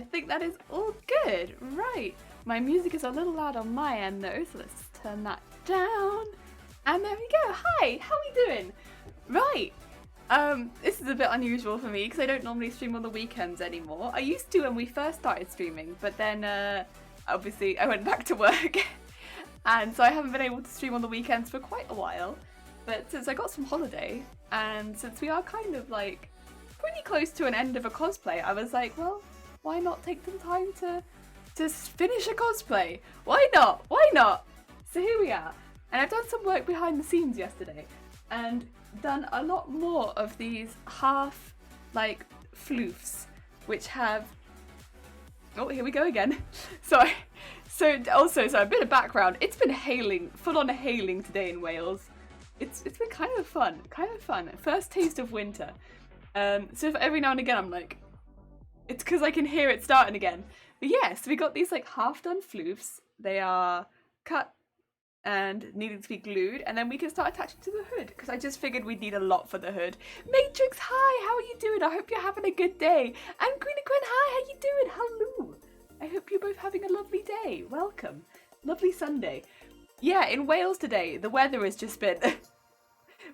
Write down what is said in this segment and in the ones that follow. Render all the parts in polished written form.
I think that is all good. Right. My music is a little loud on my end though, so let's turn that down. And there we go. Hi, how are we doing? Right. This is a bit unusual for me because I don't normally stream on the weekends anymore. I used to when we first started streaming, but then obviously I went back to work. And so I haven't been able to stream on the weekends for quite a while. But since I got some holiday, and since we are kind of like pretty close to an end of a cosplay, I was like, well, why not take some time to finish a cosplay? Why not? Why not? So here we are. And I've done some work behind the scenes yesterday and done a lot more of these half like floofs, which have, oh, here we go again. Sorry. So a bit of background. It's been hailing, full on hailing today in Wales. It's been kind of fun. First taste of winter. So for every now and again I'm like, it's because I can hear it starting again. But yeah, so we got these like half done floofs. They are cut and needing to be glued, and then we can start attaching to the hood because I just figured we'd need a lot for the hood. Matrix, hi, how are you doing? I hope you're having a good day. And Greenie Quinn, hi, how you doing? Hello. I hope you're both having a lovely day. Welcome. Lovely Sunday. Yeah, in Wales today, the weather has just been...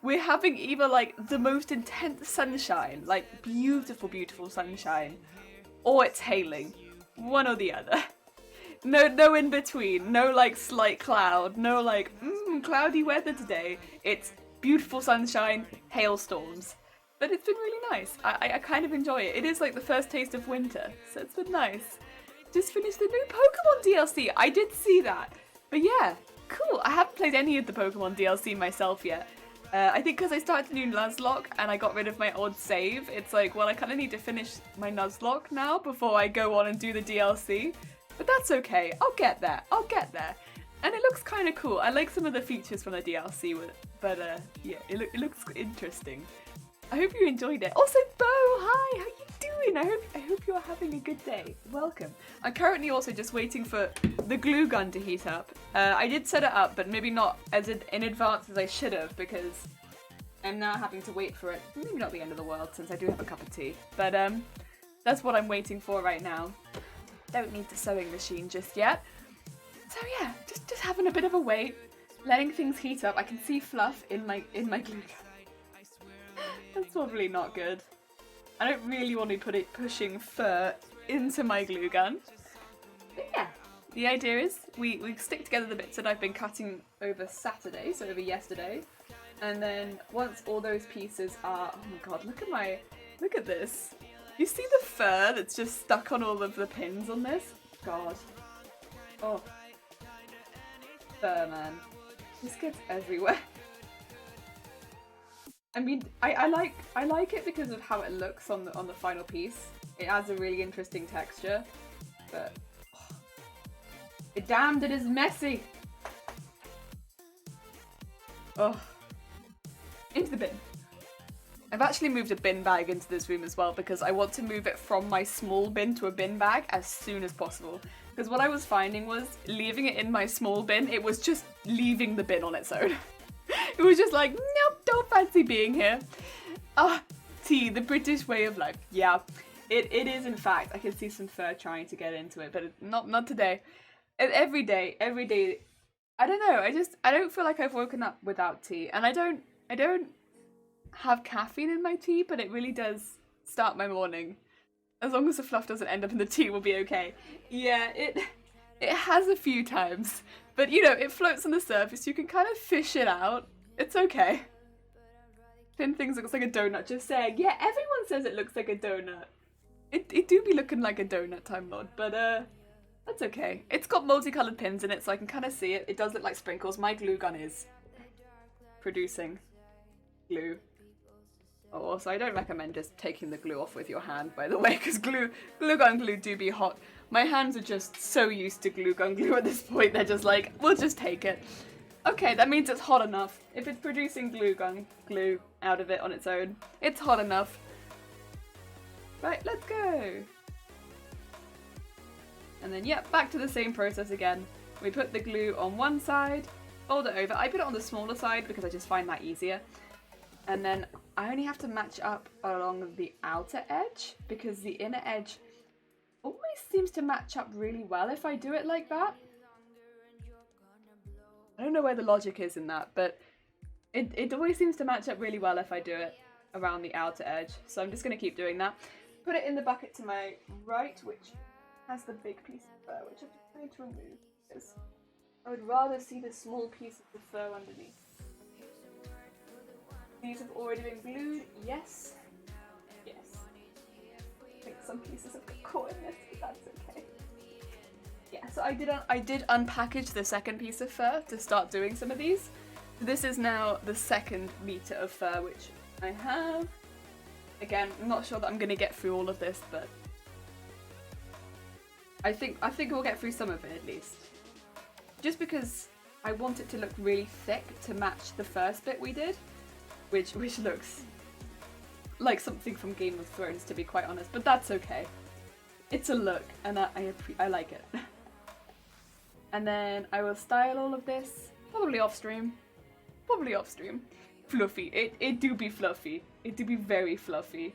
We're having either like the most intense sunshine, like beautiful, beautiful sunshine, or it's hailing. One or the other. No in between. No like slight cloud. No like, cloudy weather today. It's beautiful sunshine, hailstorms. But it's been really nice. I kind of enjoy it. It is like the first taste of winter, so it's been nice. Just finished the new Pokemon DLC. I did see that. But yeah, cool. I haven't played any of the Pokemon DLC myself yet. I think because I started the new Nuzlocke and I got rid of my old save, it's like, well, I kind of need to finish my Nuzlocke now before I go on and do the DLC. But that's okay. I'll get there. And it looks kind of cool. I like some of the features from the DLC, but yeah, it looks interesting. I hope you enjoyed it. Also, Bo, hi, how you doing? I hope you're having a good day. Welcome. I'm currently also just waiting for the glue gun to heat up. I did set it up, but maybe not as in advance as I should have, because I'm now having to wait for it. Maybe not the end of the world, since I do have a cup of tea. But that's what I'm waiting for right now. Don't need the sewing machine just yet. So yeah, just having a bit of a wait, letting things heat up. I can see fluff in my glue gun. That's probably not good. I don't really want to be pushing fur into my glue gun. But yeah, the idea is we stick together the bits that I've been cutting over Saturday, so over yesterday. And then once all those pieces are, oh my god, look at this. You see the fur that's just stuck on all of the pins on this? God. Oh. Fur, man. This gets everywhere. I mean, I like it because of how it looks on the final piece. It adds a really interesting texture, but damned it is messy. Oh, into the bin. I've actually moved a bin bag into this room as well because I want to move it from my small bin to a bin bag as soon as possible. Because what I was finding was leaving it in my small bin, it was just leaving the bin on its own. It was just like, nope, don't fancy being here. Tea, the British way of life. Yeah, it is in fact. I can see some fur trying to get into it, but not today. Every day, I don't know, I don't feel like I've woken up without tea. And I don't have caffeine in my tea, but it really does start my morning. As long as the fluff doesn't end up in the tea, we'll be okay. Yeah, it has a few times. But, you know, it floats on the surface. You can kind of fish it out. It's okay. Thin things looks like a donut. Just saying. Yeah, everyone says it looks like a donut. It do be looking like a donut, Time Lord. But, that's okay. It's got multicolored pins in it, so I can kind of see it. It does look like sprinkles. My glue gun is producing glue. Oh, also, I don't recommend just taking the glue off with your hand, by the way, because glue gun glue do be hot. My hands are just so used to glue gun glue at this point, they're just like, we'll just take it. Okay, that means it's hot enough. If it's producing glue gun glue out of it on its own, it's hot enough. Right, let's go. And then, yeah, back to the same process again. We put the glue on one side, fold it over. I put it on the smaller side because I just find that easier. And then I only have to match up along the outer edge because the inner edge always seems to match up really well if I do it like that. I don't know where the logic is in that, but it always seems to match up really well if I do it around the outer edge. So I'm just going to keep doing that. Put it in the bucket to my right, which has the big piece of fur, which I'm just going to remove because I would rather see the small piece of the fur underneath. These have already been glued. Yes. Yes. I think some pieces have got caught in this, but that's okay. Yeah, so I did unpackage the second piece of fur to start doing some of these. This is now the second meter of fur which I have. Again, I'm not sure that I'm gonna get through all of this, but I think we'll get through some of it at least. Just because I want it to look really thick to match the first bit we did, which looks like something from Game of Thrones, to be quite honest, but that's okay. It's a look, and I like it. And then I will style all of this, probably off stream. Probably off stream. Fluffy. It do be fluffy. It do be very fluffy.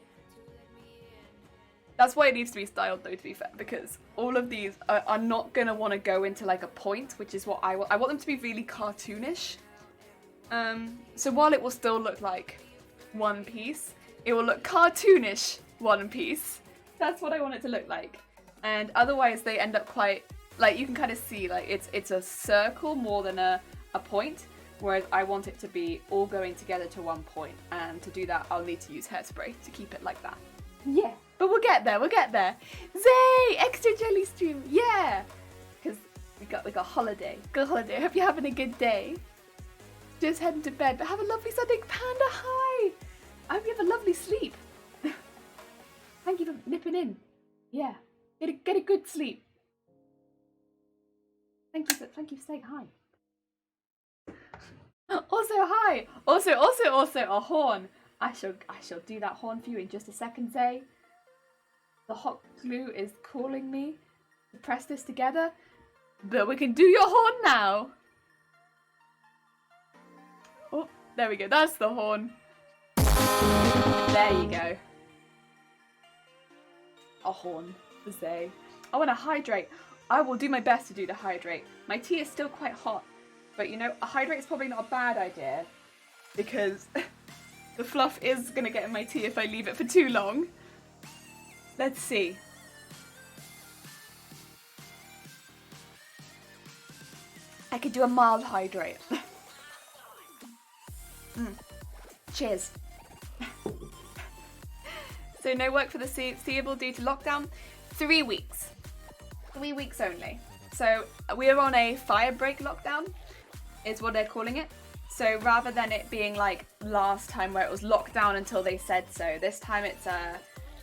That's why it needs to be styled though, to be fair, because all of these are not gonna want to go into like a point, which is what I want. I want them to be really cartoonish. So while it will still look like one piece, it will look cartoonish one piece. That's what I want it to look like. And otherwise they end up quite, like, you can kind of see like it's a circle more than a point. Whereas I want it to be all going together to one point, and to do that I'll need to use hairspray to keep it like that. Yeah, but we'll get there, we'll get there. Zay! Extra jelly stream, yeah! Because we got holiday. Good holiday, hope you're having a good day. Just heading to bed, but have a lovely Sunday. Panda, hi! I hope you have a lovely sleep. Thank you for nipping in. Yeah, get a good sleep. Thank you for saying hi. Also, hi! Also, a horn. I shall do that horn for you in just a second, Zay. The hot glue is calling me to press this together, but we can do your horn now. Oh, there we go. That's the horn. There you go. A horn for Zay. I want to hydrate. I will do my best to do the hydrate. My tea is still quite hot. But you know, a hydrate is probably not a bad idea, because the fluff is going to get in my tea if I leave it for too long. Let's see. I could do a mild hydrate. Cheers. So no work for the foreseeable due to lockdown. 3 weeks. 3 weeks only. So we're on a fire break lockdown, is what they're calling it. So rather than it being like last time where it was locked down until they said so, this time it's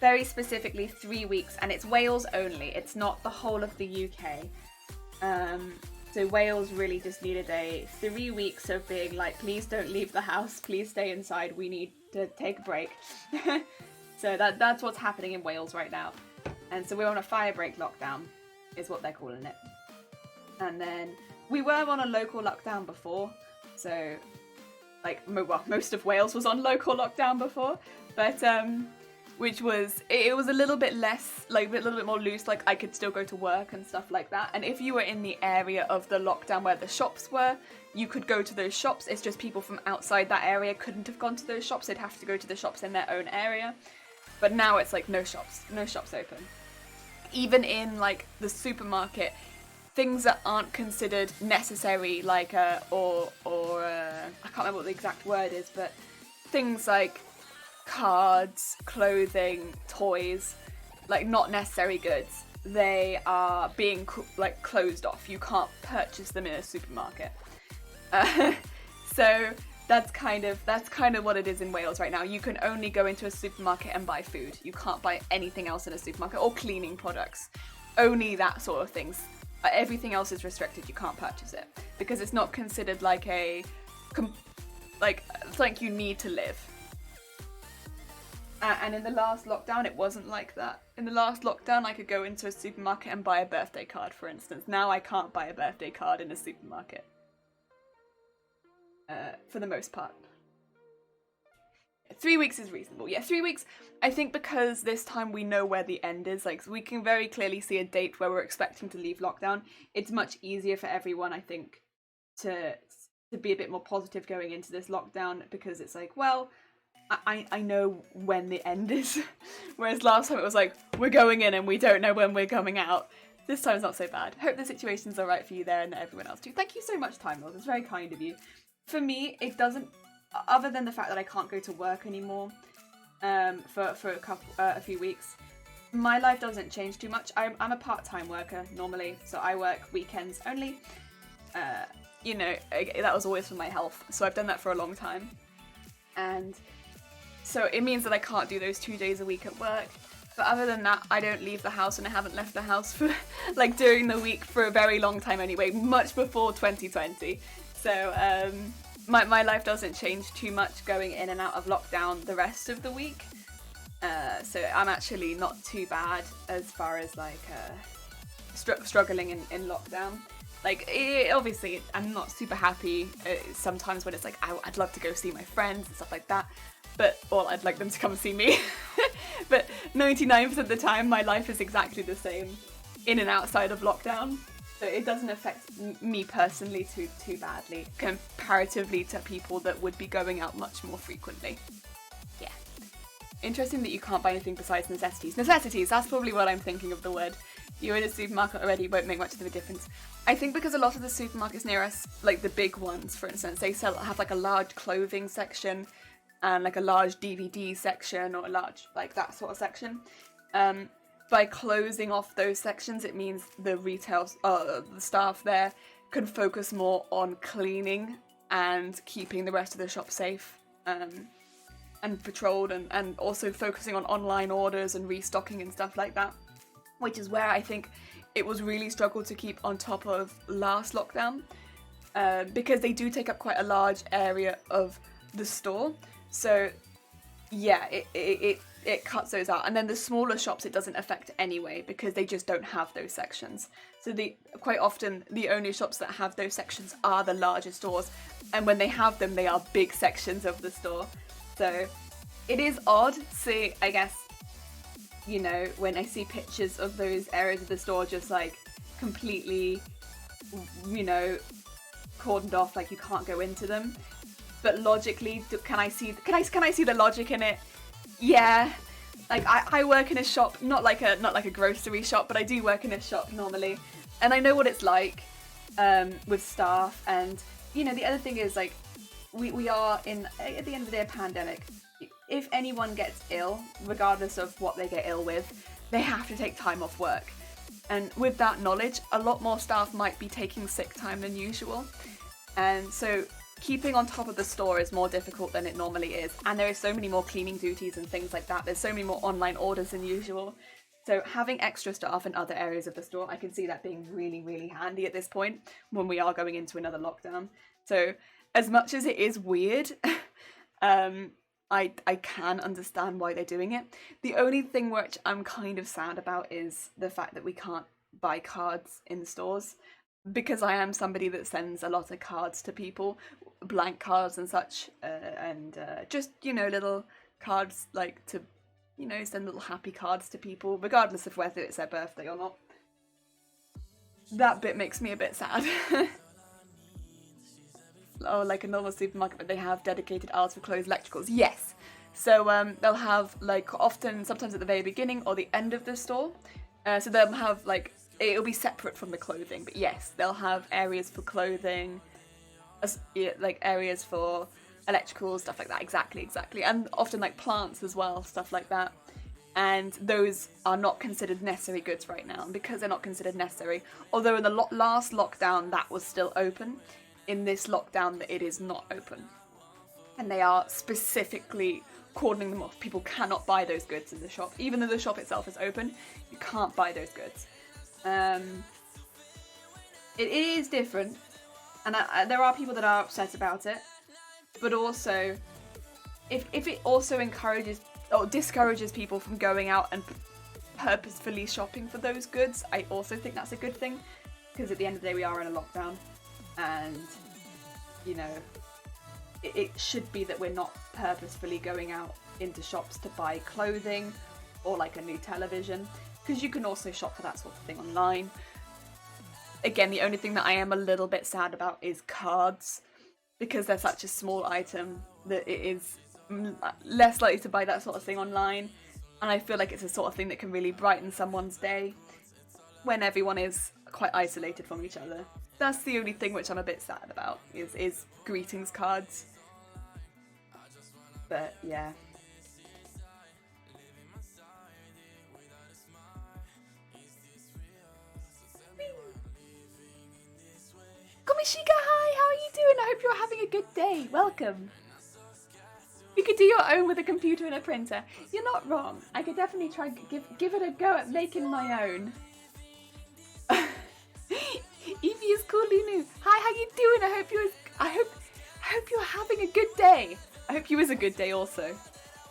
very specifically 3 weeks, and it's Wales only. It's not the whole of the UK. So Wales really just needed a 3 weeks of being like, please don't leave the house, please stay inside, we need to take a break. So that's what's happening in Wales right now. And so we're on a fire break lockdown, is what they're calling it. And then we were on a local lockdown before, so like, well, most of Wales was on local lockdown before, but which was, it was a little bit less, like a little bit more loose, like I could still go to work and stuff like that. And if you were in the area of the lockdown where the shops were, you could go to those shops. It's just people from outside that area couldn't have gone to those shops. They'd have to go to the shops in their own area. But now it's like no shops open. Even in like the supermarket, things that aren't considered necessary, like I can't remember what the exact word is, but things like cards, clothing, toys, like not necessary goods, they are being like closed off. You can't purchase them in a supermarket. So that's kind of what it is in Wales right now. You can only go into a supermarket and buy food. You can't buy anything else in a supermarket, or cleaning products. Only that sort of things. Everything else is restricted. You can't purchase it because it's not considered like it's like you need to live. And in the last lockdown, it wasn't like that. In the last lockdown, I could go into a supermarket and buy a birthday card, for instance. Now I can't buy a birthday card in a supermarket. For the most part. 3 weeks is reasonable. Yeah, 3 weeks. I think because this time we know where the end is, like, so we can very clearly see a date where we're expecting to leave lockdown. It's much easier for everyone, I think, to be a bit more positive going into this lockdown, because it's like, well, I know when the end is. Whereas last time it was like, we're going in and we don't know when we're coming out. This time's not so bad. Hope the situation's alright for you there and everyone else too. Thank you so much, Time Lord. It's very kind of you. For me, it doesn't, other than the fact that I can't go to work anymore for a few weeks, my life doesn't change too much. I'm a part-time worker normally, so I work weekends only. You know, that was always for my health, so I've done that for a long time. And so it means that I can't do those 2 days a week at work. But other than that, I don't leave the house, and I haven't left the house for, like, during the week for a very long time anyway, much before 2020. So, my life doesn't change too much going in and out of lockdown the rest of the week. So I'm actually not too bad as far as, like, struggling in lockdown. Like, obviously, I'm not super happy sometimes when it's like, I'd love to go see my friends and stuff like that. But, well, I'd like them to come see me. But 99% of the time, my life is exactly the same in and outside of lockdown. So it doesn't affect me personally too badly, comparatively to people that would be going out much more frequently. Yeah. Interesting that you can't buy anything besides necessities. Necessities, that's probably what I'm thinking of the word. You're in a supermarket already, won't make much of a difference. I think because a lot of the supermarkets near us, like the big ones, for instance, they have like a large clothing section, and like a large DVD section, or a large, like, that sort of section. By closing off those sections, it means the the staff there can focus more on cleaning and keeping the rest of the shop safe and patrolled, and also focusing on online orders and restocking and stuff like that, which is where I think it was really struggled to keep on top of last lockdown, because they do take up quite a large area of the store. So yeah, it cuts those out. And then the smaller shops it doesn't affect anyway, because they just don't have those sections. So quite often the only shops that have those sections are the larger stores, and when they have them, they are big sections of the store. So it is odd. See, I guess, you know, when I see pictures of those areas of the store just like completely, you know, cordoned off, like you can't go into them. But logically, can I see the logic in it? Yeah, like I work in a shop, not like a grocery shop, but I do work in a shop normally, and I know what it's like with staff. And you know, the other thing is, like, we are in, at the end of the day, a pandemic. If anyone gets ill, regardless of what they get ill with, they have to take time off work. And with that knowledge, a lot more staff might be taking sick time than usual, and so keeping on top of the store is more difficult than it normally is, and there are so many more cleaning duties and things like that. There's so many more online orders than usual. So having extra staff in other areas of the store, I can see that being really, really handy at this point when we are going into another lockdown. So as much as it is weird, I can understand why they're doing it. The only thing which I'm kind of sad about is the fact that we can't buy cards in stores, because I am somebody that sends a lot of cards to people, blank cards and such, and just, you know, little cards, like, to, you know, send little happy cards to people, regardless of whether it's their birthday or not. That bit makes me a bit sad. Oh, like a normal supermarket, but they have dedicated aisles for clothes, electricals. Yes. So they'll have, like, often, sometimes at the very beginning or the end of the store. So they'll have, like, it'll be separate from the clothing, but yes, they'll have areas for clothing, like areas for electricals, stuff like that. Exactly. And often, like, plants as well, stuff like that. And those are not considered necessary goods right now. And because they're not considered necessary, although in the last lockdown that was still open, in this lockdown it is not open. And they are specifically cordoning them off. People cannot buy those goods in the shop. Even though the shop itself is open, you can't buy those goods. It is different, and there are people that are upset about it, but also, if it also encourages or discourages people from going out and purposefully shopping for those goods, I also think that's a good thing, because at the end of the day we are in a lockdown, and, you know, it should be that we're not purposefully going out into shops to buy clothing or like a new television, because you can also shop for that sort of thing online. Again, the only thing that I am a little bit sad about is cards, because they're such a small item that it is less likely to buy that sort of thing online, and I feel like it's a sort of thing that can really brighten someone's day when everyone is quite isolated from each other. That's the only thing which I'm a bit sad about, is greetings cards. But yeah. Komishika, hi, how are you doing? I hope you're having a good day. Welcome. You could do your own with a computer and a printer. You're not wrong. I could definitely try give it a go at making my own. Evie is cool, Lunu. Hi, how you doing? I hope you're having a good day. I hope you is a good day also.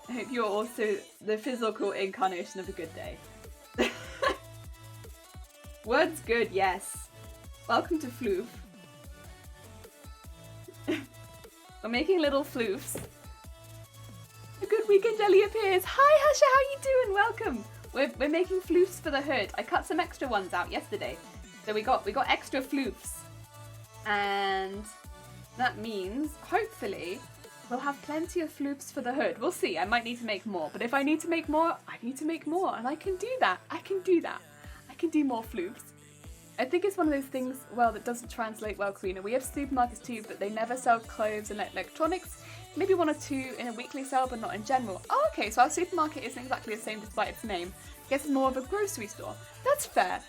I hope you're also the physical incarnation of a good day. Word's good, yes. Welcome to Floof. We're making little floofs. A good weekend jelly appears. Hi Hasha, how you doing? Welcome. We're making floofs for the hood. I cut some extra ones out yesterday. So we got extra floofs. And that means hopefully we'll have plenty of floofs for the hood. We'll see. I might need to make more, but if I need to make more, I need to make more, and I can do that. I can do more floofs. I think it's one of those things, well, that doesn't translate well, Karina. We have supermarkets too, but they never sell clothes and electronics. Maybe one or two in a weekly sale, but not in general. Oh, okay, so our supermarket isn't exactly the same despite its name. I guess it's more of a grocery store. That's fair.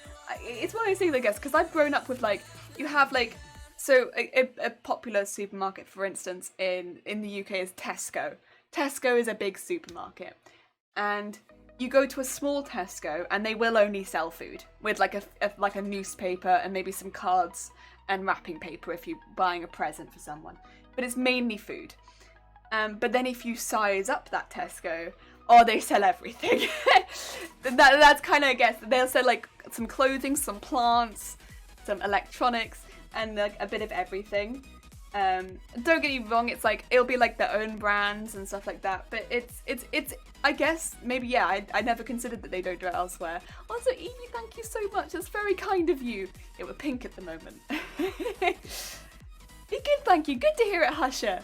It's one of those things, I guess, because I've grown up with, like, you have, like, so a popular supermarket, for instance, in the UK is Tesco. Tesco is a big supermarket. And you go to a small Tesco and they will only sell food with like a newspaper and maybe some cards and wrapping paper if you're buying a present for someone. But it's mainly food. But then if you size up that Tesco, oh, they sell everything. That's kind of, I guess, they'll sell like some clothing, some plants, some electronics, and like a bit of everything. Don't get me wrong, it's like, it'll be like their own brands and stuff like that, but it's I guess, maybe, yeah, I never considered that they don't do it elsewhere. Also, Evie, thank you so much, that's very kind of you. Yeah, we're pink at the moment. Good, thank you, good to hear it, Husher.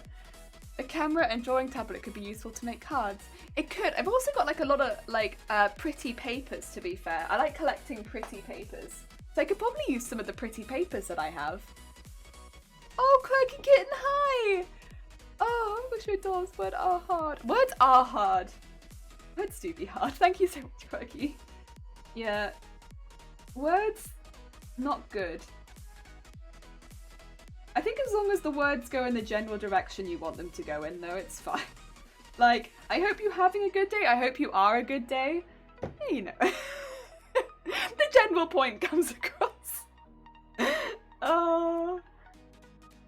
A camera and drawing tablet could be useful to make cards. It could. I've also got like a lot of like pretty papers, to be fair. I like collecting pretty papers. So I could probably use some of the pretty papers that I have. Oh, Quirky Kitten, hi! Oh, I wish my doors words are hard. Words are hard. Words do be hard. Thank you so much, Quirky. Yeah. Words, not good. I think as long as the words go in the general direction you want them to go in, though, it's fine. Like, I hope you're having a good day. I hope you are a good day. You know. The general point comes across. Oh,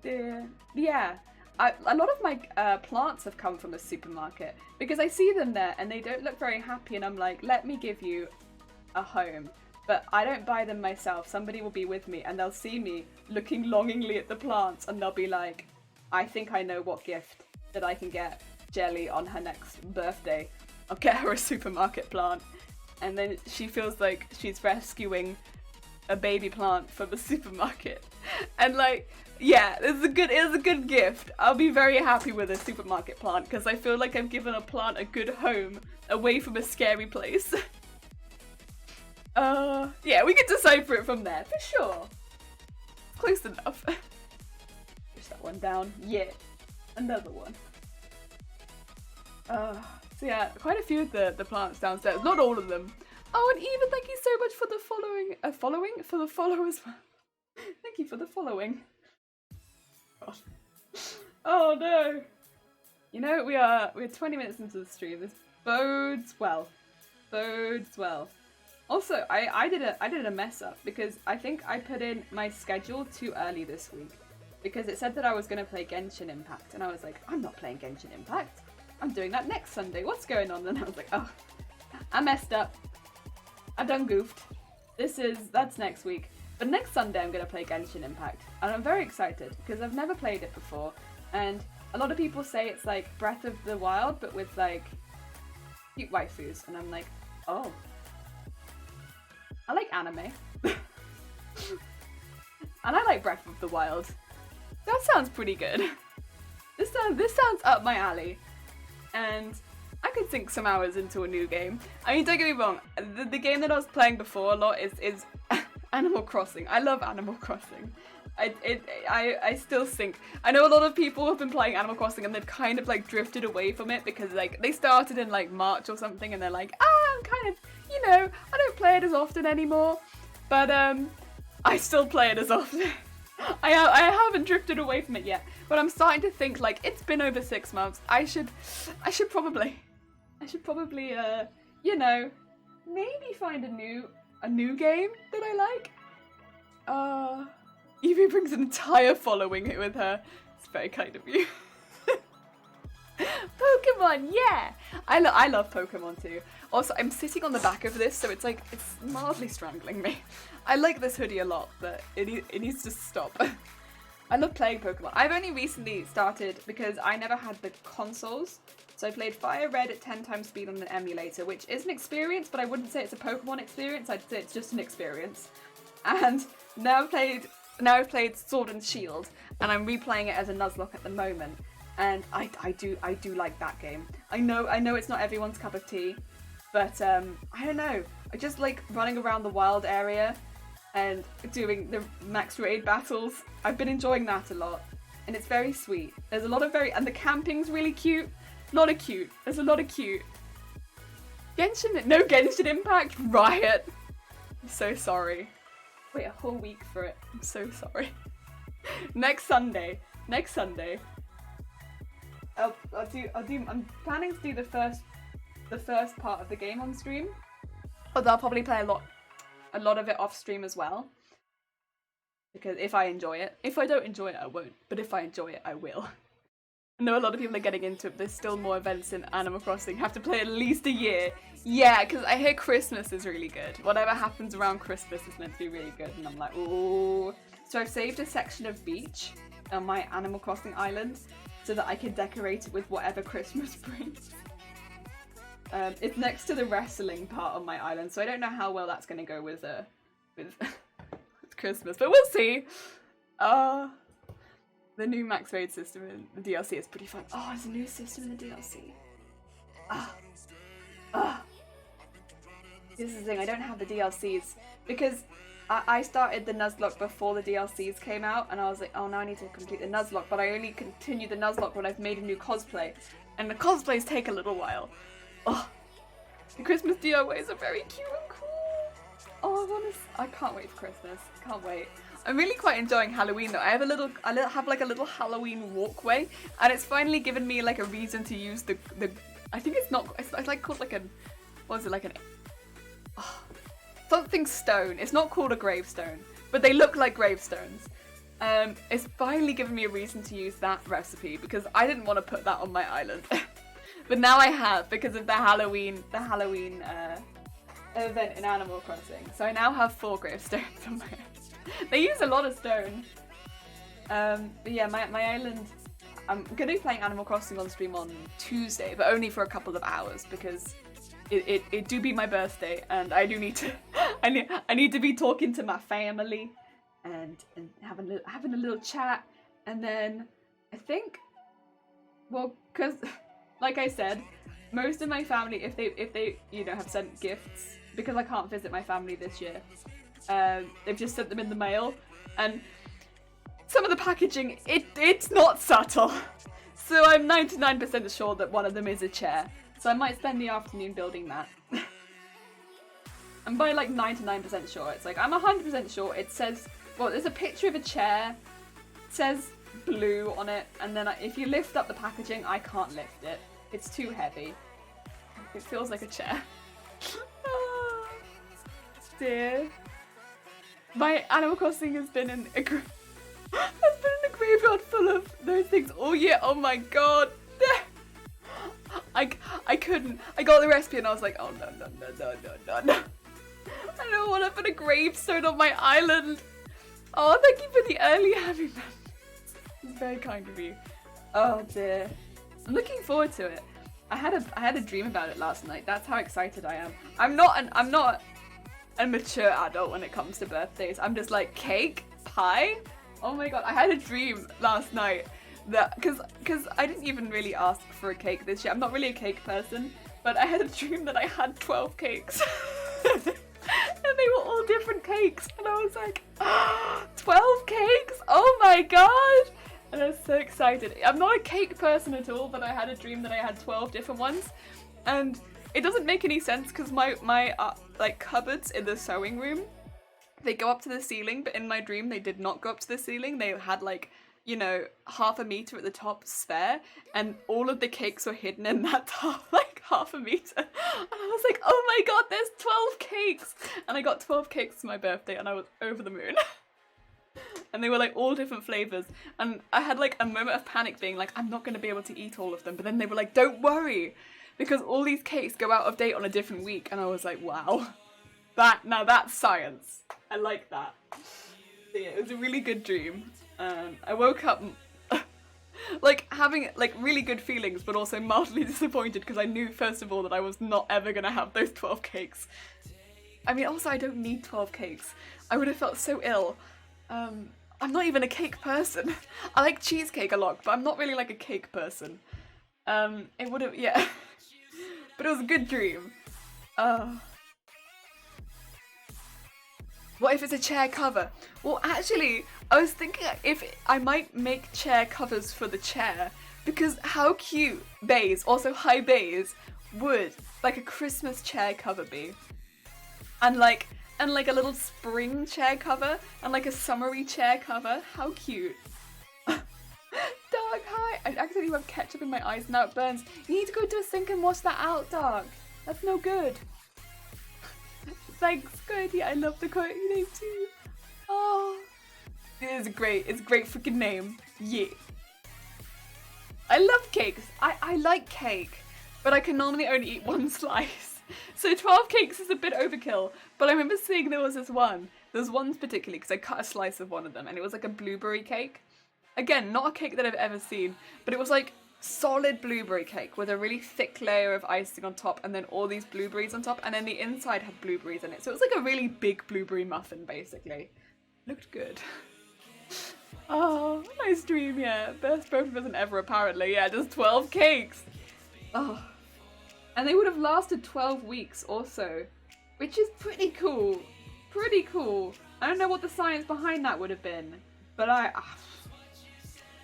dear. Yeah. A lot of my plants have come from the supermarket because I see them there and they don't look very happy and I'm like, let me give you a home. But I don't buy them myself. Somebody will be with me and they'll see me looking longingly at the plants and they'll be like, I think I know what gift that I can get Jelly on her next birthday. I'll get her a supermarket plant. And then she feels like she's rescuing a baby plant from the supermarket. And like, yeah, it was a good gift. I'll be very happy with a supermarket plant because I feel like I've given a plant a good home away from a scary place. Yeah, we can decipher it from there, for sure. Close enough. Push that one down. Yeah. Another one. So yeah, quite a few of the plants downstairs. Not all of them. Oh, and Eva, thank you so much for the following. For the follow as well. Thank you for the following. God. Oh no. You know, we're 20 minutes into the stream. This bodes well. Bodes well. Also, I did a mess up because I think I put in my schedule too early this week because it said that I was going to play Genshin Impact and I was like, I'm not playing Genshin Impact. I'm doing that next Sunday. What's going on? And I was like, oh, I messed up. I done goofed. That's next week. But next Sunday I'm going to play Genshin Impact and I'm very excited because I've never played it before and A lot of people say it's like Breath of the Wild, but with like cute waifus, and I'm like, oh, I like anime. And I like Breath of the Wild. That sounds pretty good. This sounds up my alley. And I could sink some hours into a new game. I mean, don't get me wrong, the game that I was playing before a lot is Animal Crossing. I love Animal Crossing. I still sink. I know a lot of people have been playing Animal Crossing and they've kind of like drifted away from it because like they started in like March or something and they're like, I'm kind of, you know, I don't play it as often anymore. But I still play it as often. I haven't drifted away from it yet, but I'm starting to think like it's been over 6 months. I should probably, you know, maybe find a new game that I like. Evie brings an entire following with her. It's very kind of you. Pokemon, yeah! I love Pokemon too. Also, I'm sitting on the back of this, so it's like, it's mildly strangling me. I like this hoodie a lot, but it needs to stop. I love playing Pokemon. I've only recently started because I never had the consoles. So I played Fire Red at 10 times speed on an emulator, which is an experience, but I wouldn't say it's a Pokemon experience, I'd say it's just an experience. And now I've played Sword and Shield, and I'm replaying it as a Nuzlocke at the moment. And I do like that game. I know it's not everyone's cup of tea, but I don't know. I just like running around the wild area and doing the max raid battles. I've been enjoying that a lot, and it's very sweet. There's a lot of and the camping's really cute. There's a lot of cute. No Genshin Impact? Riot. I'm so sorry. Wait a whole week for it. I'm so sorry. Next Sunday. I'm planning to do the first part of the game on stream. But I'll probably play a lot of it off stream as well. Because if I enjoy it. If I don't enjoy it, I won't. But if I enjoy it, I will. I know a lot of people are getting into it. There's still more events in Animal Crossing. Have to play at least a year. Yeah, because I hear Christmas is really good. Whatever happens around Christmas is meant to be really good. And I'm like, ooh. So I've saved a section of beach on my Animal Crossing island so that I can decorate it with whatever Christmas brings. It's next to the wrestling part on my island, so I don't know how well that's going to go with with Christmas, but we'll see. The new max raid system in the DLC is pretty fun. Oh, there's a new system in the DLC. This is the thing, I don't have the DLCs because I started the Nuzlocke before the DLCs came out, and I was like, oh, now I need to complete the Nuzlocke, but I only continue the Nuzlocke when I've made a new cosplay, and the cosplays take a little while. Oh, the Christmas DIYs are very cute and cool. Oh, I can't wait for Christmas. Can't wait. I'm really quite enjoying Halloween though. I have like a little Halloween walkway, and it's finally given me like a reason to use the I think it's like called like an, what is it, like an something stone. It's not called a gravestone, but they look like gravestones. It's finally given me a reason to use that recipe because I didn't want to put that on my island. But now I have because of the Halloween event in Animal Crossing. So I now have 4 gravestones on my island. They use a lot of stone. But yeah, my island, I'm going to be playing Animal Crossing on stream on Tuesday, but only for a couple of hours because it do be my birthday and I do need to, I need to be talking to my family and having a little chat. And then I think, well, because like I said, most of my family, if they you know, have sent gifts, because I can't visit my family this year, they've just sent them in the mail, and some of the packaging, it's not subtle. So I'm 99% sure that one of them is a chair. So I might spend the afternoon building that. I'm by like 99% sure. It's like, I'm 100% sure it says, well, there's a picture of a chair, it says blue on it, and then if you lift up the packaging, I can't lift it. It's too heavy. It feels like a chair. Oh, dear. My Animal Crossing has been in a graveyard full of those things all year. Oh my god. I couldn't. I got the recipe and I was like, oh no. I don't want to put a gravestone on my island. Oh, thank you for the early happy birthday. It's very kind of you. Oh dear. I'm looking forward to it. I had a dream about it last night. That's how excited I am. I'm not a mature adult when it comes to birthdays. I'm just like, cake? Pie? Oh my god, I had a dream last night that, cause I didn't even really ask for a cake this year. I'm not really a cake person, but I had a dream that I had 12 cakes. And they were all different cakes. And I was like, 12 cakes? Oh my god! And I was so excited. I'm not a cake person at all, but I had a dream that I had 12 different ones. And it doesn't make any sense because my like cupboards in the sewing room, they go up to the ceiling, but in my dream they did not go up to the ceiling. They had like, you know, half a meter at the top spare, and all of the cakes were hidden in that top, like half a meter. And I was like, oh my god, there's 12 cakes! And I got 12 cakes for my birthday and I was over the moon. And they were like all different flavors. And I had like a moment of panic being like, I'm not going to be able to eat all of them. But then they were like, don't worry, because all these cakes go out of date on a different week. And I was like, wow, now that's science. I like that. So yeah, it was a really good dream. I woke up like having like really good feelings, but also mildly disappointed because I knew first of all that I was not ever gonna have those 12 cakes. I mean, also I don't need 12 cakes. I would have felt so ill. I'm not even a cake person. I like cheesecake a lot, but I'm not really like a cake person. It would have, yeah. But it was a good dream. What if it's a chair cover? Well, actually, I was thinking if I might make chair covers for the chair, because how cute bays, also high bays, would like a Christmas chair cover be? And like a little spring chair cover, and like a summery chair cover. How cute. Dark, hi. I accidentally have ketchup in my eyes, now it burns. You need to go to a sink and wash that out, Dark. That's no good. Thanks, Cody. I love the Cody name too. Oh, it's a great freaking name. Yeah. I love cakes. I like cake, but I can normally only eat one slice. So 12 cakes is a bit overkill. But I remember seeing there was this one. There's ones particularly because I cut a slice of one of them, and it was like a blueberry cake. Again, not a cake that I've ever seen, but it was like solid blueberry cake with a really thick layer of icing on top, and then all these blueberries on top, and then the inside had blueberries in it. So it was like a really big blueberry muffin, basically. Looked good. Oh, nice dream, yeah. Best birthday present ever, apparently. Yeah, just 12 cakes. Oh. And they would have lasted 12 weeks also, which is pretty cool. Pretty cool. I don't know what the science behind that would have been, but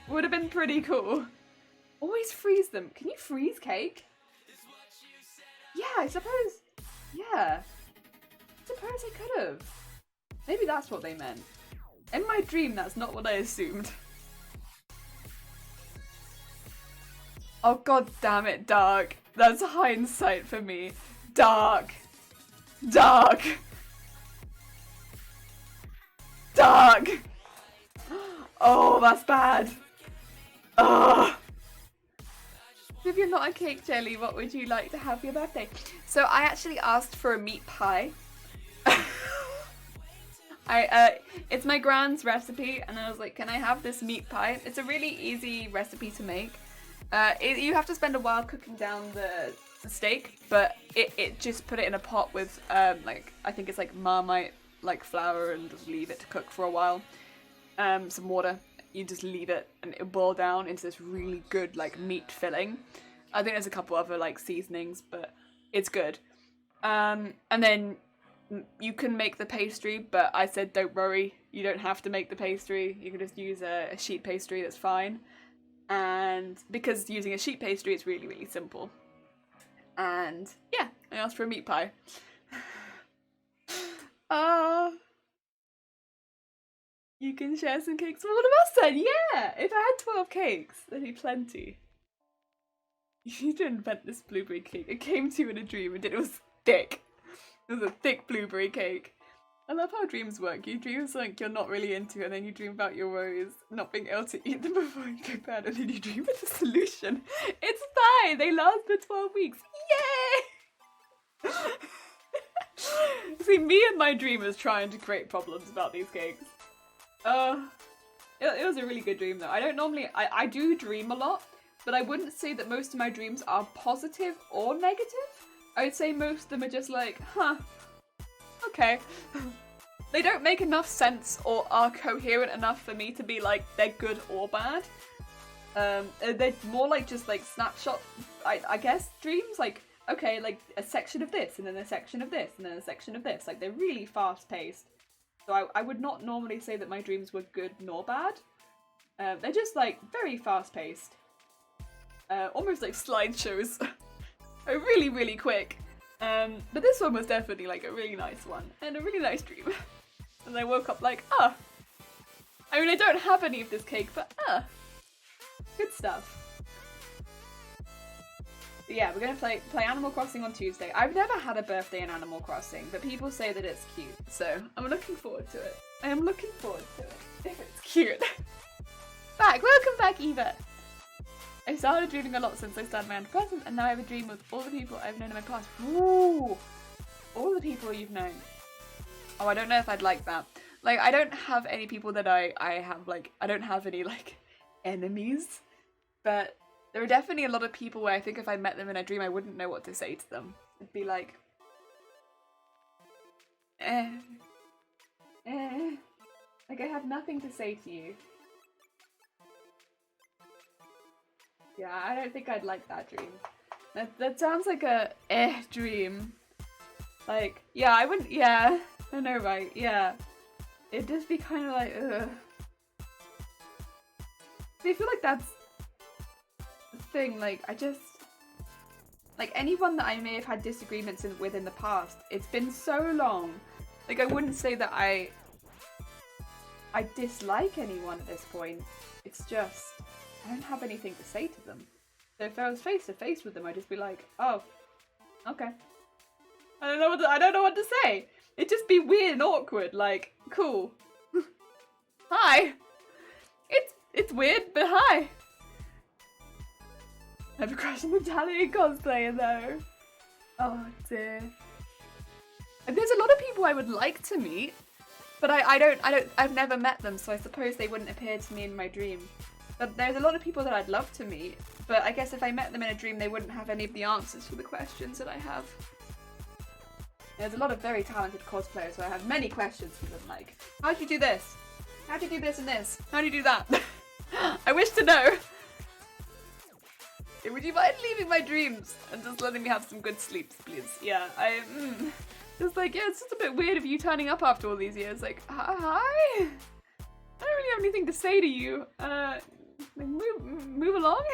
would have been pretty cool. Always freeze them. Can you freeze cake? Yeah, I suppose. Yeah. I suppose I could have. Maybe that's what they meant. In my dream, that's not what I assumed. Oh god damn it, Dark. That's hindsight for me. Dark. Dark. Dark. Oh, that's bad. Ugh. If you're not a cake jelly, what would you like to have for your birthday? So I actually asked for a meat pie. It's my grand's recipe, and I was like, can I have this meat pie? It's a really easy recipe to make. You have to spend a while cooking down the steak, but it just put it in a pot with like, I think it's like Marmite like flour, and just leave it to cook for a while. Some water. You just leave it and it'll boil down into this really good like meat filling. I think there's a couple other like seasonings, but it's good. And then you can make the pastry, but I said don't worry, you don't have to make the pastry. You can just use a sheet pastry, that's fine. And because using a sheet pastry is really, really simple. And yeah, I asked for a meat pie. You can share some cakes with all of us then, yeah! If I had 12 cakes, there'd be plenty. You need to invent this blueberry cake. It came to you in a dream and it was thick. It was a thick blueberry cake. I love how dreams work. You dream something you're not really into, and then you dream about your worries, not being able to eat them before you go to bed, and then you dream of the solution. It's fine! They last for 12 weeks. Yay! See, me and my dreamers trying to create problems about these cakes. It was a really good dream though. I don't normally, I do dream a lot, but I wouldn't say that most of my dreams are positive or negative. I would say most of them are just like, huh, okay. They don't make enough sense or are coherent enough for me to be like, they're good or bad. They're more like just like snapshot, I guess, dreams. Like, okay, like a section of this, and then a section of this, and then a section of this. Like, they're really fast paced. So I would not normally say that my dreams were good nor bad. They're just like very fast paced. Almost like slideshows. Really, really quick. But this one was definitely like a really nice one and a really nice dream. And I woke up like, ah. I mean, I don't have any of this cake, but good stuff. But yeah, we're gonna play Animal Crossing on Tuesday. I've never had a birthday in Animal Crossing, but people say that it's cute, so I'm looking forward to it. I am looking forward to it, if it's cute. Welcome back, Eva! I started dreaming a lot since I started my antidepressant, and now I have a dream with all the people I've known in my past. Ooh! All the people you've known. Oh, I don't know if I'd like that. Like, I don't have any people that I have, like, I don't have any, like, enemies, but there are definitely a lot of people where I think if I met them in a dream, I wouldn't know what to say to them. It'd be like, like I have nothing to say to you. Yeah, I don't think I'd like that dream. That sounds like a dream. Like, yeah, I wouldn't, yeah, I know, right, yeah. It'd just be kind of like, ugh. I feel like that's the thing, like, like, anyone that I may have had disagreements with in the past, it's been so long. Like, I wouldn't say that I dislike anyone at this point. It's just, I don't have anything to say to them. So if I was face to face with them, I'd just be like, oh, okay. I don't know what to say. It'd just be weird and awkward, like, cool. Hi. It's weird, but hi. I have a crush on Italian cosplayer though. Oh dear. And there's a lot of people I would like to meet, but I've never met them, so I suppose they wouldn't appear to me in my dream. But there's a lot of people that I'd love to meet, but I guess if I met them in a dream, they wouldn't have any of the answers for the questions that I have. There's a lot of very talented cosplayers where I have many questions for them, like, how'd you do this? How'd you do this and this? How'd you do that? I wish to know. Would you mind leaving my dreams and just letting me have some good sleeps, please? Yeah, just like, yeah, it's just a bit weird of you turning up after all these years. Like, hi? I don't really have anything to say to you. Move along?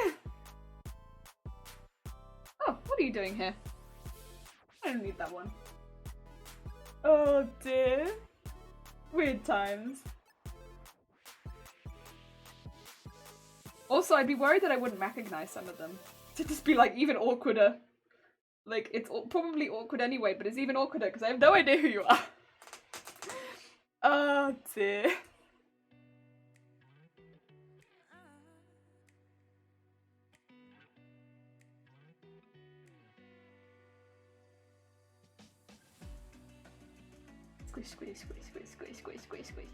Oh, what are you doing here? I don't need that one. Oh dear. Weird times. Also, I'd be worried that I wouldn't recognize some of them. To just be like even awkwarder. Like, it's probably awkward anyway, but it's even awkwarder because I have no idea who you are. Oh dear. Squish, squish, squish, squish, squish, squish, squish, squish.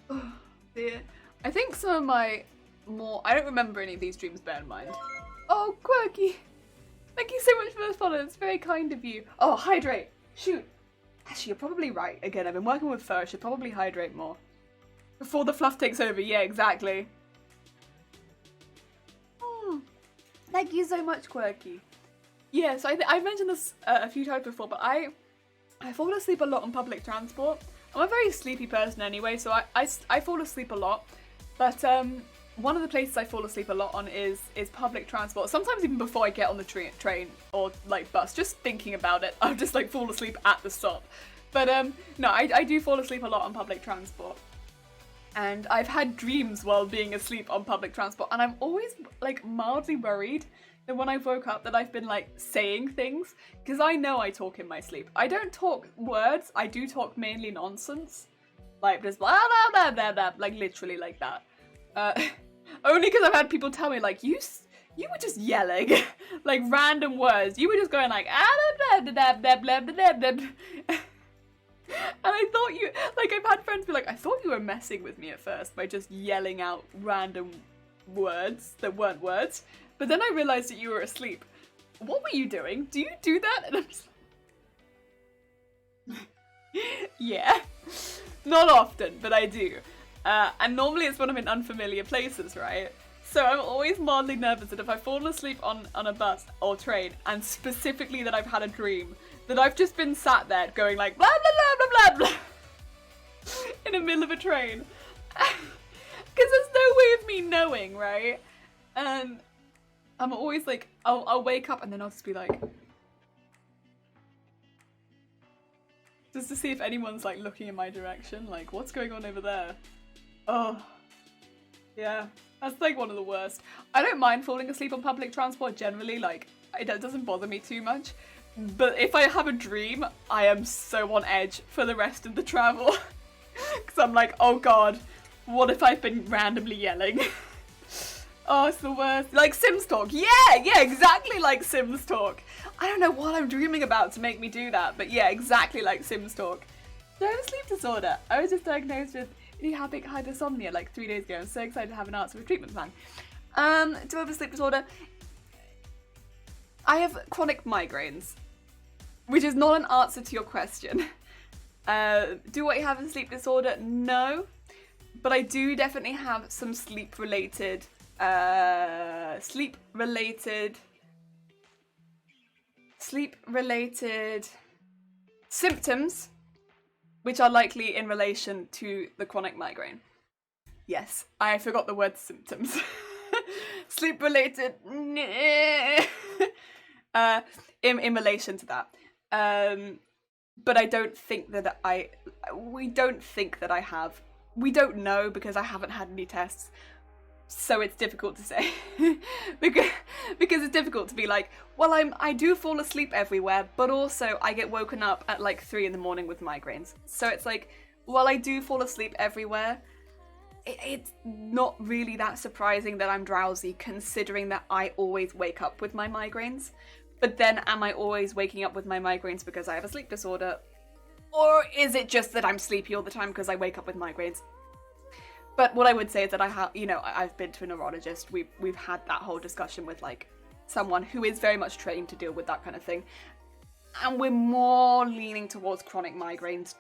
Oh dear. I think some of my I don't remember any of these dreams, bear in mind. Oh, Quirky! Thank you so much for the follow, it's very kind of you. Oh, hydrate! Shoot! Actually, you're probably right. Again, I've been working with fur, I should probably hydrate more. Before the fluff takes over, yeah, exactly. Thank you so much, Quirky. Yeah, so I've mentioned this a few times before, but I fall asleep a lot on public transport. I'm a very sleepy person anyway, so I fall asleep a lot. But one of the places I fall asleep a lot on is public transport. Sometimes even before I get on the train or like bus, just thinking about it, I'll just like fall asleep at the stop. But no, I do fall asleep a lot on public transport. And I've had dreams while being asleep on public transport, and I'm always like mildly worried that when I woke up that I've been like saying things, because I know I talk in my sleep. I don't talk words, I do talk mainly nonsense. Like just blah blah blah blah blah, like literally like that. Only because I've had people tell me like, you You were just yelling, like random words. You were just going like, ah, blah, blah, blah, blah, blah, blah, blah, blah. And I thought you, like, I've had friends be like, I thought you were messing with me at first by just yelling out random words that weren't words. But then I realized that you were asleep. What were you doing? Do you do that? And I'm just like, yeah. Not often, but I do. And normally it's when I'm in unfamiliar places, right? So I'm always mildly nervous that if I've fallen asleep on a bus or train, and specifically that I've had a dream, that I've just been sat there going like blah blah blah blah blah blah in the middle of a train. Because there's no way of me knowing, right? And I'm always like, I'll wake up and then I'll just be like, just to see if anyone's like looking in my direction, like what's going on over there? Oh, yeah, that's like one of the worst. I don't mind falling asleep on public transport generally, like it doesn't bother me too much. But if I have a dream, I am so on edge for the rest of the travel. Because I'm like, oh god, what if I've been randomly yelling? Oh, it's the worst. Like Sims talk. Yeah, exactly like Sims talk. I don't know what I'm dreaming about to make me do that, but yeah, exactly like Sims talk. So I have a sleep disorder. I was just diagnosed with idiopathic hypersomnia like 3 days ago. I'm so excited to have an answer for a treatment plan. Do I have a sleep disorder? I have chronic migraines, which is not an answer to your question. Do I have a sleep disorder? No, but I do definitely have some sleep-related symptoms, which are likely in relation to the chronic migraine. Yes, I forgot the word symptoms. Sleep-related, in relation to that. But I don't think that we don't know because I haven't had any tests. So it's difficult to say. because it's difficult to be like, well, I do fall asleep everywhere, but also I get woken up at like 3 in the morning with migraines. So it's like, well, I do fall asleep everywhere. It's not really that surprising that I'm drowsy, considering that I always wake up with my migraines. But then am I always waking up with my migraines because I have a sleep disorder? Or is it just that I'm sleepy all the time because I wake up with migraines? But what I would say is that I've been to a neurologist. We've had that whole discussion with like someone who is very much trained to deal with that kind of thing. And we're more leaning towards chronic migraines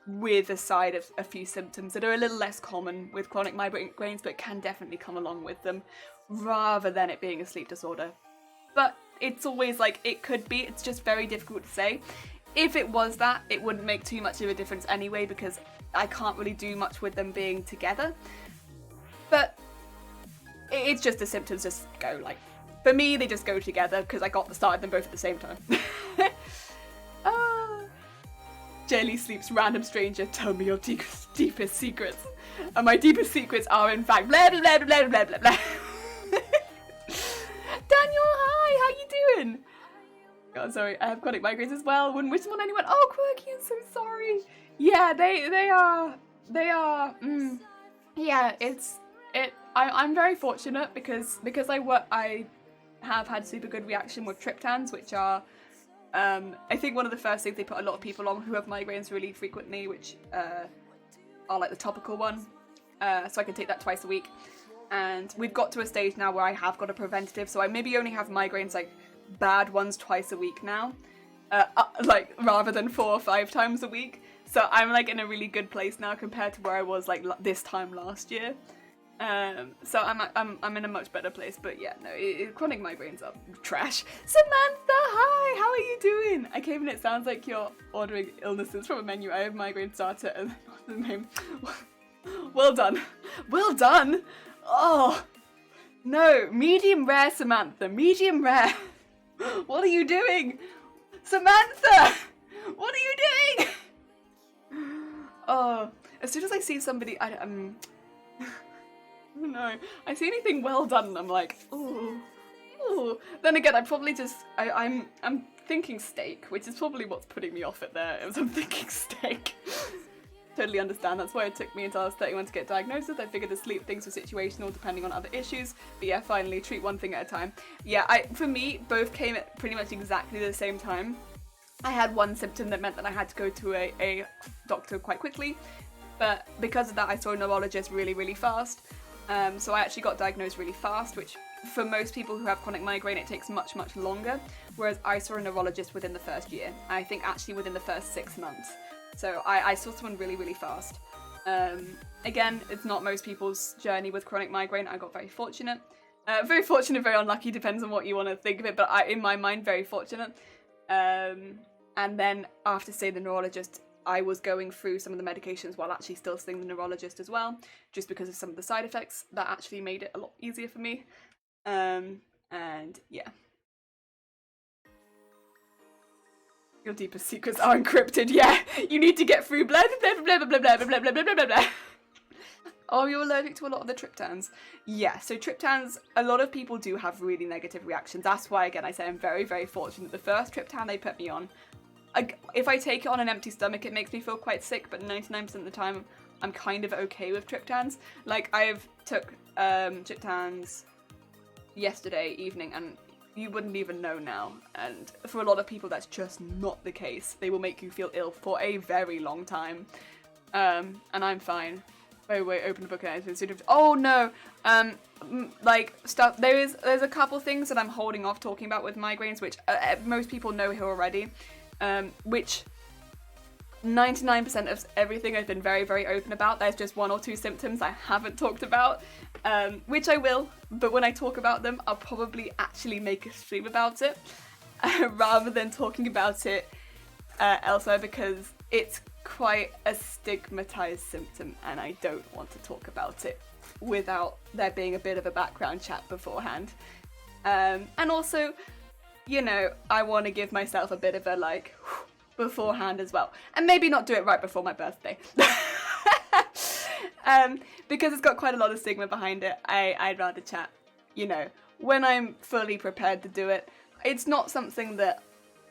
with a side of a few symptoms that are a little less common with chronic migraines, but can definitely come along with them, rather than it being a sleep disorder. But it's always like, it could be, it's just very difficult to say. If it was that, it wouldn't make too much of a difference anyway, because I can't really do much with them being together. But it's just the symptoms just go like, for me, they just go together because I started them both at the same time. Jelly sleeps, random stranger, tell me your deepest secrets. And my deepest secrets are in fact blah blah blah blah blah blah blah. Daniel, hi, how you doing? God, sorry, I have chronic migraines as well. Wouldn't wish them on anyone. Oh, Quirky, I'm so sorry. Yeah, they are. Yeah, I'm very fortunate because I have had super good reaction with triptans, which are I think one of the first things they put a lot of people on who have migraines really frequently, which are like the topical one. So I can take that twice a week. And we've got to a stage now where I have got a preventative, so I maybe only have migraines, like bad ones, twice a week now, like rather than 4 or 5 times a week. So I'm like in a really good place now compared to where I was like this time last year. So I'm in a much better place. But yeah, no, chronic migraines are trash. Samantha, hi, how are you doing? I came in, it sounds like you're ordering illnesses from a menu. I have migraine starter and the name. Well done. Well done. Oh, no, medium rare, Samantha, medium rare. What are you doing? Samantha, what are you doing? Oh, as soon as I see somebody, no, I see anything well done and I'm like, ooh. Then again, I probably just, I'm thinking steak, which is probably what's putting me off it there, is I'm thinking steak. totally understand. That's why it took me until I was 31 to get diagnosed. I figured the sleep things were situational depending on other issues. But yeah, finally, treat one thing at a time. Yeah, for me, both came at pretty much exactly the same time. I had one symptom that meant that I had to go to a doctor quite quickly. But because of that, I saw a neurologist really, really fast. So I actually got diagnosed really fast, which for most people who have chronic migraine, it takes much, much longer. Whereas I saw a neurologist within the first year. I think actually within the first 6 months. So I saw someone really, really fast. Again, it's not most people's journey with chronic migraine. I got very fortunate. Very fortunate, very unlucky, depends on what you want to think of it. But in my mind, very fortunate. And then after seeing the neurologist, I was going through some of the medications while actually still seeing the neurologist as well, just because of some of the side effects that actually made it a lot easier for me. And yeah. Your deepest secrets are encrypted, yeah. You need to get through blah blah blah blah blah blah blah blah blah blah blah blah. Oh, you're allergic to a lot of the triptans. Yeah, so triptans, a lot of people do have really negative reactions. That's why, again, I say I'm very, very fortunate. The first triptan they put me on, if I take it on an empty stomach, it makes me feel quite sick, but 99% of the time, I'm kind of okay with triptans. Like, I've took triptans yesterday evening, and you wouldn't even know now. And for a lot of people, that's just not the case. They will make you feel ill for a very long time. And I'm fine. Wait, open the book and oh no! Like, stuff, there's a couple things that I'm holding off talking about with migraines, which most people know here already. Which 99% of everything I've been very, very open about. There's just 1 or 2 symptoms I haven't talked about, which I will, but when I talk about them, I'll probably actually make a stream about it, rather than talking about it elsewhere, because it's quite a stigmatized symptom, and I don't want to talk about it without there being a bit of a background chat beforehand. And also, you know, I want to give myself a bit of a, like, beforehand as well. And maybe not do it right before my birthday. Because it's got quite a lot of stigma behind it. I'd rather chat, you know, when I'm fully prepared to do it. It's not something that,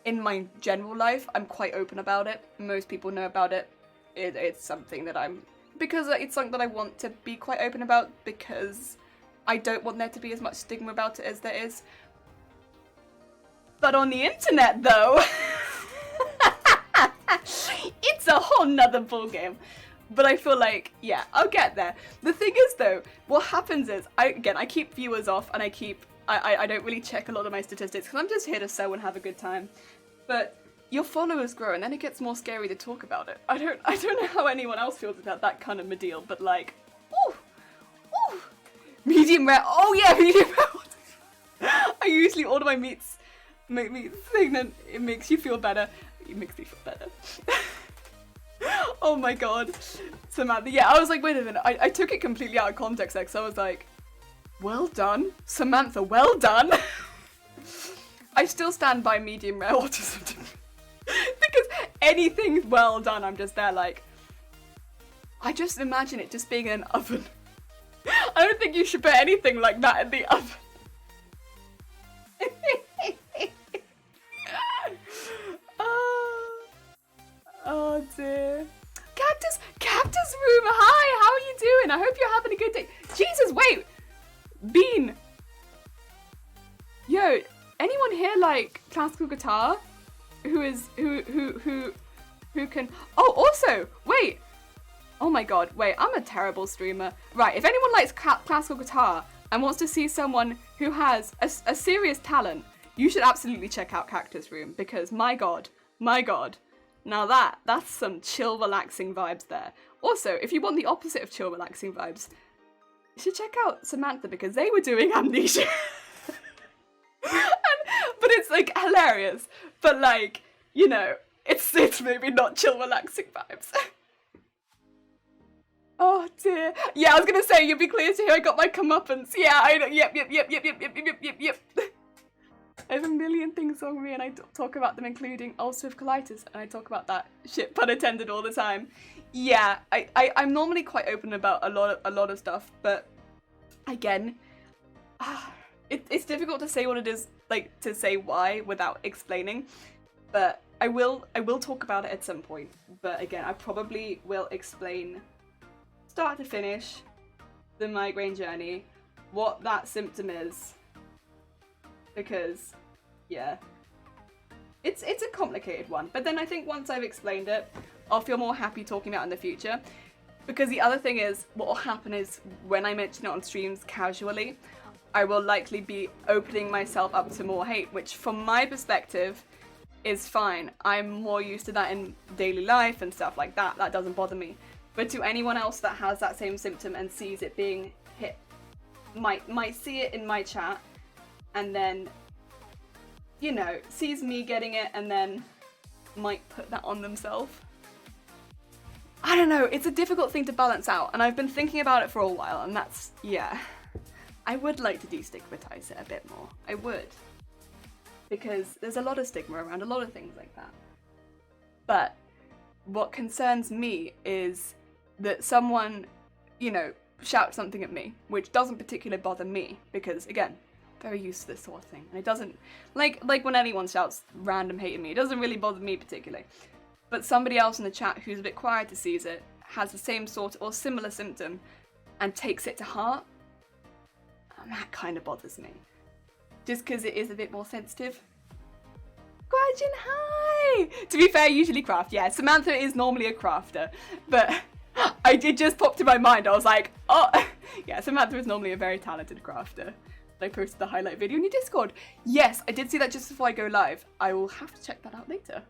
in my general life, I'm quite open about it. Most people know about it. It's something that because it's something that I want to be quite open about, because I don't want there to be as much stigma about it as there is. But on the internet, though, it's a whole nother ballgame. But I feel like, yeah, I'll get there. The thing is, though, what happens is, I keep viewers off, and I don't really check a lot of my statistics, because I'm just here to sew and have a good time. But your followers grow, and then it gets more scary to talk about it. I don't know how anyone else feels about that kind of a deal, but like, ooh, medium rare. Oh yeah, medium rare. I usually order my meats thing, and it makes you feel better. It makes me feel better. Oh my god, Samantha. Yeah, I was like, wait a minute. I took it completely out of context, because I was like, well done, Samantha. Well done. I still stand by medium rare autism because anything well done, I'm just there like, I just imagine it just being in an oven. I don't think you should put anything like that in the oven. Oh dear. Cactus Room, hi, how are you doing? I hope you're having a good day. Jesus, wait, Bean. Yo, anyone here like classical guitar? Who can? Oh, also, wait. Oh my god, wait, I'm a terrible streamer. Right, if anyone likes classical guitar and wants to see someone who has a serious talent, you should absolutely check out Cactus Room, because my god, now that's some chill, relaxing vibes there. Also, if you want the opposite of chill, relaxing vibes, you should check out Samantha, because they were doing Amnesia. But it's like hilarious, but like, you know, it's maybe not chill, relaxing vibes. Oh dear. Yeah, I was gonna say, you'll be clear to hear I got my comeuppance. Yeah, I know. Yep. I have a million things on me, and I talk about them, including ulcerative colitis, and I talk about that shit, pun intended, all the time. Yeah, I'm normally quite open about a lot of stuff, but again, it's difficult to say what it is, like, to say why without explaining. But I will talk about it at some point, but again, I probably will explain start to finish the migraine journey, what that symptom is, because yeah, it's a complicated one. But then I think once I've explained it, I'll feel more happy talking about it in the future. Because the other thing is, what will happen is when I mention it on streams casually, I will likely be opening myself up to more hate, which from my perspective is fine. I'm more used to that in daily life and stuff like that. That doesn't bother me. But to anyone else that has that same symptom and sees it being hit, might see it in my chat, and then, you know, sees me getting it and then might put that on themselves. I don't know, it's a difficult thing to balance out, and I've been thinking about it for a while, and that's, yeah. I would like to destigmatize it a bit more. I would. Because there's a lot of stigma around a lot of things like that. But what concerns me is that someone, you know, shouts something at me, which doesn't particularly bother me, because, again, very used to this sort of thing. And it doesn't, like when anyone shouts random hate at me, it doesn't really bother me particularly. But somebody else in the chat who's a bit quieter sees it, has the same sort or similar symptom, and takes it to heart, and that kind of bothers me. Just because it is a bit more sensitive. Question hi! To be fair, usually craft, yeah. Samantha is normally a crafter, but it just popped in my mind. I was like, oh, yeah, Samantha is normally a very talented crafter. I posted the highlight video in your Discord. Yes, I did see that just before I go live. I will have to check that out later.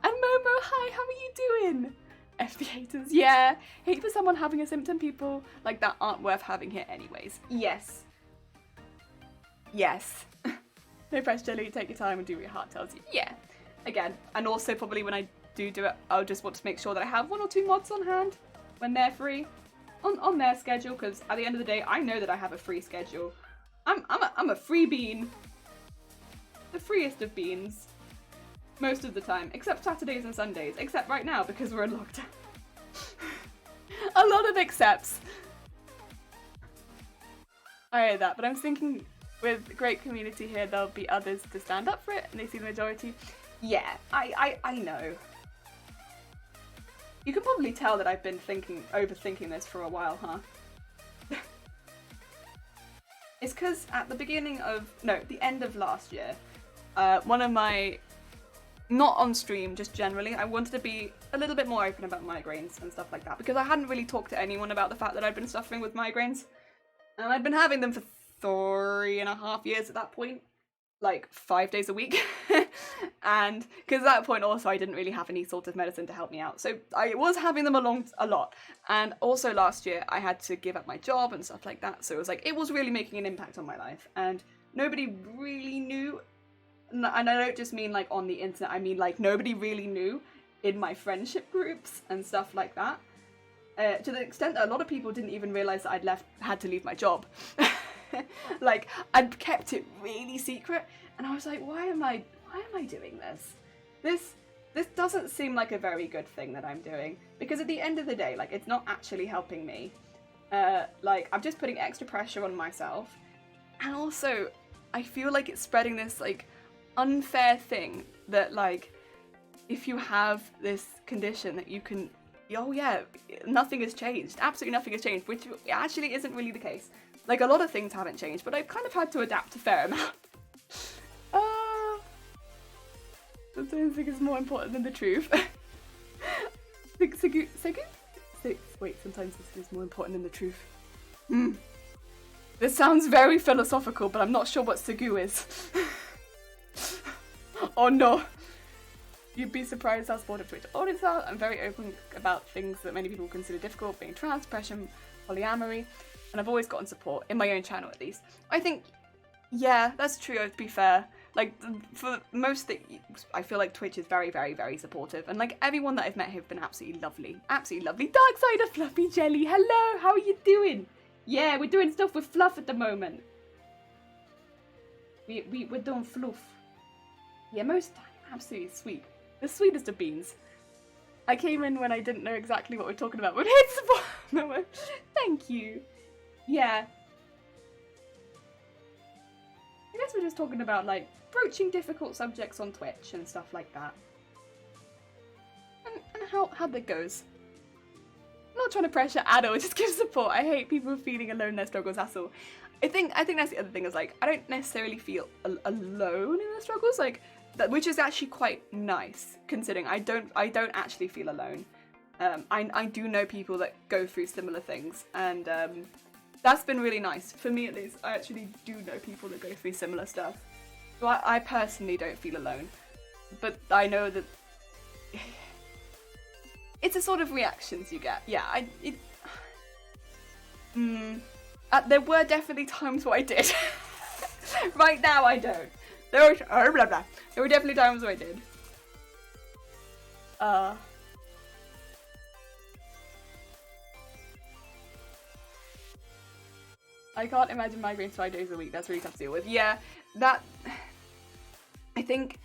And Momo, hi, how are you doing? FB haters, yeah. Hate for someone having a symptom, people like that aren't worth having here anyways. Yes. Yes. No pressure, Jelly, take your time and do what your heart tells you. Yeah. Again, and also probably when I do it, I'll just want to make sure that I have 1 or 2 mods on hand when they're free. On their schedule, because at the end of the day, I know that I have a free schedule. I'm a free bean. The freest of beans. Most of the time, except Saturdays and Sundays, except right now because we're in lockdown. A lot of excepts. I hear that, but I'm thinking with a great community here, there'll be others to stand up for it, and they see the majority. Yeah, I know. You can probably tell that I've been overthinking this for a while, huh? It's because at the end of last year, one of my, not on stream, just generally, I wanted to be a little bit more open about migraines and stuff like that, because I hadn't really talked to anyone about the fact that I'd been suffering with migraines. And I'd been having them for 3.5 years at that point, like 5 days a week. And because at that point also I didn't really have any sort of medicine to help me out. So I was having them a lot. And also last year I had to give up my job and stuff like that. So it was like, it was really making an impact on my life. And nobody really knew. And I don't just mean like on the internet, I mean like nobody really knew in my friendship groups and stuff like that. To the extent that a lot of people didn't even realise that I'd had to leave my job. Like, I'd kept it really secret, and I was like, why am I doing this? This doesn't seem like a very good thing that I'm doing, because at the end of the day, like, it's not actually helping me. Like, I'm just putting extra pressure on myself, and also, I feel like it's spreading this, like, unfair thing that, like, if you have this condition that you can, oh yeah, nothing has changed, absolutely nothing has changed, which actually isn't really the case. Like, a lot of things haven't changed, but I've kind of had to adapt a fair amount. Sometimes think it's more important than the truth. Sometimes this is more important than the truth. This sounds very philosophical, but I'm not sure what Segu is. Oh no. You'd be surprised how supportive Twitch audience are. I'm very open about things that many people consider difficult, being trans, depression, polyamory, and I've always gotten support, in my own channel at least. I think, yeah, that's true, to be fair. Like, for most things, I feel like Twitch is very, very, very supportive, and like, everyone that I've met have been absolutely lovely. Absolutely lovely. Dark side of Fluffy Jelly, hello, how are you doing? Yeah, we're doing stuff with Fluff at the moment. We're doing Fluff. Yeah, most time, absolutely sweet. The sweetest of beans. I came in when I didn't know exactly what we're talking about, but it's thank you. Yeah. I guess we're just talking about, like, broaching difficult subjects on Twitch and stuff like that. and how that goes. I'm not trying to pressure at all, just give support. I hate people feeling alone in their struggles, that's all. I think that's the other thing, is like, I don't necessarily feel alone in their struggles, like, which is actually quite nice, considering I don't actually feel alone. I do know people that go through similar things, and that's been really nice. For me at least, I actually do know people that go through similar stuff. So I personally don't feel alone, but I know that it's a sort of reactions you get. Yeah, there were definitely times where I did. Right now I don't. There were definitely times where I did. I can't imagine migraines 5 days a week. That's really tough to deal with. Yeah, that... I think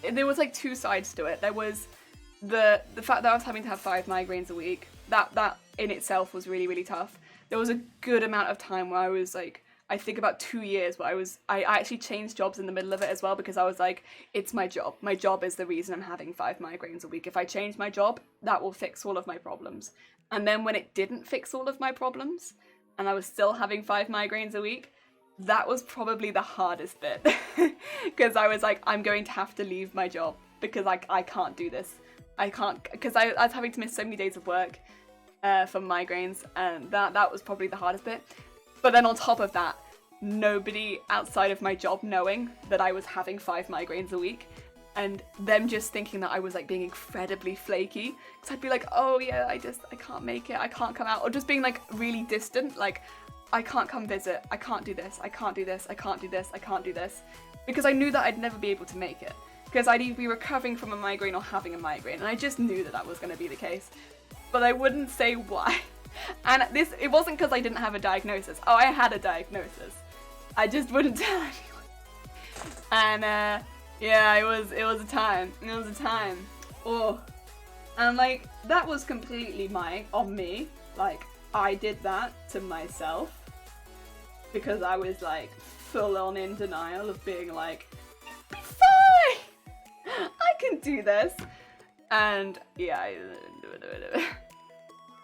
there was like two sides to it. There was the fact that I was having to have 5 migraines a week. That in itself was really, really tough. There was a good amount of time where I was like, I think about 2 years where I actually changed jobs in the middle of it as well, because I was like, it's my job. My job is the reason I'm having 5 migraines a week. If I change my job, that will fix all of my problems. And then when it didn't fix all of my problems, and I was still having 5 migraines a week, that was probably the hardest bit. Because I was like, I'm going to have to leave my job because I can't do this. I can't, because I was having to miss so many days of work from migraines, and that was probably the hardest bit. But then on top of that, nobody outside of my job knowing that I was having 5 migraines a week, and them just thinking that I was like being incredibly flaky, because I'd be like, oh yeah, I can't make it, I can't come out, or just being like really distant, like, I can't come visit, I can't do this, I can't do this, I can't do this, I can't do this, because I knew that I'd never be able to make it, because I'd either be recovering from a migraine or having a migraine, and I just knew that was going to be the case, but I wouldn't say why. And it wasn't because I didn't have a diagnosis. Oh, I had a diagnosis, I just wouldn't tell anyone. And yeah, it was a time. It was a time. Oh, and like that was completely on me. Like I did that to myself because I was like full on in denial of being like, be fine, I can do this. And yeah,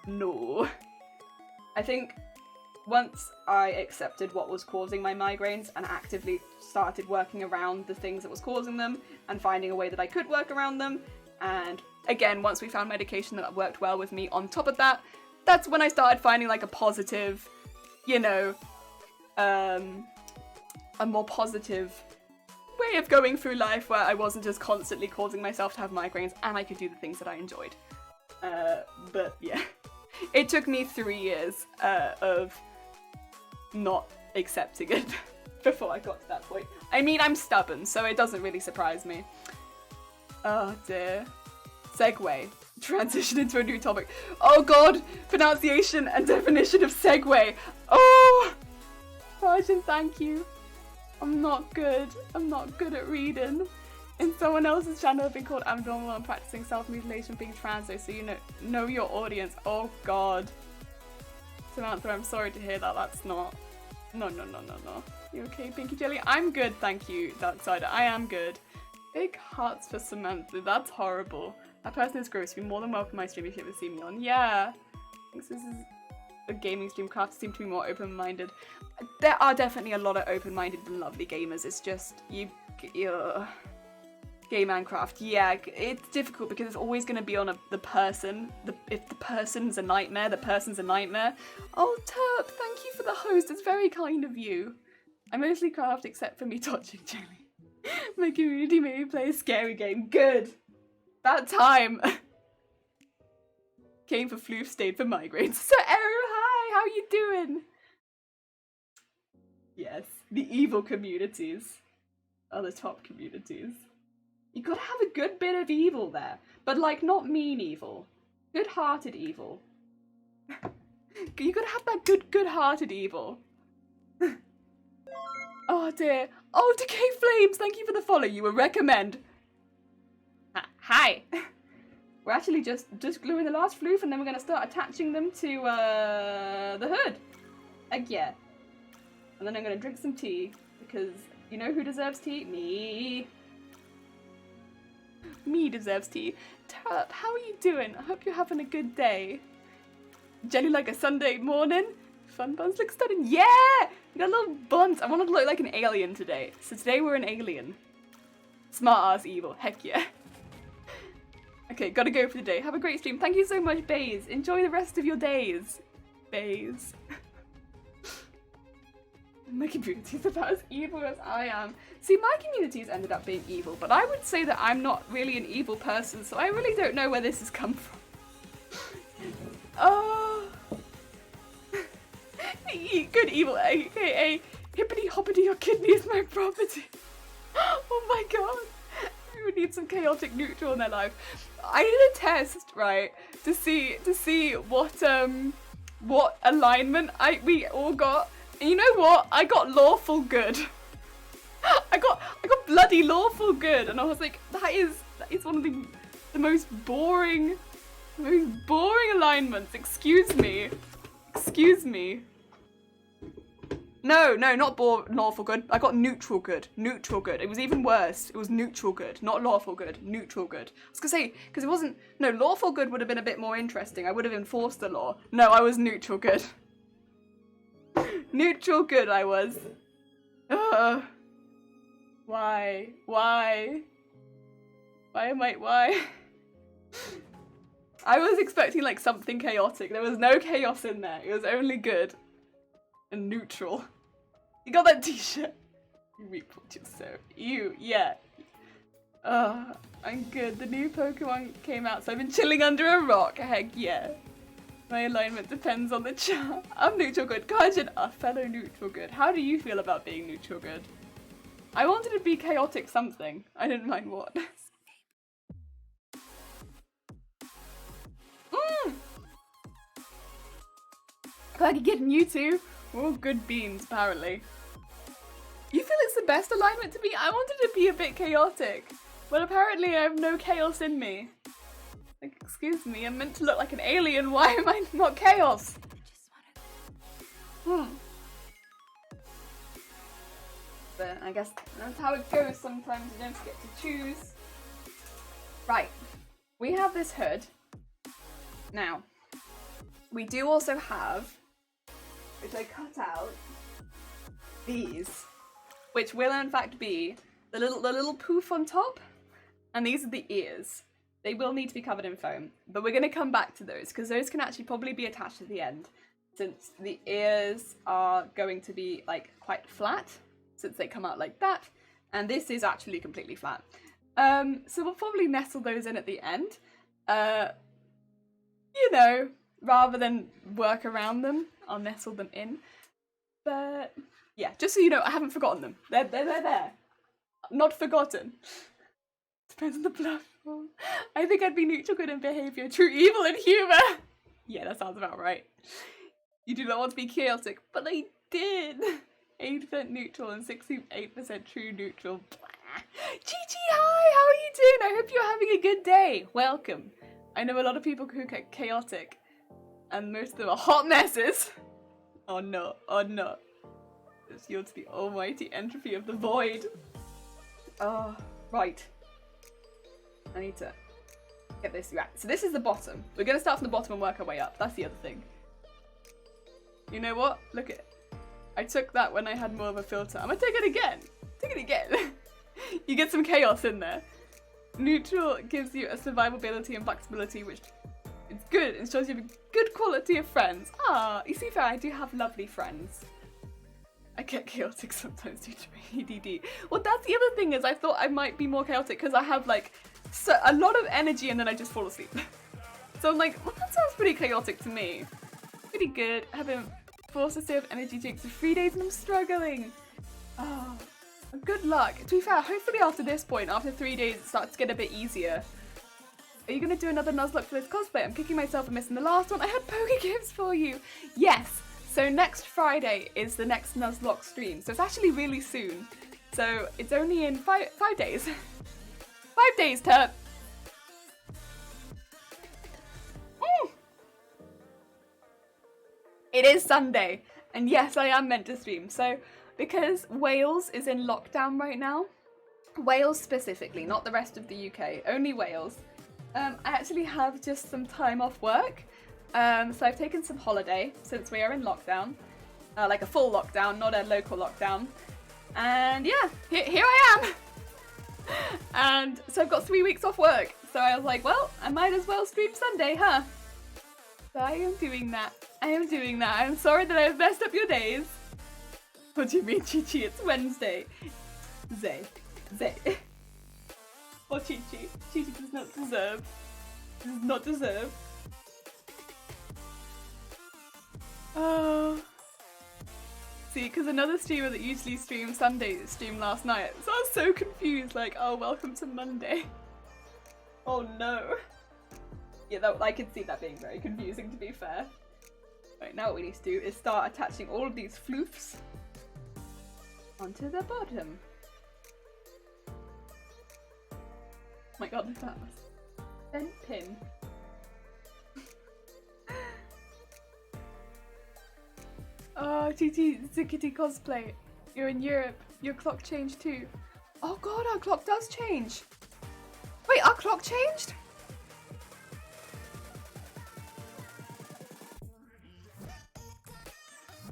no. I think once I accepted what was causing my migraines and actively started working around the things that was causing them and finding a way that I could work around them, and again, once we found medication that worked well with me on top of that, that's when I started finding like a positive, you know, a more positive way of going through life where I wasn't just constantly causing myself to have migraines and I could do the things that I enjoyed. But yeah, it took me 3 years of not accepting it before I got to that point. I mean, I'm stubborn, so it doesn't really surprise me. Oh dear. Segue. Transition into a new topic. Oh god! Pronunciation and definition of segue. Oh! Persian, thank you. I'm not good. I'm not good at reading. In someone else's channel, I've been called abnormal and practicing self-mutilation being trans, so you know your audience. Oh god. Samantha, I'm sorry to hear that. That's not... No. You okay, Pinky Jelly? I'm good, thank you, Darksider. I am good. Big hearts for Samantha. That's horrible. That person is gross. You're more than welcome my stream if you ever see me on. Yeah. This is a gaming stream. Craft seem to be more open-minded. There are definitely a lot of open-minded and lovely gamers. It's just, Game and craft, yeah, it's difficult because it's always going to be on the person. If the person's a nightmare, the person's a nightmare. Oh, Terp, thank you for the host. It's very kind of you. I mostly craft except for me touching Jelly. My community made me play a scary game. Good. That time. Came for Floofs, stayed for migraines. So, Eru, hi, how you doing? Yes, the evil communities are the top communities. You gotta have a good bit of evil there, but like not mean evil, good-hearted evil. You gotta have that good-hearted evil. Oh dear. Oh, Decay Flames, thank you for the follow. You a recommend. Hi. We're actually just gluing the last floof, and then we're gonna start attaching them to the hood. Yeah. And then I'm gonna drink some tea because you know who deserves tea? Me. he deserves tea. Turp, how are you doing? I hope you're having a good day. Jelly like a Sunday morning. Fun buns look stunning. Yeah! We got little buns. I want to look like an alien today. So today we're an alien. Smart ass evil. Heck yeah. Okay, gotta go for the day. Have a great stream. Thank you so much, Baze. Enjoy the rest of your days. Baze. My community is about as evil as I am. See, my community's ended up being evil, but I would say that I'm not really an evil person, so I really don't know where this has come from. Oh. Good evil, aka hippity hoppity, your kidney is my property. Oh my god. We would need some chaotic neutral in their life. I did a test, right, to see what alignment we all got. And you know what? I got lawful good. I got bloody lawful good, and I was like, that is one of the most boring alignments. Excuse me. No, not lawful good. I got neutral good. Neutral good. It was even worse. It was neutral good, not lawful good. Neutral good. I was gonna say, because it wasn't. No, lawful good would have been a bit more interesting. I would have enforced the law. No, I was neutral good. Neutral good. I was. Why? Why am I? Why? I was expecting like something chaotic. There was no chaos in there. It was only good and neutral. You got that t-shirt? You report yourself. You, yeah. I'm good. The new Pokemon came out, so I've been chilling under a rock. Heck yeah. My alignment depends on the chart. I'm neutral good. Kajin, a fellow neutral good. How do you feel about being neutral good? I wanted to be chaotic something. I didn't mind what. Glad you're getting you two. We're all good beans, apparently. You feel it's the best alignment to be? I wanted to be a bit chaotic, but apparently I have no chaos in me. Like, excuse me, I'm meant to look like an alien. Why am I not chaos? But I guess that's how it goes. Sometimes you don't get to choose. Right, we have this hood. Now, we do also have, which I cut out, these, which will in fact be the little poof on top, and these are the ears. They will need to be covered in foam, but we're going to come back to those because those can actually probably be attached at the end, since the ears are going to be like quite flat, since they come out like that, and this is actually completely flat. So we'll probably nestle those in at the end, you know, rather than work around them. I'll nestle them in, but yeah, just so you know, I haven't forgotten them. They're there. Not forgotten. Depends on the platform. I think I'd be neutral good in behaviour, true evil in humour. Yeah, that sounds about right. You do not want to be chaotic, but I did. 8% neutral and 68% true neutral. Gigi, hi, how are you doing? I hope you're having a good day. Welcome. I know a lot of people who get chaotic, and most of them are hot messes. Oh no, oh no. This yields the almighty entropy of the void. Oh, right. I need to get this right. So this is the bottom. We're going to start from the bottom and work our way up. That's the other thing. You know what? Look at it. I took that when I had more of a filter. I'm going to take it again. Take it again. You get some chaos in there. Neutral gives you a survivability and flexibility, which is good. It shows you have a good quality of friends. Ah, you see, fair, I do have lovely friends. I get chaotic sometimes due to ADD. Well, that's the other thing is I thought I might be more chaotic because I have like a lot of energy and then I just fall asleep. So I'm like, well, that sounds pretty chaotic to me. Pretty good. I have been forced to save energy drinks for 3 days and I'm struggling. Oh, good luck. To be fair, hopefully after this point, after 3 days, it starts to get a bit easier. Are you going to do another Nuzlocke for this cosplay? I'm kicking myself for missing the last one. I had poker gifts for you. Yes. So next Friday is the next Nuzlocke stream. So it's actually really soon. So it's only in five days. 5 days, Turp. It is Sunday. And yes, I am meant to stream. So because Wales is in lockdown right now, Wales specifically, not the rest of the UK, only Wales. I actually have just some time off work. So I've taken some holiday since we are in lockdown. Like a full lockdown, not a local lockdown. And yeah, here I am! And so I've got 3 weeks off work. So I was like, well, I might as well stream Sunday, huh? So I am doing that. I'm sorry that I've messed up your days. What do you mean, Chi-Chi? It's Wednesday. Zay. Or Chi-Chi. Chi-Chi does not deserve. Oh. See, because another streamer that usually streams Sundays streamed last night, so I was so confused, like, oh, welcome to Monday. Oh no. Yeah, I could see that being very confusing, to be fair. Right, now what we need to do is start attaching all of these floofs onto the bottom. Oh my god, that was bent pin. Oh, TT Zickety Cosplay. You're in Europe. Your clock changed too. Oh god, our clock does change. Wait, our clock changed?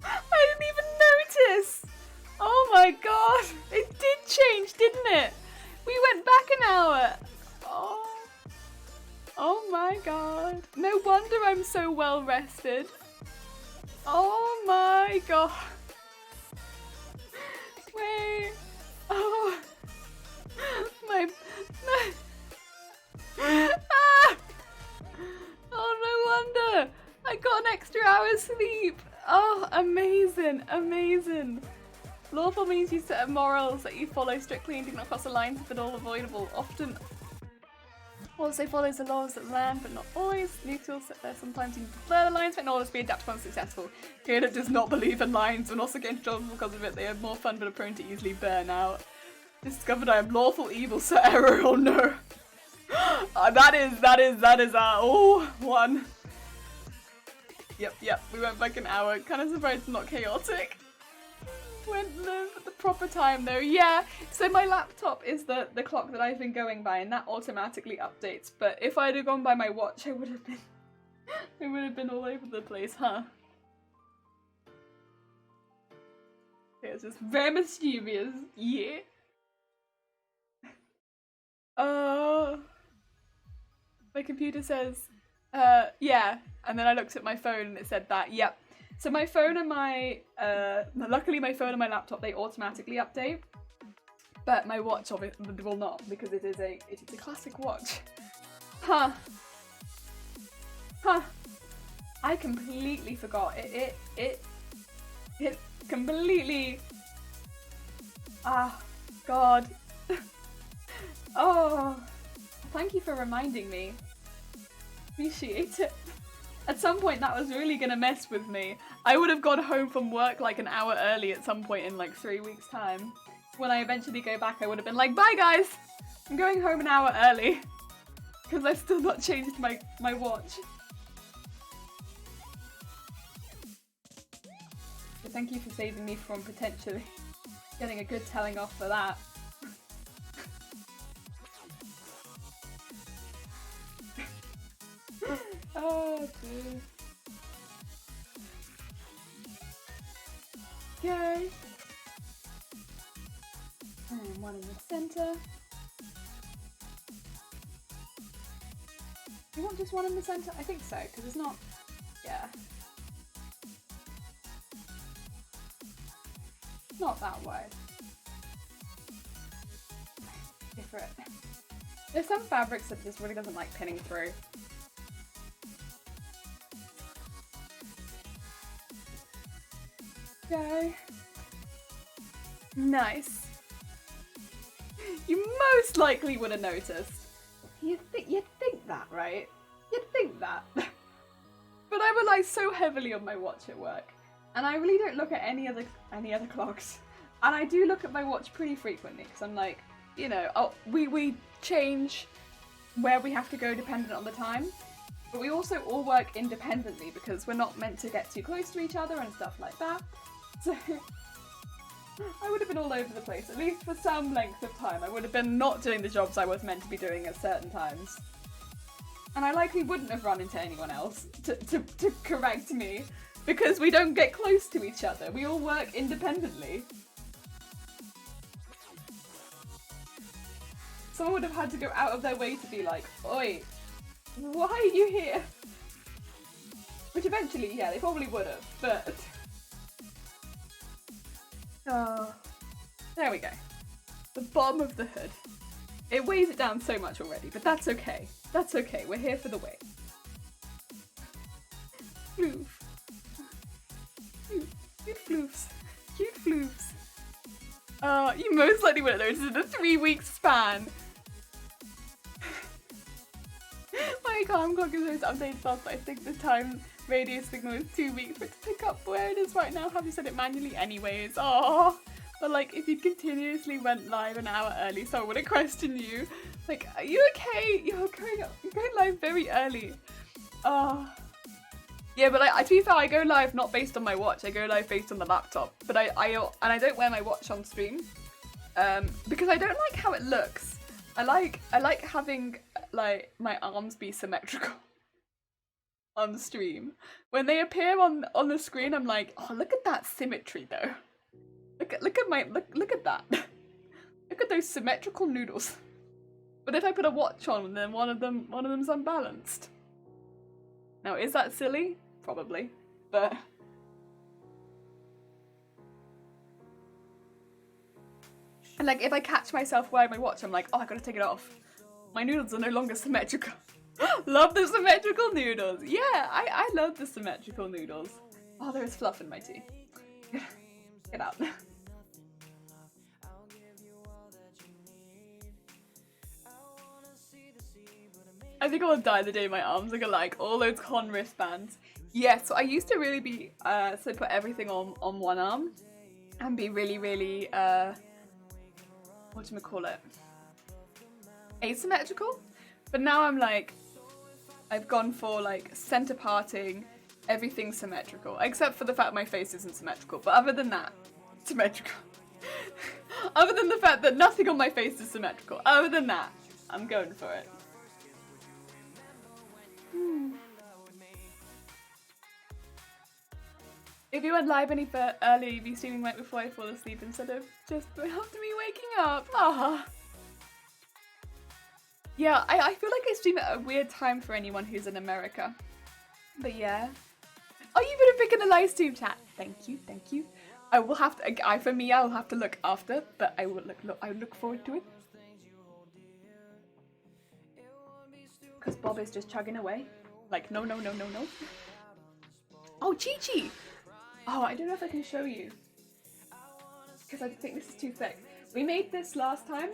I didn't even notice. Oh my god. It did change, didn't it? We went back an hour. Oh my god. No wonder I'm so well rested. Oh my god. Wait. Oh. My. Ah! Oh, no wonder. I got an extra hour's sleep. Oh, amazing. Lawful means you set up morals that you follow strictly and do not cross the lines if at all avoidable. Often also follows the laws of the land, but not always. Neutral, sometimes you blur the lines, but in order to be adaptable and successful. Caleb does not believe in lines and also get into trouble because of it. They are more fun but are prone to easily burn out. Discovered I am lawful evil, Sir Error. Oh no. That is one. Yep, we went back an hour. Kind of surprised it's not chaotic. Went live at the proper time though. Yeah, so my laptop is the clock that I've been going by and that automatically updates, but if I'd have gone by my watch it would have been all over the place, huh? It's just very mischievous, yeah. My computer says, yeah, and then I looked at my phone and it said that, yep. So my phone and luckily my phone and my laptop, they automatically update, but my watch obviously will not because it is a classic watch. Huh. I completely forgot. It completely, God. Oh, thank you for reminding me. Appreciate it. At some point that was really gonna mess with me. I would have gone home from work like an hour early at some point in like 3 weeks time. When I eventually go back I would have been like, bye guys! I'm going home an hour early. Because I've still not changed my watch. So thank you for saving me from potentially getting a good telling off for that. Oh, dude. Okay. And one in the center. You want just one in the center? I think so, because it's not. Yeah. Not that wide. Different. There's some fabrics that just really doesn't like pinning through. Okay. Nice. You most likely would have noticed. You'd think that, right? You'd think that. But I rely so heavily on my watch at work, and I really don't look at any other clocks. And I do look at my watch pretty frequently because I'm like, you know, we change where we have to go dependent on the time, but we also all work independently because we're not meant to get too close to each other and stuff like that. So I would have been all over the place, at least for some length of time. I would have been not doing the jobs I was meant to be doing at certain times. And I likely wouldn't have run into anyone else to correct me, because we don't get close to each other. We all work independently. Someone would have had to go out of their way to be like, oi, why are you here? Which eventually, yeah, they probably would have, but... Oh, there we go. The bottom of the hood. It weighs it down so much already, but that's okay. That's okay, we're here for the weight. Floof. Cute floofs. Cute floofs. You most likely would have noticed in a 3-week span. My alarm clock is always updated last, but I think the time radio signal is 2 weeks for it to pick up where it is right now. Have you set it manually anyways? Oh, but like if you continuously went live an hour early, so I would have questioned you. Like, are you okay? You're going live very early. Oh. Yeah, but to be fair, I go live not based on my watch. I go live based on the laptop. But I don't wear my watch on stream, because I don't like how it looks. I like having like my arms be symmetrical on stream. When they appear on the screen, I'm like, oh, look at that symmetry though. Look at that. Look at those symmetrical noodles. But if I put a watch on, then one of them's unbalanced. Now, is that silly? Probably, but... And like, if I catch myself wearing my watch, I'm like, oh, I gotta take it off. My noodles are no longer symmetrical. Love the symmetrical noodles. Yeah, I love the symmetrical noodles. Oh, there's fluff in my tea. Get out. I think I'll die the day my arms are like all those con wristbands. Yeah, so I used to really be, so put everything on one arm and be really, whatchamacallit, asymmetrical. But now I'm like, I've gone for like center parting, everything symmetrical, except for the fact my face isn't symmetrical. But other than that, symmetrical. Other than the fact that nothing on my face is symmetrical, other than that, I'm going for it. If you went live any earlier, you'd be streaming right before I fall asleep instead of just after me waking up. Ah. Yeah, I feel like I stream at a weird time for anyone who's in America. But yeah. Oh, you've been picking the live stream chat. Thank you, thank you. I will have to. For me, I'll have to look after, but I will look forward to it. Because Bob is just chugging away. Like, no. Oh, Chi-Chi! Oh, I don't know if I can show you. Because I think this is too thick. We made this last time.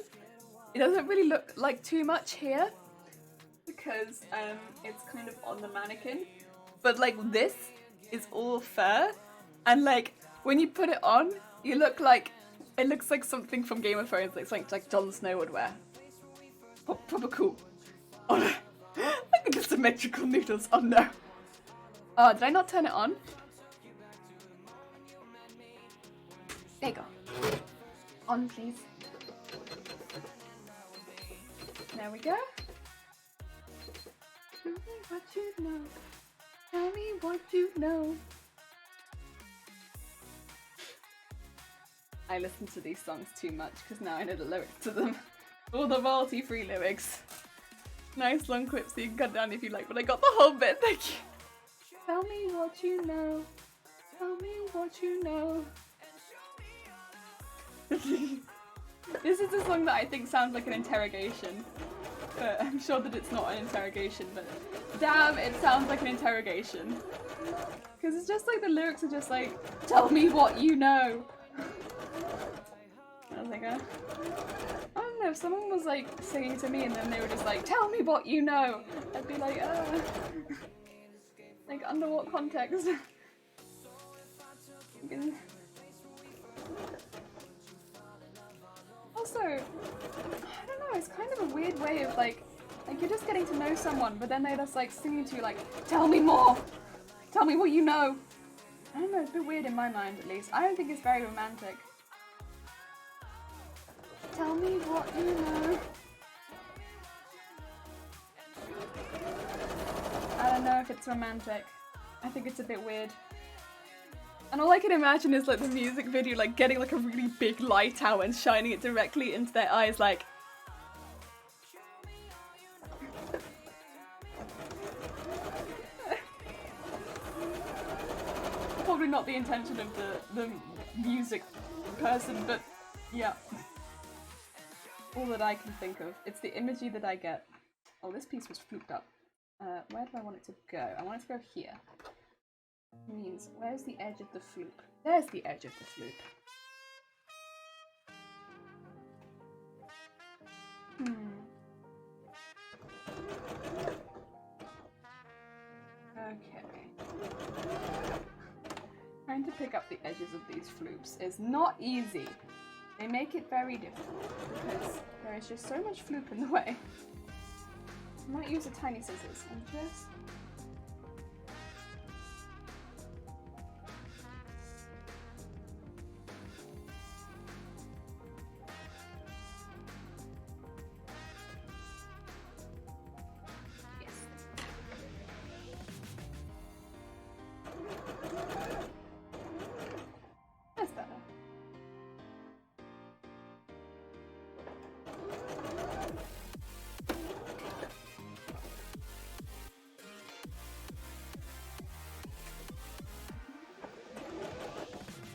It doesn't really look like too much here. Because it's kind of on the mannequin. But like this is all fur. And like, when you put it on, you look like, it looks like something from Game of Thrones. It's like Jon Snow would wear. Proper cool. Oh no. Look at the symmetrical noodles. Oh no. Oh, did I not turn it on? There you go. On, please. There we go. Tell me what you know. Tell me what you know. I listen to these songs too much because now I know the lyrics to them. All the royalty-free lyrics. Nice long clips so you can cut down if you like, but I got the whole bit, thank you. Tell me what you know. Tell me what you know. This is a song that I think sounds like an interrogation. But I'm sure that it's not an interrogation, but damn, it sounds like an interrogation. Because it's just like the lyrics are just like, tell me what you know. I was like, I don't know, if someone was like singing to me and then they were just like, tell me what you know, I'd be like, like under what context? Also, I don't know, it's kind of a weird way of like you're just getting to know someone, but then they're just like singing to you like, tell me more, tell me what you know. I don't know, it's a bit weird in my mind at least. I don't think it's very romantic. Tell me what you know. I don't know if it's romantic. I think it's a bit weird. And all I can imagine is like the music video, like getting like a really big light out and shining it directly into their eyes, like. Probably not the intention of the music person, but yeah. All that I can think of. It's the imagery that I get. Oh, this piece was flooped up. Where do I want it to go? I want it to go here. Means, where's the edge of the floop? There's the edge of the floop. Okay. Trying to pick up the edges of these floops is not easy. They make it very difficult because there is just so much floop in the way. I might use a tiny scissors and just.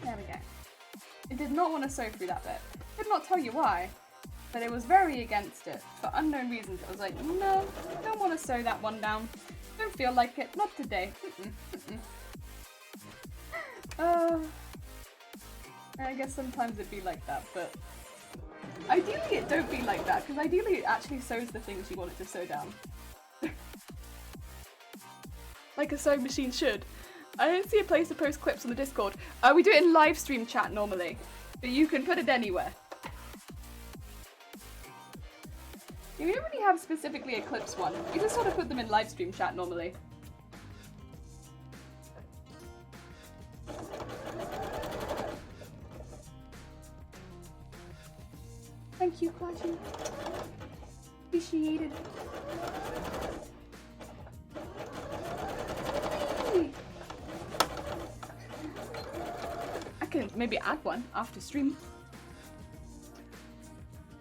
There we go. It did not want to sew through that bit. Could not tell you why, but it was very against it. For unknown reasons, it was like, no, don't want to sew that one down. Don't feel like it. Not today. I guess sometimes it'd be like that, but ideally it don't be like that, because ideally it actually sews the things you want it to sew down. Like a sewing machine should. I don't see a place to post clips on the Discord. We do it in live stream chat normally, but you can put it anywhere. We don't really have specifically a clips one. We just sort of put them in live stream chat normally. Thank you, Klaji. Appreciated. I can maybe add one after stream.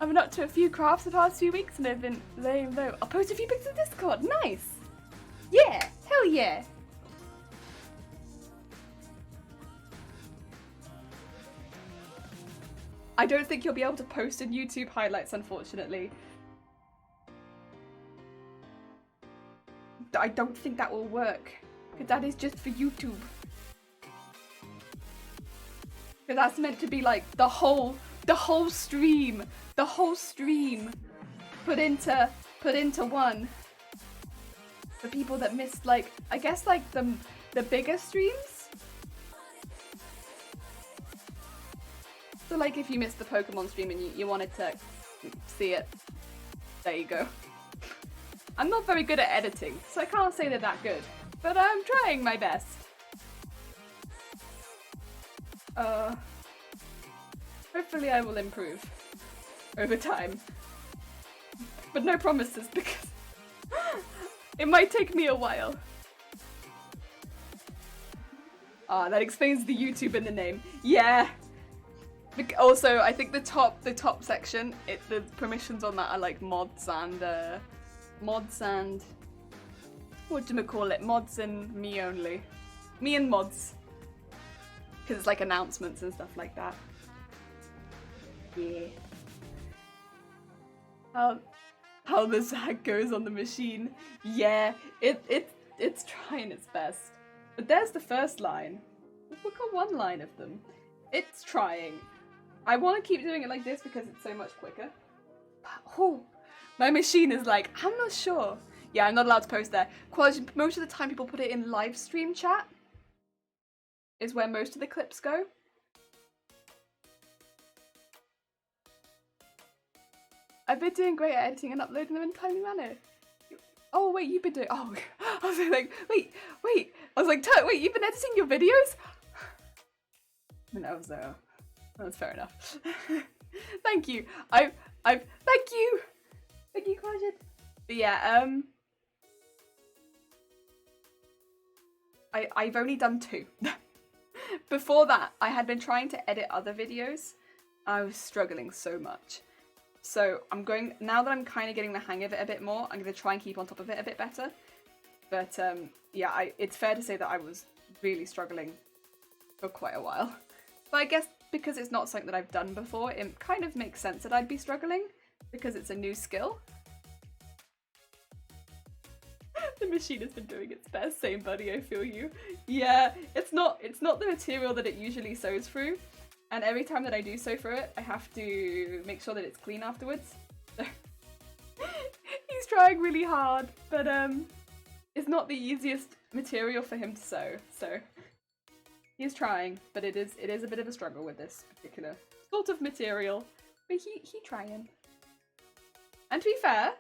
I've been up to a few crafts the past few weeks and I've been laying low. I'll post a few pics in Discord. Nice! Yeah! Hell yeah! I don't think you'll be able to post in YouTube highlights, unfortunately. I don't think that will work. Because that is just for YouTube. Because that's meant to be like the whole stream. The whole stream put into one. For people that missed, like, I guess like the bigger streams. So like if you missed the Pokemon stream and you wanted to see it, there you go. I'm not very good at editing, so I can't say they're that good, but I'm trying my best. Hopefully I will improve over time, but no promises because it might take me a while. Ah, that explains the YouTube in the name. Yeah. Also, I think the top section, the permissions on that are like mods and whatchamacallit, mods and me only. Me and mods. Because it's like announcements and stuff like that. Yeah. How the zag goes on the machine. Yeah, it's trying its best. But there's the first line. Look at one line of them. It's trying. I want to keep doing it like this because it's so much quicker. But, oh, my machine is like, I'm not sure. Yeah, I'm not allowed to post there. Quality, most of the time people put it in live stream chat. Is where most of the clips go. I've been doing great at editing and uploading them in a timely manner. Oh wait, you've been doing. Oh, I was like, wait. I was like, wait, you've been editing your videos? No, so that's fair enough. Thank you. Thank you. Thank you, Quajid. But yeah, I've only done 2. Before that, I had been trying to edit other videos. I was struggling so much. So now that I'm kind of getting the hang of it a bit more, I'm going to try and keep on top of it a bit better. But yeah, it's fair to say that I was really struggling for quite a while. But I guess because it's not something that I've done before, it kind of makes sense that I'd be struggling because it's a new skill. The machine has been doing its best. Same, buddy, I feel you. Yeah, it's not the material that it usually sews through. And every time that I do sew through it, I have to make sure that it's clean afterwards. He's trying really hard, but it's not the easiest material for him to sew, so he's trying, but it is a bit of a struggle with this particular sort of material. But he trying. And to be fair,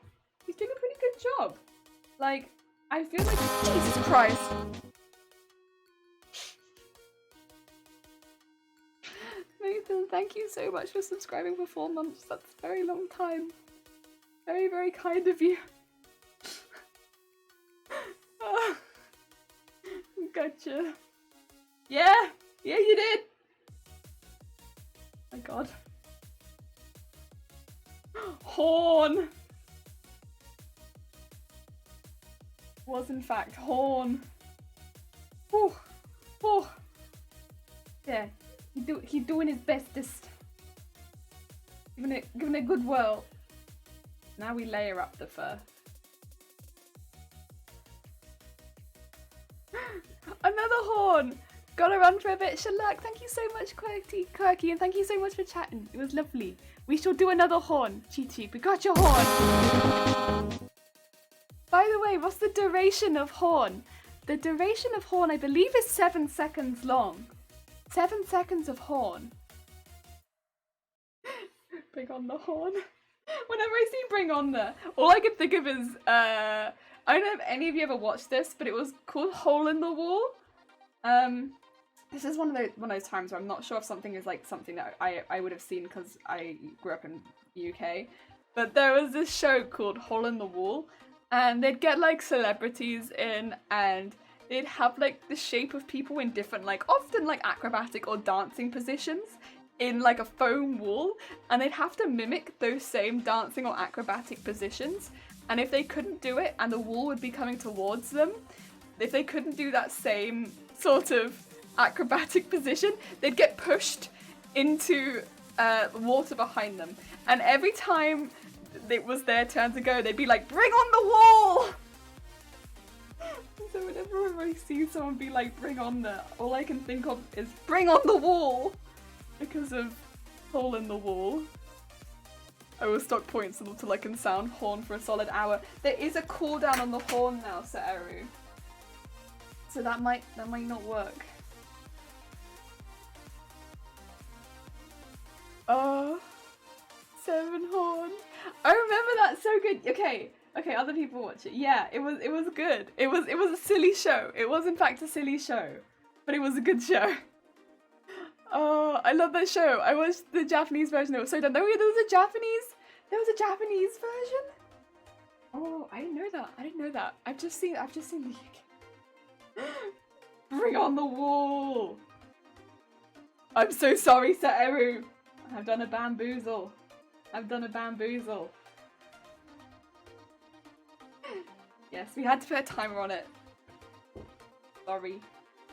he's doing a pretty good job. Like, I feel like Jesus Christ. Nathan, thank you so much for subscribing for 4 months. That's a very long time. Very, very kind of you. Oh, gotcha. Yeah, you did. My God. Horn. Was in fact Horn. Oh, oh. Yeah, he's doing his bestest. Giving it a good whirl. Now we layer up the fur. Another horn! Gotta run for a bit. Shalak, thank you so much, Quirky, and thank you so much for chatting. It was lovely. We shall do another horn. Cheep cheep, we got your horn! By the way, what's the duration of horn? The duration of horn, I believe, is 7 seconds long. 7 seconds of horn. Bring on the horn. Whenever I see Bring On there, all I can think of is, I don't know if any of you ever watched this, but it was called Hole in the Wall. This is one of those times where I'm not sure if something is like something that I would have seen because I grew up in the UK. But there was this show called Hole in the Wall, and they'd get like celebrities in, and they'd have like the shape of people in different, like often like acrobatic or dancing positions in like a foam wall, and they'd have to mimic those same dancing or acrobatic positions. And if they couldn't do it and the wall would be coming towards them, if they couldn't do that same sort of acrobatic position, they'd get pushed into water behind them. And every time it was their turn to go, they'd be like, "Bring on the wall!" So whenever I see someone be like, "Bring on the," all I can think of is "Bring on the wall!" Because of Hole in the Wall. I will stock points until I can sound horn for a solid hour. There is a cooldown on the horn now, Seru. So that might not work. Oh, 7 horn. I remember that so good. Okay, other people watch it. Yeah, it was good. It was a silly show. It was in fact a silly show, but it was a good show. Oh, I love that show. I watched the Japanese version. It was so done. There was a Japanese version. Oh, I didn't know that. I've just seen the UK. Bring on the wall. I'm so sorry, Seru. I've done a bamboozle. Yes, we had to put a timer on it. Sorry.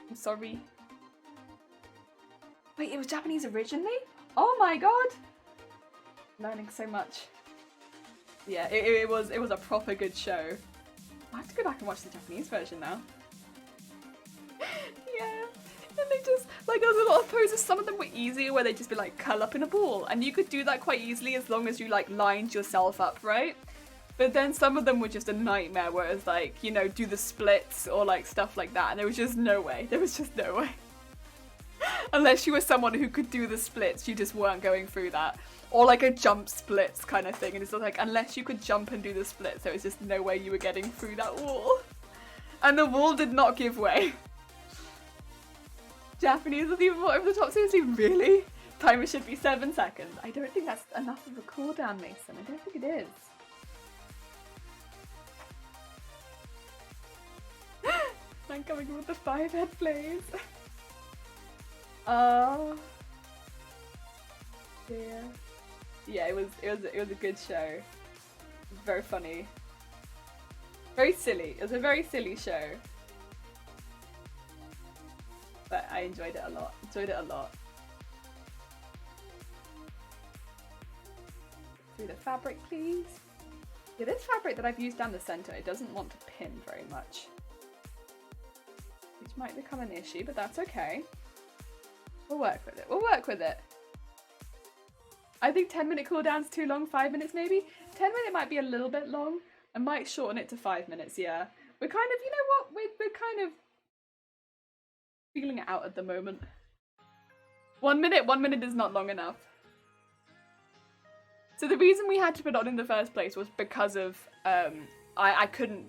I'm sorry. Wait, it was Japanese originally? Oh my god! Learning so much. Yeah, it was a proper good show. I have to go back and watch the Japanese version now. Yeah, and they just, like, there was a lot of poses. Some of them were easier where they'd just be like, curl up in a ball. And you could do that quite easily as long as you like lined yourself up, right? But then some of them were just a nightmare where it was like, you know, do the splits or like stuff like that. And there was just no way. There was just no way. Unless you were someone who could do the splits, you just weren't going through that. Or like a jump splits kind of thing. And it's like, unless you could jump and do the splits, there was just no way you were getting through that wall. And the wall did not give way. Japanese was even more over the top, seriously, really? timer should be 7 seconds. I don't think that's enough of a cooldown, Mason. I don't think it is. I'm coming with the 5-head blaze. Oh dear. Yeah, it was a good show. Very funny. Very silly. It was a very silly show. But I enjoyed it a lot. Through the fabric, please. Yeah, this fabric that I've used down the center, it doesn't want to pin very much. Which might become an issue, but that's okay. We'll work with it. I think 10-minute cooldown's too long, 5 minutes maybe? 10-minute might be a little bit long. I might shorten it to 5 minutes, yeah. We're kind of, you know what, we're kind of feeling it out at the moment. 1 minute is not long enough. So the reason we had to put it on in the first place was because of, I couldn't,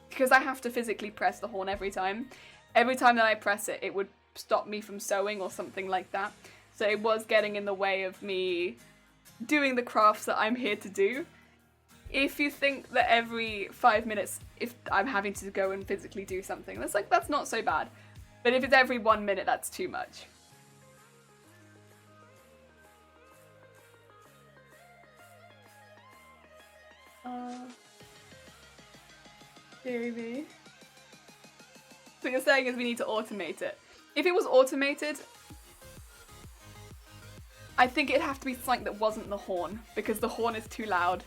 because I have to physically press the horn every time. Every time that I press it, it would stop me from sewing or something like that. So it was getting in the way of me doing the crafts that I'm here to do. If you think that every 5 minutes, if I'm having to go and physically do something, that's not so bad. But if it's every 1 minute, that's too much. Deary me. So what you're saying is we need to automate it. If it was automated, I think it'd have to be something that wasn't the horn, because the horn is too loud.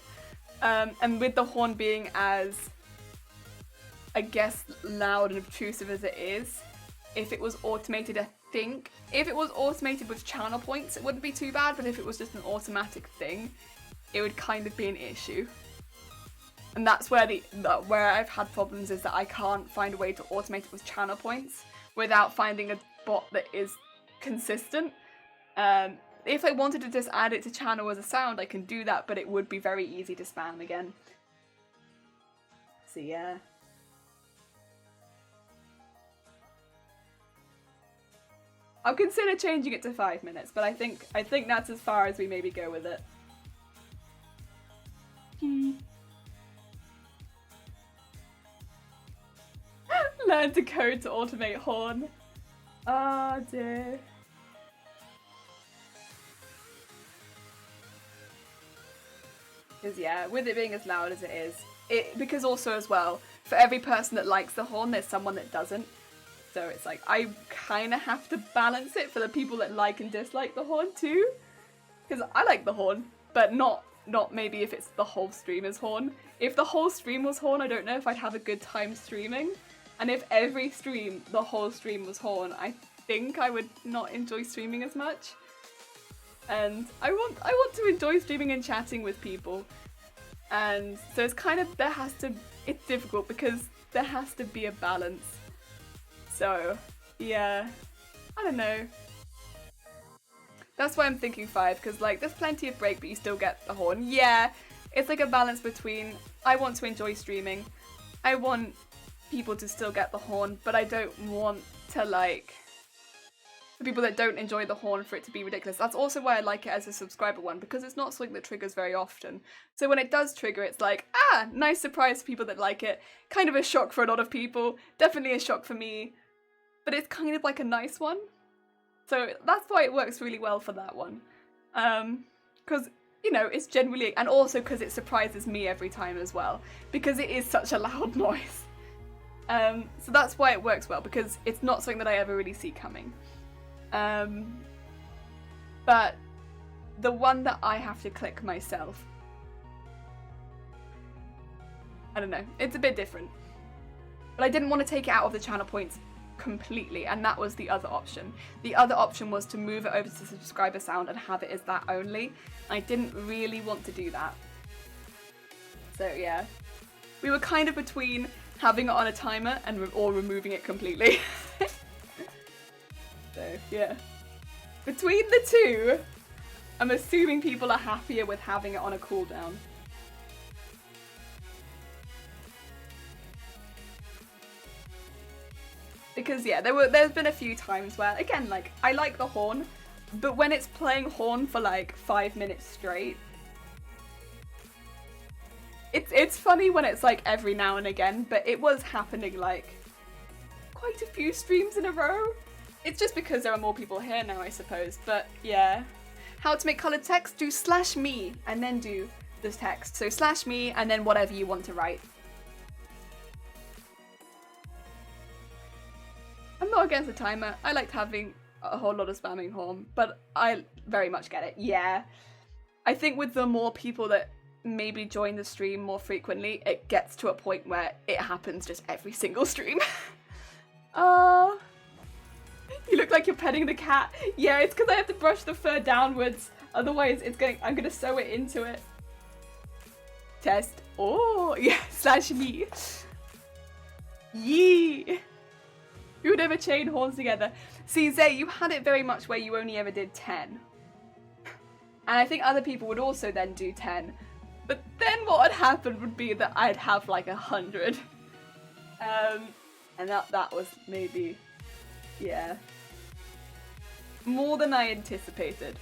And with the horn being as, I guess, loud and obtrusive as it is, if it was automated, I think, if it was automated with channel points, it wouldn't be too bad, but if it was just an automatic thing, it would kind of be an issue. And that's where where I've had problems, is that I can't find a way to automate it with channel points without finding a bot that is consistent. If I wanted to just add it to channel as a sound, I can do that, but it would be very easy to spam again. So yeah. I'll consider changing it to 5 minutes, but I think that's as far as we maybe go with it. Learn to code to automate horn. Oh dear. Because yeah, with it being as loud as it is, because also as well, for every person that likes the horn, there's someone that doesn't. So it's like, I kind of have to balance it for the people that like and dislike the horn too. Because I like the horn, but not maybe if it's the whole stream is horn. If the whole stream was horn, I don't know if I'd have a good time streaming. And if every stream, the whole stream was horn, I think I would not enjoy streaming as much. And I want to enjoy streaming and chatting with people. And so it's kind of, it's difficult because there has to be a balance. So, yeah, I don't know. That's why I'm thinking 5, because like there's plenty of break, but you still get the horn. Yeah, it's like a balance between, I want to enjoy streaming, I want people to still get the horn, but I don't want to like, for people that don't enjoy the horn, for it to be ridiculous. That's also why I like it as a subscriber one, because it's not something that triggers very often. So when it does trigger, it's like, nice surprise for people that like it. Kind of a shock for a lot of people. Definitely a shock for me. But it's kind of like a nice one. So that's why it works really well for that one. Because, you know, it's generally, and also because it surprises me every time as well. Because it is such a loud noise. So that's why it works well, because it's not something that I ever really see coming. But the one that I have to click myself, I don't know, it's a bit different. But I didn't want to take it out of the channel points completely, and that was the other option. The other option was to move it over to subscriber sound and have it as that only. I didn't really want to do that. So yeah, we were kind of between having it on a timer and or removing it completely. So yeah, between the two, I'm assuming people are happier with having it on a cooldown. Because yeah, there's been a few times where, again, like, I like the horn, but when it's playing horn for like 5 minutes straight, it's funny when it's like every now and again, but it was happening like quite a few streams in a row. It's just because there are more people here now, I suppose, but yeah. How to make colored text? Do /me and then do this text. So /me and then whatever you want to write. I'm not against the timer. I liked having a whole lot of spamming horn, but I very much get it. Yeah. I think with the more people that maybe join the stream more frequently, it gets to a point where it happens just every single stream. You look like you're petting the cat. Yeah, it's because I have to brush the fur downwards. Otherwise, I'm gonna sew it into it. Test. Oh, yeah, /me. Yee. Who would ever chain horns together? See, Zay, you had it very much where you only ever did 10. And I think other people would also then do 10. But then what would happen would be that I'd have like 100. And that was maybe, yeah, more than I anticipated.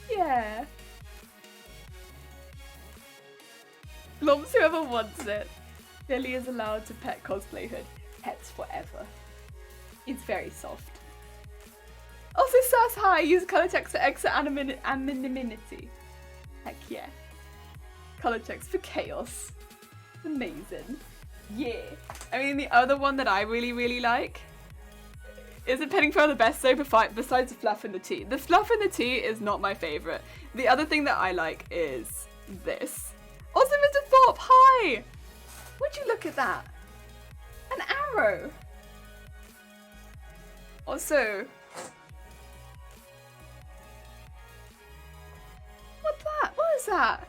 Yeah. Lumps whoever wants it. Billy is allowed to pet Cosplay Hood. Pets forever. It's very soft. Also, Sass Hi, use color text for extra anonymity. Heck yeah. Color text for chaos. Amazing. Yeah. I mean, the other one that I really like is it petting for the best so besides the fluff and the tea. The fluff and the tea is not my favorite. The other thing that I like is this. Also, Mr. Thorpe, hi! Would you look at that? An arrow. Also, what's that? What is that?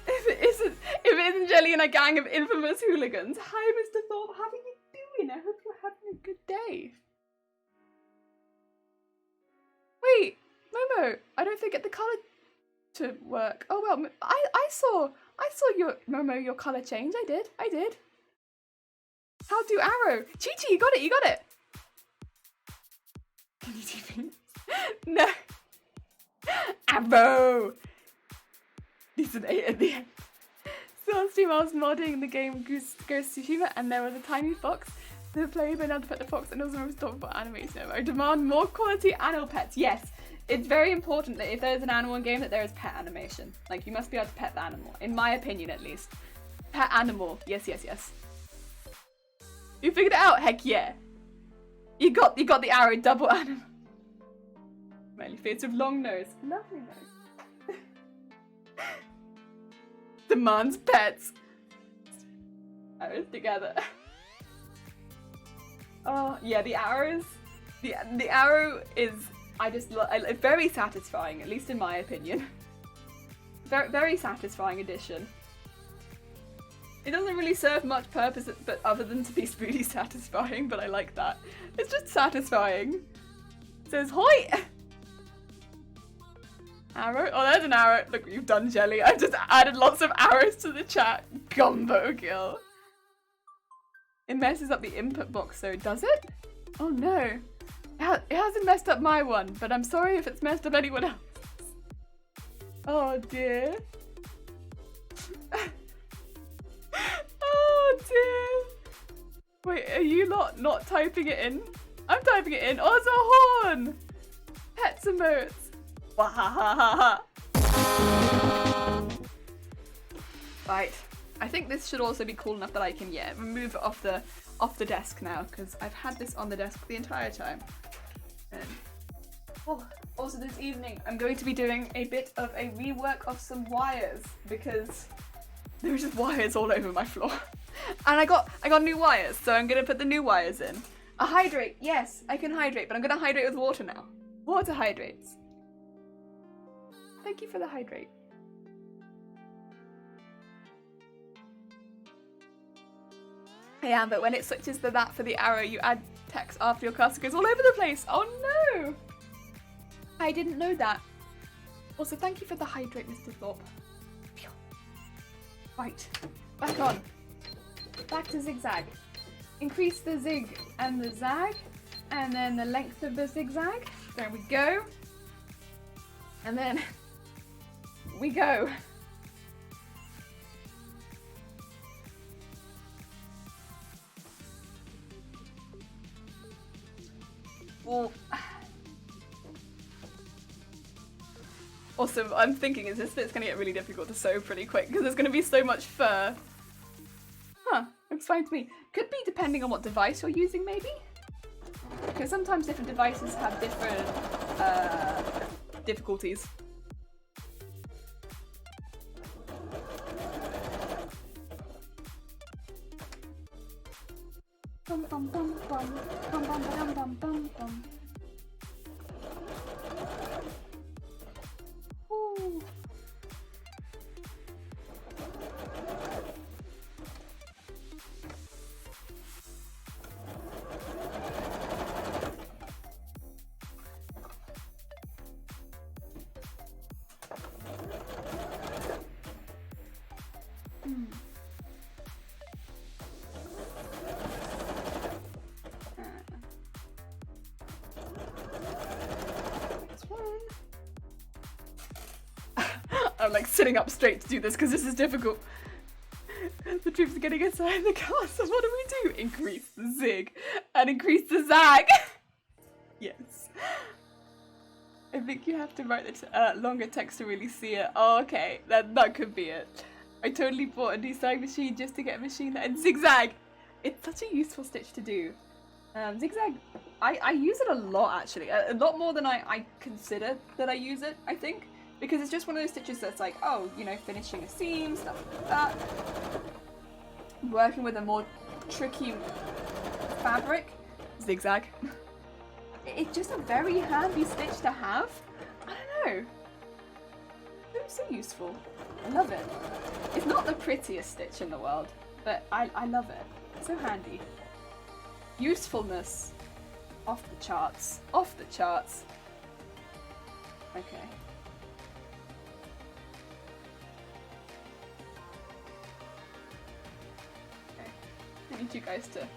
If it isn't Jelly and a gang of infamous hooligans. Hi, Mr. Thorpe. How are you doing? I hope you're having a good day. Wait, Momo. I don't think get the color to work. Oh well, I saw your Momo your color change. I did. How do arrow? Chi-Chi, you got it. Can you do me? No. Arrow. Needs an 8 at the end. So on stream I was modding the game Ghost Tsushima and there was a tiny fox. The player been able to pet the fox and also was talking about animation. I demand more quality animal pets. Yes, it's very important that if there's an animal in game that there is pet animation. Like you must be able to pet the animal, in my opinion at least. Pet animal. Yes. You figured it out. Heck yeah. You got the arrow double animal. Smiley face with long nose. Lovely nose. Demands pets. Arrows together. Oh yeah, the arrows. The arrow is very satisfying, at least in my opinion. Very satisfying addition. It doesn't really serve much purpose, but other than to be really satisfying. But I like that. It's just satisfying. It says hoi. Arrow? Oh, there's an arrow. Look what you've done, Jelly. I've just added lots of arrows to the chat. Gumbo kill. It messes up the input box though, does it? Oh no. It hasn't messed up my one, but I'm sorry if it's messed up anyone else. Oh dear. Oh dear. Wait, are you not typing it in? I'm typing it in. Oh, it's a horn! Pets emotes. Wahahaha. Right. I think this should also be cool enough that I can, remove it off the desk now, because I've had this on the desk the entire time. And also this evening, I'm going to be doing a bit of a rework of some wires, because there were just wires all over my floor. And I got new wires, so I'm going to put the new wires in. A hydrate, yes, I can hydrate, but I'm going to hydrate with water now. Water hydrates. Thank you for the hydrate. I am, but when it switches to that for the arrow, you add text after your cursor goes all over the place. Oh no! I didn't know that. Also, thank you for the hydrate, Mr. Thorpe. Right, back on. Back to zigzag. Increase the zig and the zag, And then the length of the zigzag. There we go. And then we go. Well, also, I'm thinking is this bit's gonna get really difficult to sew pretty quick because there's gonna be so much fur. Huh, looks fine to me. Could be depending on what device you're using, maybe? Because sometimes different devices have different difficulties. Bum bum bum bum bum bum bum bum bum bum. Ooh. I'm like sitting up straight to do this because this is difficult. The troops are getting inside the car, so what do? Increase the zig and increase the zag. Yes. I think you have to write the longer text to really see it. Oh, okay, that could be it. I totally bought a new sewing machine just to get a machine and zigzag. It's such a useful stitch to do. Zigzag, I use it a lot actually, a lot more than I consider that I use it, I think. Because it's just one of those stitches that's like, oh, you know, finishing a seam, stuff like that. Working with a more tricky fabric, zigzag. It's just a very handy stitch to have. I don't know. It's so useful. I love it. It's not the prettiest stitch in the world, but I love it. It's so handy. Usefulness. Off the charts. Off the charts. Okay. I need you guys to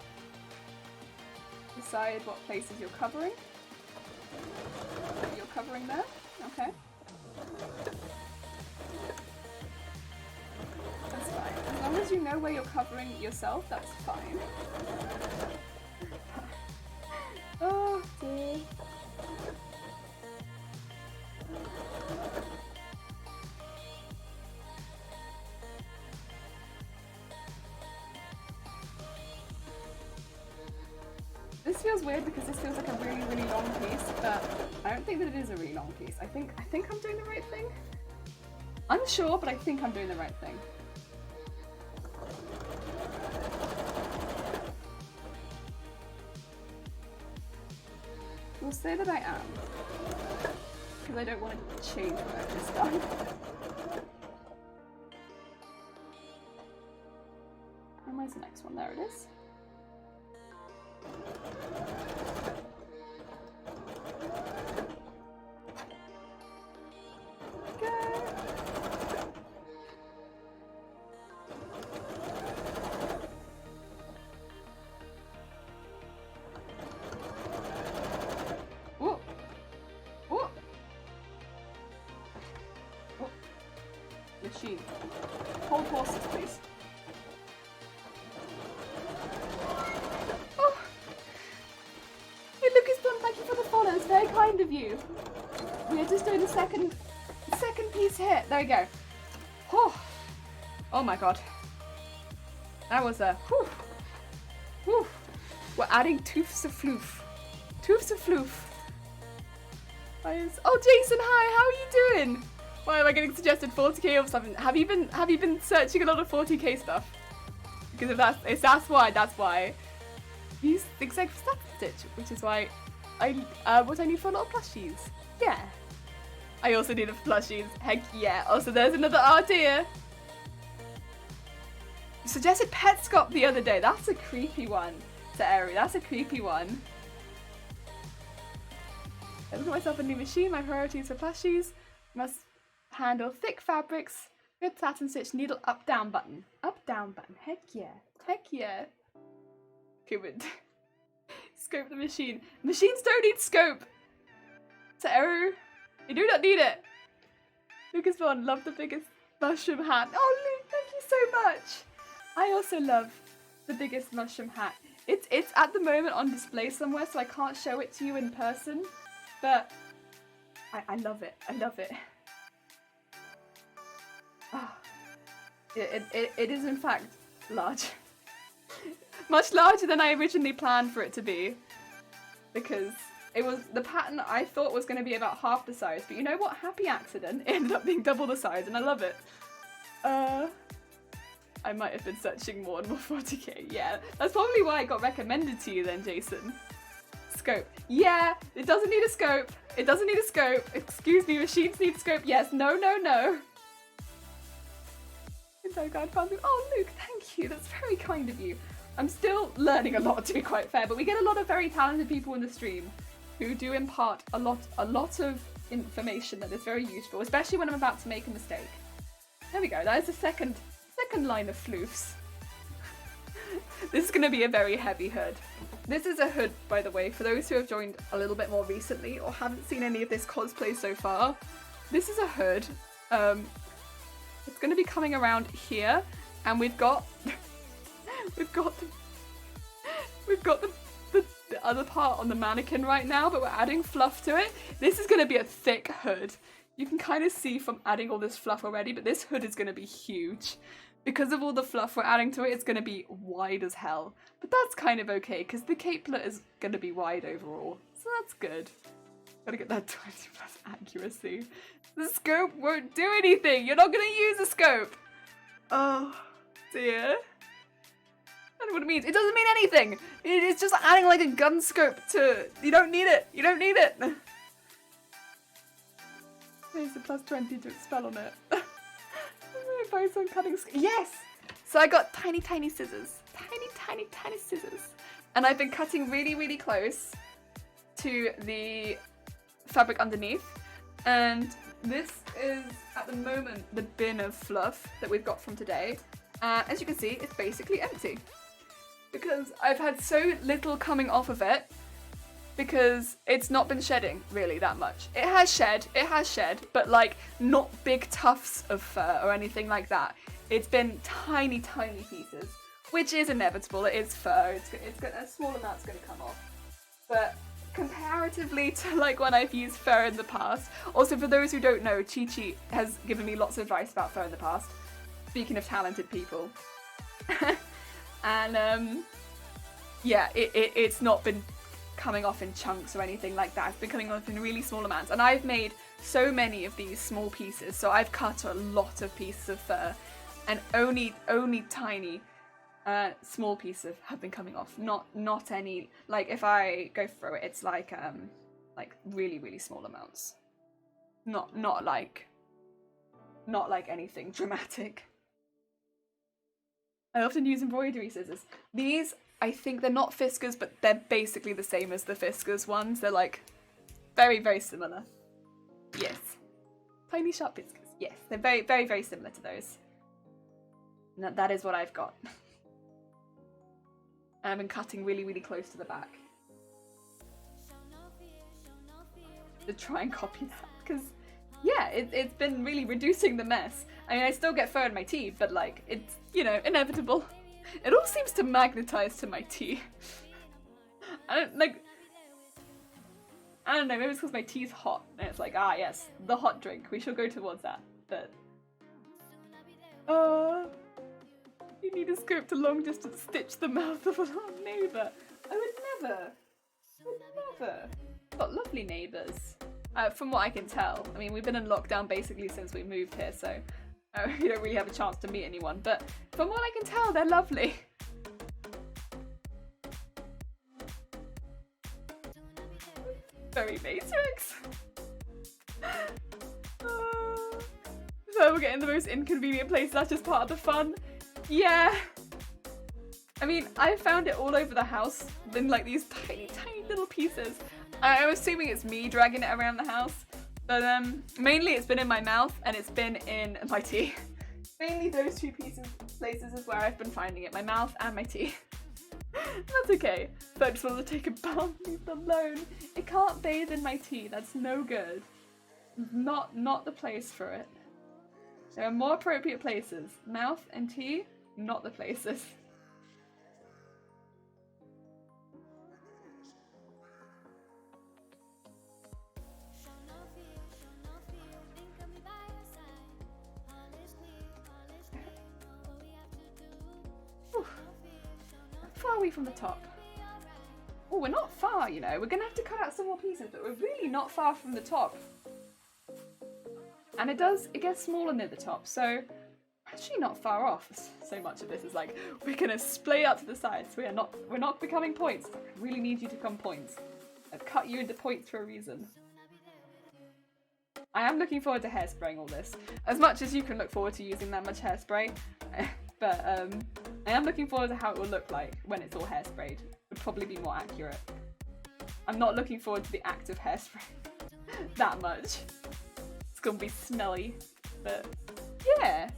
decide what places you're covering. You're covering there? Okay. That's fine. As long as you know where you're covering yourself, that's fine. Oh dear. This feels weird because this feels like a really, really long piece, but I don't think that it is a really long piece. I think I'm doing the right thing. I'm sure, but I think I'm doing the right thing. We'll say that I am, because I don't want to change what I've just done. And where's the next one? There it is. Machine. Hold horses, please. Oh. Hey, Lucasbun, thank you for the follow. It's very kind of you. We are just doing the second piece here. There we go. Oh, oh my god. That was a whew. Whew. We're adding tufts of floof. Tufts of floof. Oh, Jason, hi. How are you doing? Why am I getting suggested 40k or something? Have you been searching a lot of 40k stuff? Because if that's why. Use zigzag for stack stitch, which is why what I need for a lot of plushies. Yeah. I also need the plushies. Heck yeah. Also, there's another idea. You suggested Petscop the other day. That's a creepy one. To Eri. That's a creepy one. I look at myself a new machine. My priorities for plushies must handle thick fabrics, good satin stitch, needle up down button. Up down button. Heck yeah. Heck yeah. Okay, but Scope the machine. Machines don't need scope. So, you do not need it. Lucas Vaughn, love the biggest mushroom hat. Oh, Luke, thank you so much. I also love the biggest mushroom hat. It's at the moment on display somewhere, so I can't show it to you in person. But I love it. I love it. Oh, it is in fact large. Much larger than I originally planned for it to be. Because it was the pattern I thought was going to be about half the size. But you know what? Happy accident. It ended up being double the size and I love it. I might have been searching more and more 40k. Yeah, that's probably why it got recommended to you then, Jason. Scope. Yeah, it doesn't need a scope. It doesn't need a scope. Excuse me, machines need a scope. Yes, no, no, no. Oh, Luke, thank you. That's very kind of you. I'm still learning a lot, to be quite fair, but we get a lot of very talented people in the stream who do impart a lot of information that is very useful, especially when I'm about to make a mistake. There we go. That is the second line of floofs. This is going to be a very heavy hood. This is a hood, by the way, for those who have joined a little bit more recently or haven't seen any of this cosplay so far. This is a hood. It's going to be coming around here, and we've got the other part on the mannequin right now, but we're adding fluff to it. This is going to be a thick hood. You can kind of see from adding all this fluff already, but this hood is going to be huge. Because of all the fluff we're adding to it, it's going to be wide as hell. But that's kind of okay, because the capelet is going to be wide overall. So that's good. Gotta get that 20+ accuracy. The scope won't do anything. You're not going to use a scope. Oh, dear. I don't know what it means. It doesn't mean anything. It's just adding like a gun scope to... You don't need it. You don't need it. There's a +20 to expel on it. Buy some cutting yes! So I got tiny scissors. Tiny scissors. And I've been cutting really close to the fabric underneath. And this is, at the moment, the bin of fluff that we've got from today. As you can see, it's basically empty. Because I've had so little coming off of it, because it's not been shedding really that much. It has shed, but like not big tufts of fur or anything like that. It's been tiny pieces, which is inevitable. It is fur. It's got a small amount's going to come off. But comparatively to like when I've used fur in the past. Also, for those who don't know, Chi has given me lots of advice about fur in the past. Speaking of talented people, and yeah, it's not been coming off in chunks or anything like that. It's been coming off in really small amounts, and I've made so many of these small pieces, so I've cut a lot of pieces of fur, and only tiny small pieces have been coming off. Not any, like if I go through it, it's like really small amounts. Not like anything dramatic. I often use embroidery scissors. These, I think they're not Fiskars, but they're basically the same as the Fiskars ones. They're like very similar. Yes. Tiny sharp Fiskars. Yes, they're very similar to those. And that is what I've got. And I've been cutting really close to the back. To try and copy that, because yeah, it's been really reducing the mess. I mean, I still get fur in my tea, but like, it's, you know, inevitable. It all seems to magnetize to my tea. I don't know, maybe it's because my tea's hot, and it's like, ah yes, the hot drink, we shall go towards that, but... You need a scope to long distance stitch the mouth of a neighbour. I would never. Got lovely neighbours. From what I can tell. I mean, we've been in lockdown basically since we moved here, so you don't really have a chance to meet anyone, but from what I can tell, they're lovely. Very Matrix. So we're getting the most inconvenient place, that's just part of the fun. Yeah. I mean, I found it all over the house in like these tiny little pieces. I'm assuming it's me dragging it around the house, but mainly it's been in my mouth and it's been in my tea. Mainly those two places is where I've been finding it, my mouth and my tea. That's okay. But I just want to take a bath, leave them alone. It can't bathe in my tea. That's no good. Not the place for it. There are more appropriate places. Mouth and tea, not the places. Far away from the top. Oh, we're not far, you know. We're gonna have to cut out some more pieces, but we're really not far from the top. And it gets smaller near the top, so actually not far off. So much of this is like, we're gonna split out to the sides. We're not becoming points. I really need you to become points. I've cut you into points for a reason. I am looking forward to hairspraying all this. As much as you can look forward to using that much hairspray. But I am looking forward to how it will look like when it's all hairsprayed. Would probably be more accurate. I'm not looking forward to the act of hairspray that much. It's gonna be smelly, but yeah.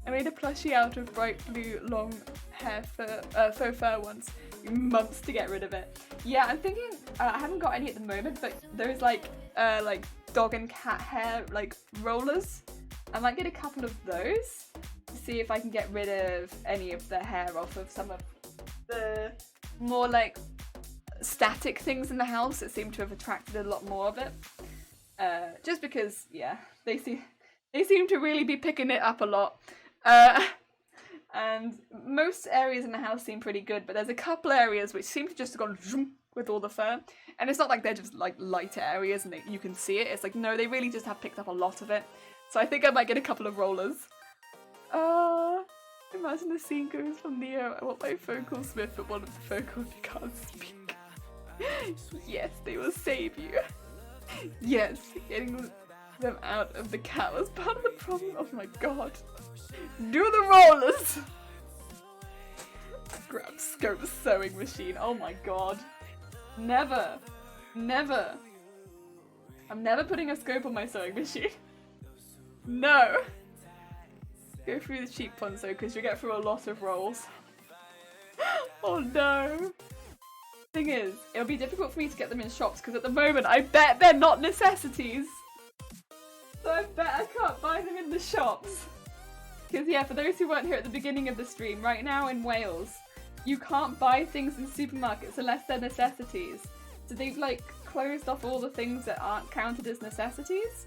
I made a plushie out of bright blue long hair faux fur once. Months to get rid of it. Yeah, I'm thinking I haven't got any at the moment, but those like dog and cat hair like rollers. I might get a couple of those to see if I can get rid of any of the hair off of some of the more like static things in the house that seem to have attracted a lot more of it. Just because, yeah, they seem to really be picking it up a lot. And most areas in the house seem pretty good, but there's a couple areas which seem to just have gone zoom with all the fur. And it's not like they're just like lighter areas and you can see it. It's like, no, they really just have picked up a lot of it. So I think I might get a couple of rollers. Imagine the scene goes from Neo, I want my phone call Smith, but one of the phone calls you can't speak. Yes, they will save you. Yes, getting them out of the cat was part of the problem. Oh my god. Do the rollers! Grab scope sewing machine. Oh my god. Never. Never. I'm never putting a scope on my sewing machine. No. Go through the cheap ones though, because you get through a lot of rolls. Oh no. Thing is, it'll be difficult for me to get them in shops because at the moment I bet they're not necessities. So I bet I can't buy them in the shops. Because yeah, for those who weren't here at the beginning of the stream, right now in Wales, you can't buy things in supermarkets unless they're necessities. So they've like closed off all the things that aren't counted as necessities.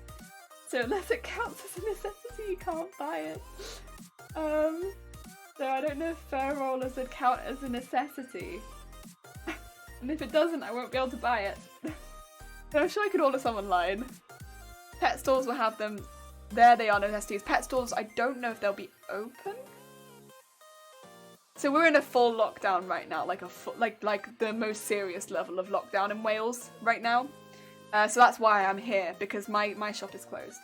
So unless it counts as a necessity, you can't buy it. So I don't know if fur rollers would count as a necessity. And if it doesn't, I won't be able to buy it. But I'm sure I could order some online. Pet stores will have them. There they are, necessities. Pet stores, I don't know if they'll be open. So we're in a full lockdown right now, like the most serious level of lockdown in Wales right now. So that's why I'm here, because my shop is closed.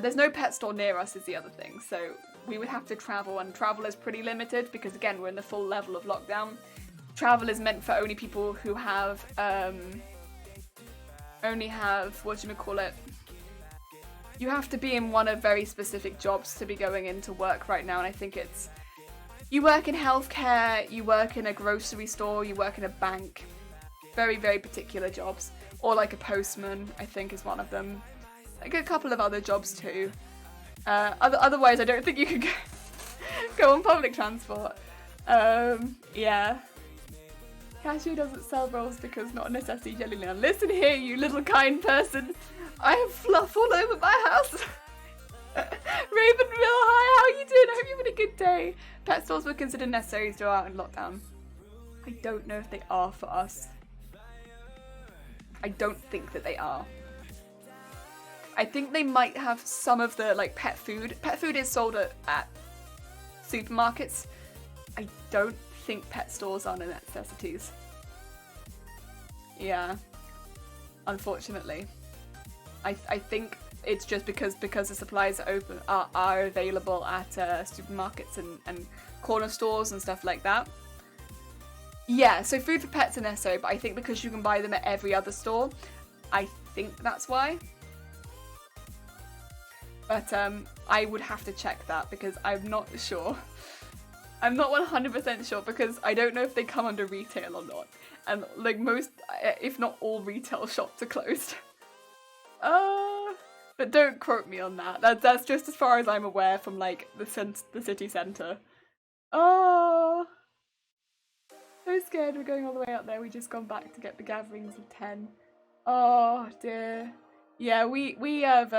There's no pet store near us is the other thing, so we would have to travel, and travel is pretty limited because again, we're in the full level of lockdown. Travel is meant for only people who have, whatchamacallit. You have to be in one of very specific jobs to be going into work right now, and I think it's, you work in healthcare, you work in a grocery store, you work in a bank. Very, very particular jobs. Or like a postman, I think is one of them. Like a couple of other jobs too. Otherwise, I don't think you could go on public transport. Yeah. Cashew doesn't sell rolls because not a necessity, Jellyland. Listen here, you little kind person. I have fluff all over my house. Ravenville, hi, how are you doing? I hope you're having a good day. Pet stores were considered necessary throughout in lockdown. I don't know if they are for us. I don't think that they are. I think they might have some of the like pet food. Pet food is sold at supermarkets. I don't think pet stores are necessities. Yeah. Unfortunately. I think it's just because the supplies are available at supermarkets and corner stores and stuff like that. Yeah, so food for pets are necessary, but I think because you can buy them at every other store, I think that's why. But I would have to check that because I'm not sure. I'm not 100% sure because I don't know if they come under retail or not. And like most, if not all retail shops are closed. But don't quote me on that. That's just as far as I'm aware from like the city centre. Oh, so scared we're going all the way up there. We just gone back to get the gatherings of 10. Oh dear. Yeah, we have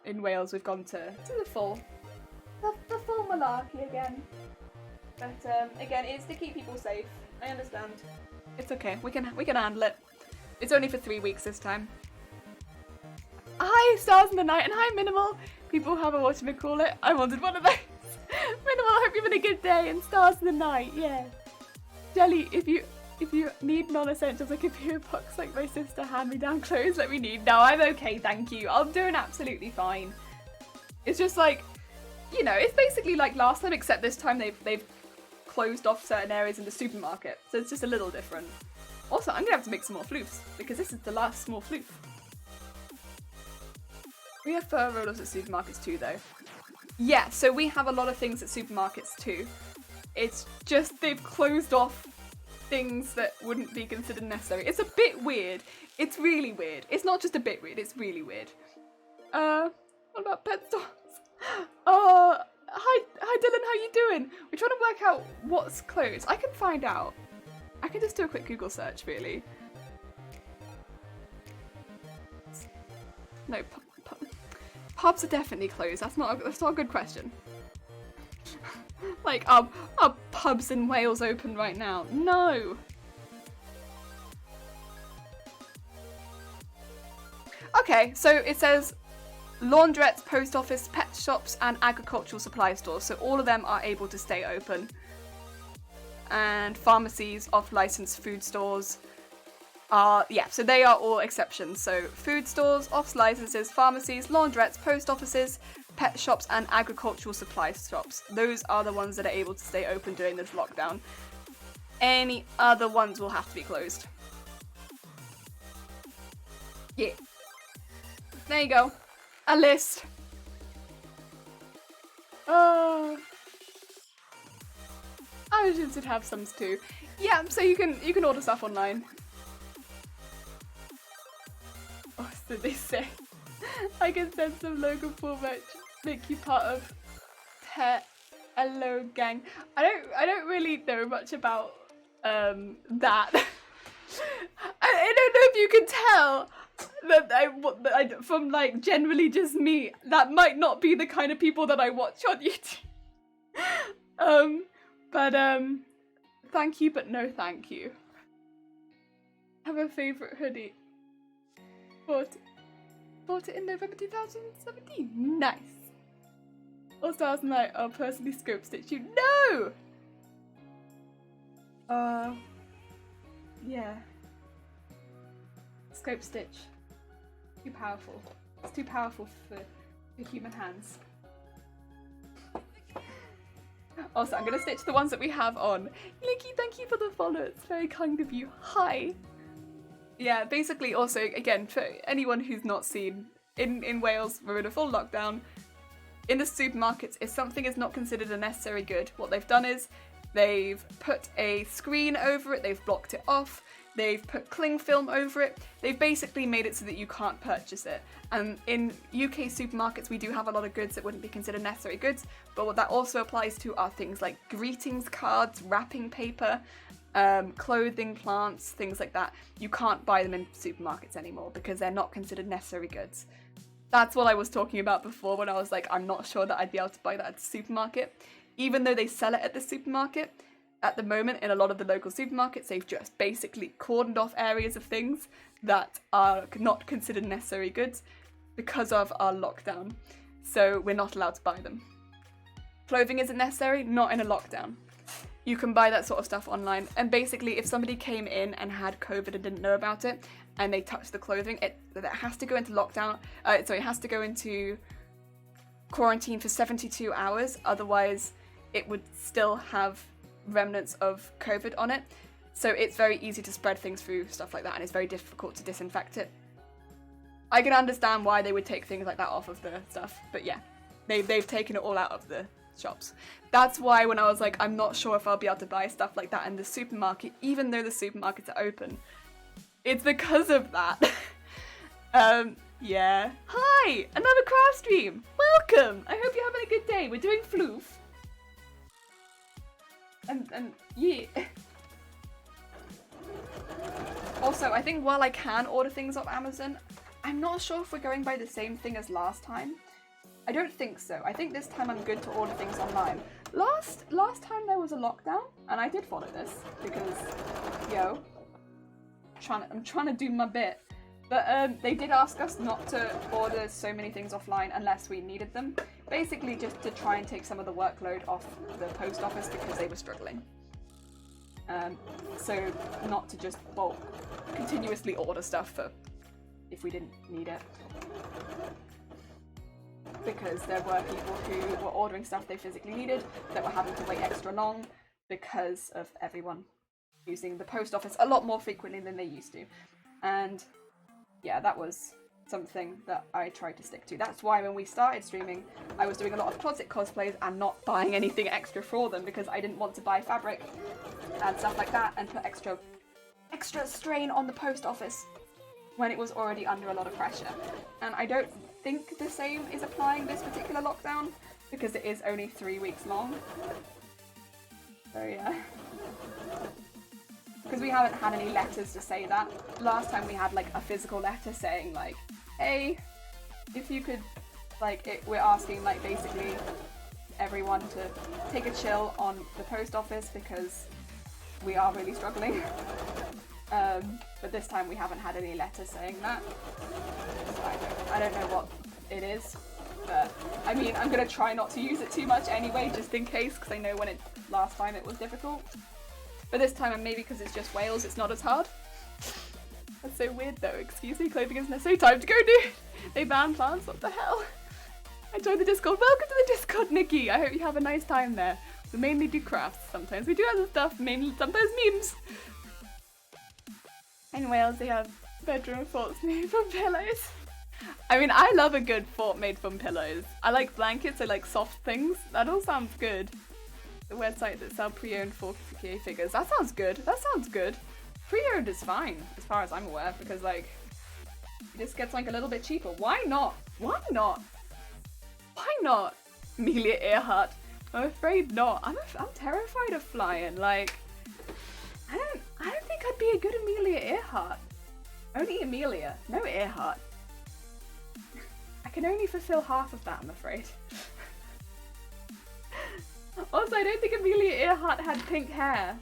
in Wales we've gone to the full malarkey again. But again, it's to keep people safe. I understand. It's okay. We can handle it. It's only for 3 weeks this time. Hi, Stars in the Night, and hi, Minimal. People have a whatchamacallit. I wanted one of those. Minimal, I hope you're having a good day, and Stars in the Night, yeah. Jelly, if you need non-essentials like a few box like my sister hand-me-down clothes that we need. No, I'm okay, thank you. I'm doing absolutely fine. It's just like, you know, it's basically like last time, except this time they've closed off certain areas in the supermarket, so it's just a little different. Also, I'm gonna have to make some more floofs because this is the last small floof. We have fur rollers at supermarkets too, though. Yeah, so we have a lot of things at supermarkets too. It's just they've closed off things that wouldn't be considered necessary. It's a bit weird. It's really weird. It's not just a bit weird, it's really weird. What about pet stores? Hi Dylan, how you doing? We're trying to work out what's closed. I can find out. I can just do a quick Google search, really. No, pubs are definitely closed. That's not a good question. Like, are pubs in Wales open right now? No. Okay, so it says laundrettes, post office, pet shops, and agricultural supply stores. So all of them are able to stay open. And pharmacies, off-licensed food stores are, yeah, so they are all exceptions. So food stores, off-licenses, pharmacies, laundrettes, post offices, pet shops, and agricultural supply shops. Those are the ones that are able to stay open during this lockdown. Any other ones will have to be closed. Yeah. There you go. A list. Oh. I should have some too. Yeah, so you can order stuff online. Oh, so they say I can send some local pool merch, make you part of Pet Hello Gang. I don't really know much about that. I don't know if you can tell that I from like generally just me, that might not be the kind of people that I watch on YouTube. But thank you, but no thank you. Have a favourite hoodie. Bought it in November 2017. Nice. All Stars Night, I'll personally scope stitch you. No! Yeah. Scope stitch. Too powerful. It's too powerful for human hands. Also, I'm going to stitch the ones that we have on. Licky, thank you for the follow. It's very kind of you. Hi. Yeah, basically also, again, for anyone who's not seen, in Wales, we're in a full lockdown. In the supermarkets, if something is not considered a necessary good, what they've done is they've put a screen over it, they've blocked it off, they've put cling film over it. They've basically made it so that you can't purchase it. And in UK supermarkets, we do have a lot of goods that wouldn't be considered necessary goods, but what that also applies to are things like greetings cards, wrapping paper, clothing, plants, things like that. You can't buy them in supermarkets anymore because they're not considered necessary goods. That's what I was talking about before when I was like, I'm not sure that I'd be able to buy that at the supermarket. Even though they sell it at the supermarket, at the moment in a lot of the local supermarkets, they've just basically cordoned off areas of things that are not considered necessary goods because of our lockdown. So we're not allowed to buy them. Clothing isn't necessary, not in a lockdown. You can buy that sort of stuff online. And basically, if somebody came in and had COVID and didn't know about it, and they touched the clothing, it has to go into lockdown. It has to go into quarantine for 72 hours. Otherwise, it would still have remnants of COVID on it. So it's very easy to spread things through stuff like that, and it's very difficult to disinfect it. I can understand why they would take things like that off of the stuff, but yeah, they've taken it all out of the shops. That's why when I was like, I'm not sure if I'll be able to buy stuff like that in the supermarket, even though the supermarkets are open. It's because of that. Yeah. Hi! Another craft stream! Welcome! I hope you're having a good day. We're doing Floof. And yeah. Also, I think while I can order things off Amazon, I'm not sure if we're going by the same thing as last time. I don't think so. I think this time I'm good to order things online. Last time there was a lockdown, and I did follow this because, yo, I'm trying to do my bit. But they did ask us not to order so many things offline unless we needed them. Basically just to try and take some of the workload off the post office because they were struggling. So not to just bulk, continuously order stuff for if we didn't need it. Because there were people who were ordering stuff they physically needed that were having to wait extra long because of everyone using the post office a lot more frequently than they used to. And yeah, that was something that I tried to stick to. That's why when we started streaming, I was doing a lot of closet cosplays and not buying anything extra for them because I didn't want to buy fabric and stuff like that and put extra strain on the post office when it was already under a lot of pressure. And I don't think the same is applying this particular lockdown because it is only 3 weeks long. So yeah. Because we haven't had any letters to say that. Last time we had like a physical letter saying like, hey, if you could, like, we're asking like basically everyone to take a chill on the post office because we are really struggling. But this time we haven't had any letters saying that. So I don't know what it is. But I mean, I'm gonna try not to use it too much anyway, just in case, because I know when last time it was difficult. But this time, and maybe because it's just Wales, it's not as hard. That's so weird though. Excuse me, clothing is necessary. Time to go, dude. They ban plants. What the hell? I joined the Discord. Welcome to the Discord, Nikki. I hope you have a nice time there. We mainly do crafts. Sometimes we do other stuff. Mainly, sometimes memes. In Wales, they have bedroom forts made from pillows. I mean, I love a good fort made from pillows. I like blankets. I like soft things. That all sounds good. The website that sells pre-owned 4K figures. That sounds good. That sounds good. Pre-owned is fine, as far as I'm aware, because like, it just gets like a little bit cheaper. Why not? Why not? Why not? Amelia Earhart. I'm afraid not. I'm terrified of flying. Like, I don't think I'd be a good Amelia Earhart. Only Amelia, no Earhart. I can only fulfill half of that, I'm afraid. Also, I don't think Amelia Earhart had pink hair.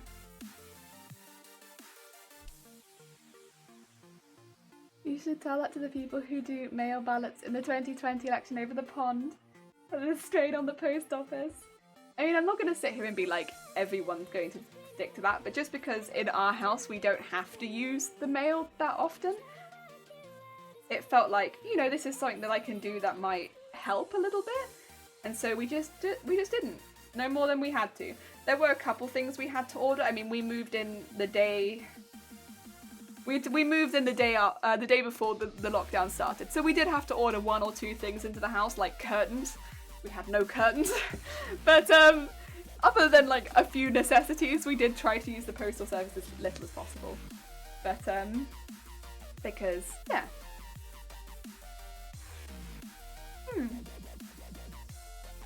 You should tell that to the people who do mail ballots in the 2020 election over the pond. And the strain on the post office. I mean, I'm not going to sit here and be like, everyone's going to stick to that, but just because in our house we don't have to use the mail that often, it felt like, you know, this is something that I can do that might help a little bit. And so we just didn't. No more than we had to. There were a couple things we had to order. I mean, we moved in the day. We moved in the day before the lockdown started. So we did have to order 1 or 2 things into the house, like curtains. We had no curtains, but other than like a few necessities, we did try to use the postal service as little as possible. But because yeah.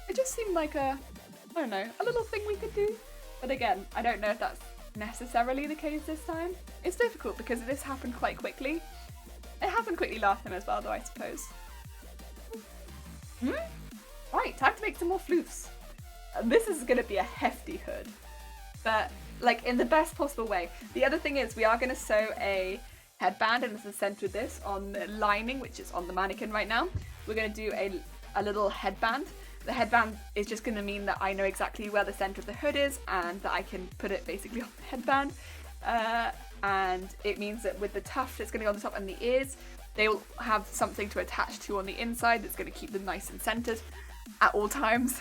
It just seemed like I don't know, a little thing we could do. But again, I don't know if that's necessarily the case this time. It's difficult because this happened quite quickly. It happened quickly last time as well, though, I suppose. Right, time to make some more floofs. This is going to be a hefty hood, but like in the best possible way. The other thing is we are going to sew a headband in the center of this on the lining, which is on the mannequin right now. We're going to do a little headband. The headband is just going to mean that I know exactly where the center of the hood is and that I can put it basically on the headband. And it means that with the tuft that's going to go on the top and the ears, they will have something to attach to on the inside that's going to keep them nice and centered at all times.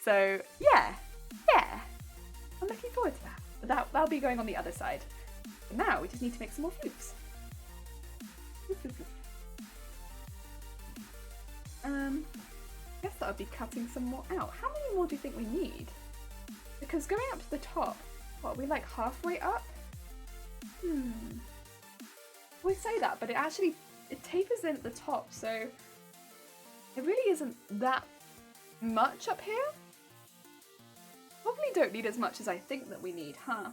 So yeah, I'm looking forward to that. But that'll be going on the other side. But now we just need to make some more floofs. guess that would be cutting some more out. How many more do you think we need? Because going up to the top, what, are we like halfway up? We say that, but it tapers in at the top, so it really isn't that much up here. Probably don't need as much as I think that we need, huh?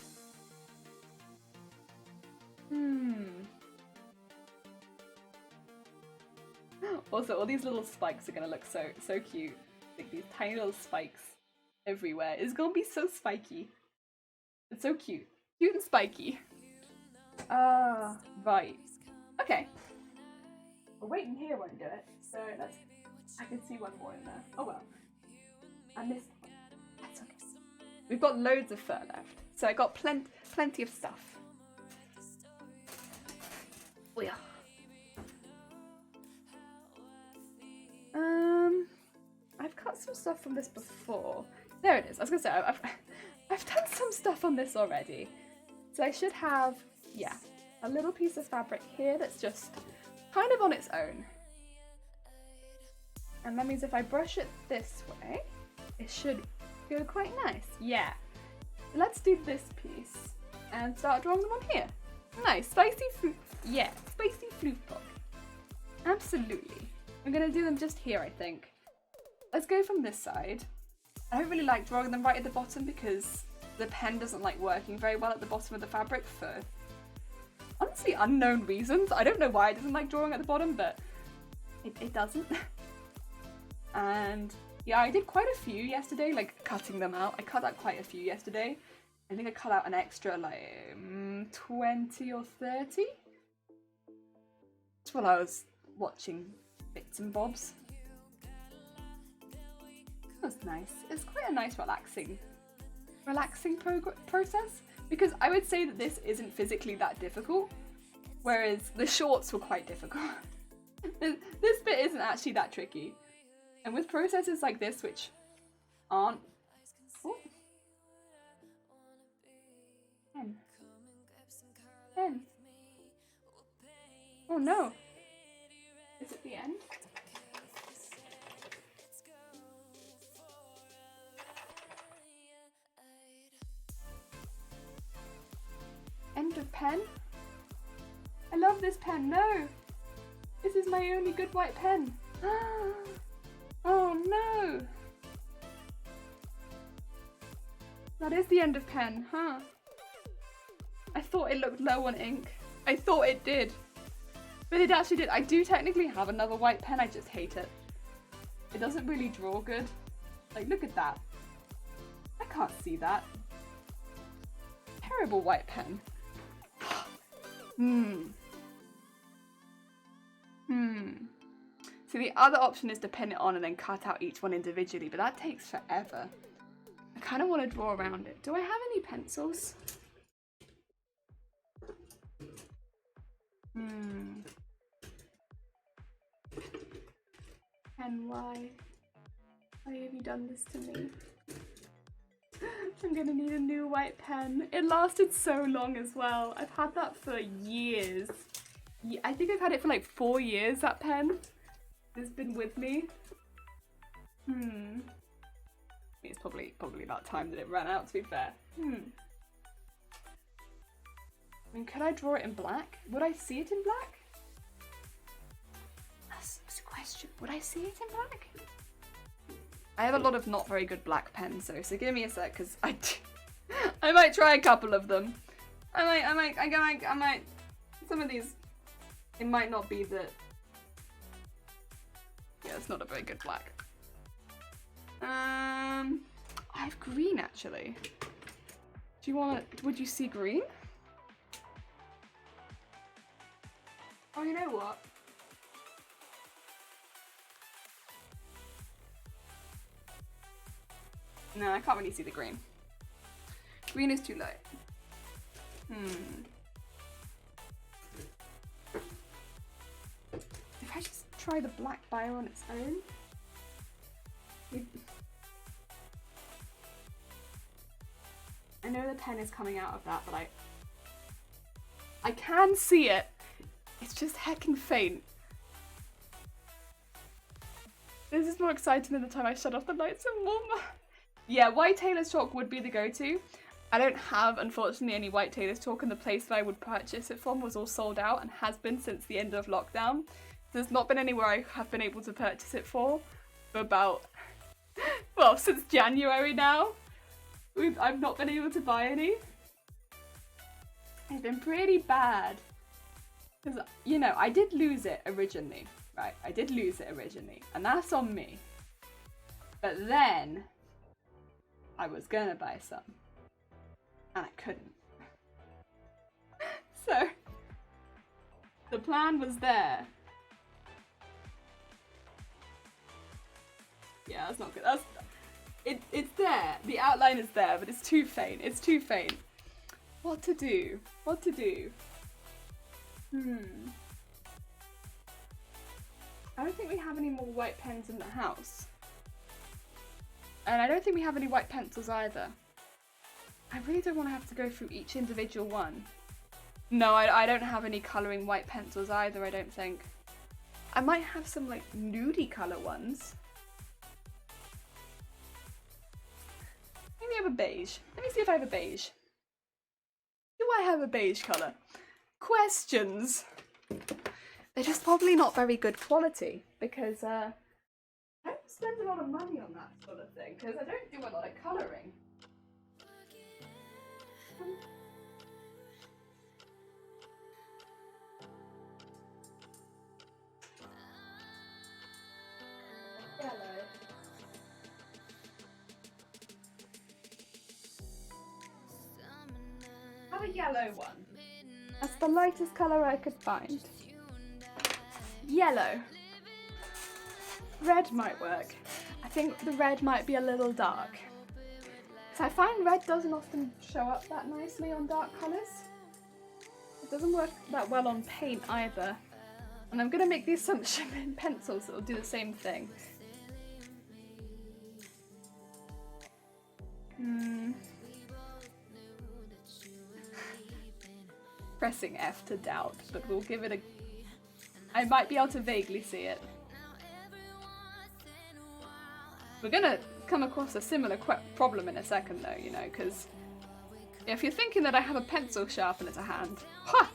Also, all these little spikes are gonna look so cute. Like these tiny little spikes everywhere. It's gonna be so spiky. It's so cute. Cute and spiky. Right. Okay. Well, waiting here won't do it, so I can see one more in there. Oh well. I missed one. That's okay. We've got loads of fur left, so I got plenty of stuff. Oh yeah. I've cut some stuff from this before. There it is. I was gonna say I've done some stuff on this already, so I should have a little piece of fabric here that's just kind of on its own, and that means if I brush it this way, it should go quite nice. Yeah. Let's do this piece and start drawing them on here. Nice, spicy floof. Yeah, spicy floof book. Absolutely. I'm gonna do them just here, I think. Let's go from this side. I don't really like drawing them right at the bottom because the pen doesn't like working very well at the bottom of the fabric for honestly unknown reasons. I don't know why it doesn't like drawing at the bottom, but it doesn't. And yeah, I did quite a few yesterday, like cutting them out. I cut out quite a few yesterday. I think I cut out an extra like 20 or 30. That's while I was watching bits and bobs. That was nice. It's quite a nice relaxing process, because I would say that this isn't physically that difficult, whereas the shorts were quite difficult. This bit isn't actually that tricky. And with processes like this, which aren't... Oh. Pen. Oh no. Is it the end? End of pen? I love this pen. No! This is my only good white pen. Oh no! That is the end of pen, huh? I thought it looked low on ink. I thought it did. But it actually did. I do technically have another white pen, I just hate it. It doesn't really draw good. Like, look at that. I can't see that. Terrible white pen. So the other option is to pin it on and then cut out each one individually, but that takes forever. I kind of want to draw around it. Do I have any pencils? Pen, why? Why have you done this to me? I'm gonna need a new white pen. It lasted so long as well. I've had that for years. I think I've had it for like 4 years, that pen. It's been with me. It's probably about time that it ran out, to be fair. I mean, could I draw it in black? Would I see it in black? That's a question. Would I see it in black? I have a lot of not very good black pens, so give me a sec, because I might try a couple of them. I might. Some of these, it might not be the. Yeah, it's not a very good black. I have green actually. Do you want? Would you see green? Oh, you know what? No, I can't really see the green. Green is too light. If I just try the black bio on its own. I know the pen is coming out of that, but I can see it. It's just heckin' faint. This is more exciting than the time I shut off the lights and warmer. Yeah, white tailor's chalk would be the go-to. I don't have, unfortunately, any white tailor's chalk, and the place that I would purchase it from was all sold out and has been since the end of lockdown. There's not been anywhere I have been able to purchase it for about, well, since January now. I've not been able to buy any. It's been pretty bad. Because, you know, I did lose it originally, right? I did lose it originally, and that's on me. But then, I was gonna buy some, and I couldn't. So, the plan was there. Yeah, that's not good. It's there. The outline is there, but it's too faint. It's too faint. What to do? What to do? I don't think we have any more white pens in the house. And I don't think we have any white pencils either. I really don't want to have to go through each individual one. No, I don't have any colouring white pencils either, I don't think. I might have some like nudie colour ones. Maybe I have a beige. Let me see if I have a beige. Do I have a beige colour? Questions. They're just probably not very good quality because I don't spend a lot of money on that sort of thing because I don't do a lot of colouring. Yellow. Have a yellow one. That's the lightest colour I could find. Yellow. Red might work. I think the red might be a little dark. So I find red doesn't often show up that nicely on dark colours. It doesn't work that well on paint either. And I'm gonna make the assumption in pencils it'll do the same thing. Pressing F to doubt, but we'll give it a... I might be able to vaguely see it. We're gonna come across a similar problem in a second though, you know, because if you're thinking that I have a pencil sharpener to hand, ha!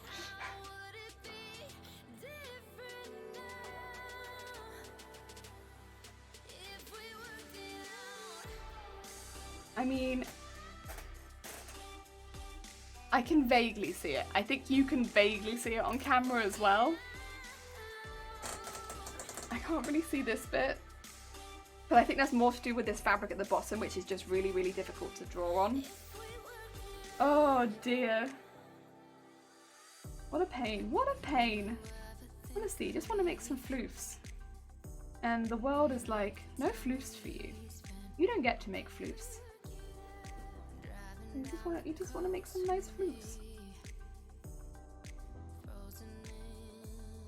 I mean, I can vaguely see it. I think you can vaguely see it on camera as well. I can't really see this bit. But I think that's more to do with this fabric at the bottom, which is just really, really difficult to draw on. Oh dear. What a pain. What a pain. Honestly, you just want to make some floofs. And the world is like, no floofs for you. You don't get to make floofs. You just want to make some nice floofs.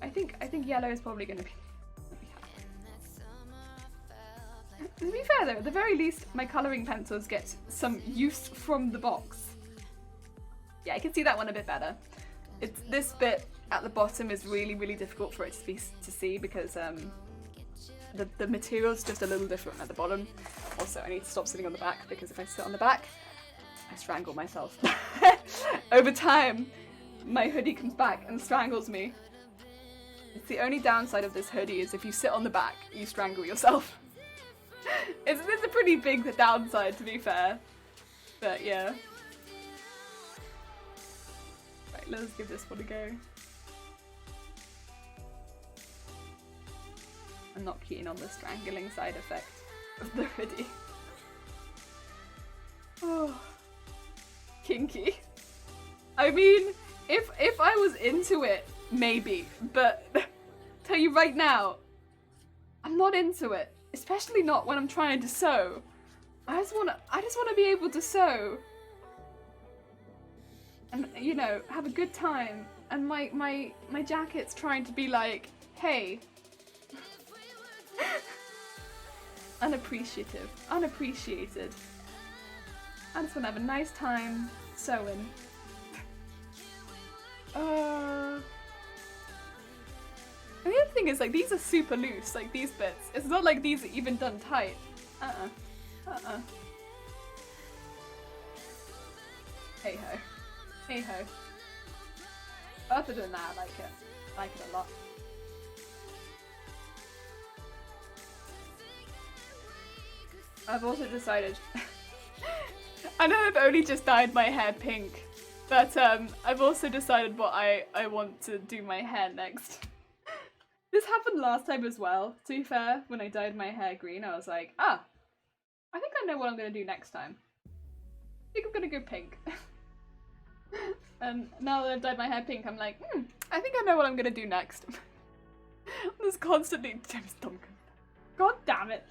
I think yellow is probably going to be To be fair though, at the very least, my colouring pencils get some use from the box. Yeah, I can see that one a bit better. It's this bit at the bottom is really, really difficult for it to see because the material's just a little different at the bottom. Also, I need to stop sitting on the back because if I sit on the back, I strangle myself. Over time, my hoodie comes back and strangles me. It's the only downside of this hoodie is if you sit on the back, you strangle yourself. It's a pretty big downside, to be fair. But yeah. Right, let's give this one a go. I'm not keen on the strangling side effect of the hoodie. Oh, kinky. I mean, if I was into it, maybe, but tell you right now, I'm not into it. Especially not when I'm trying to sew. I just wanna be able to sew. And you know, have a good time. And my jacket's trying to be like, hey. Unappreciative. Unappreciated. I just wanna have a nice time sewing. And the other thing is, like, these are super loose, like these bits. It's not like these are even done tight. Hey ho. Hey ho. Other than that, I like it. I like it a lot. I've also decided I know I've only just dyed my hair pink, but I've also decided what I want to do my hair next. This happened last time as well, to be fair. When I dyed my hair green, I was like, I think I know what I'm gonna do next time. I think I'm gonna go pink. And now that I've dyed my hair pink, I'm like, I think I know what I'm gonna do next. I'm just constantly God damn it.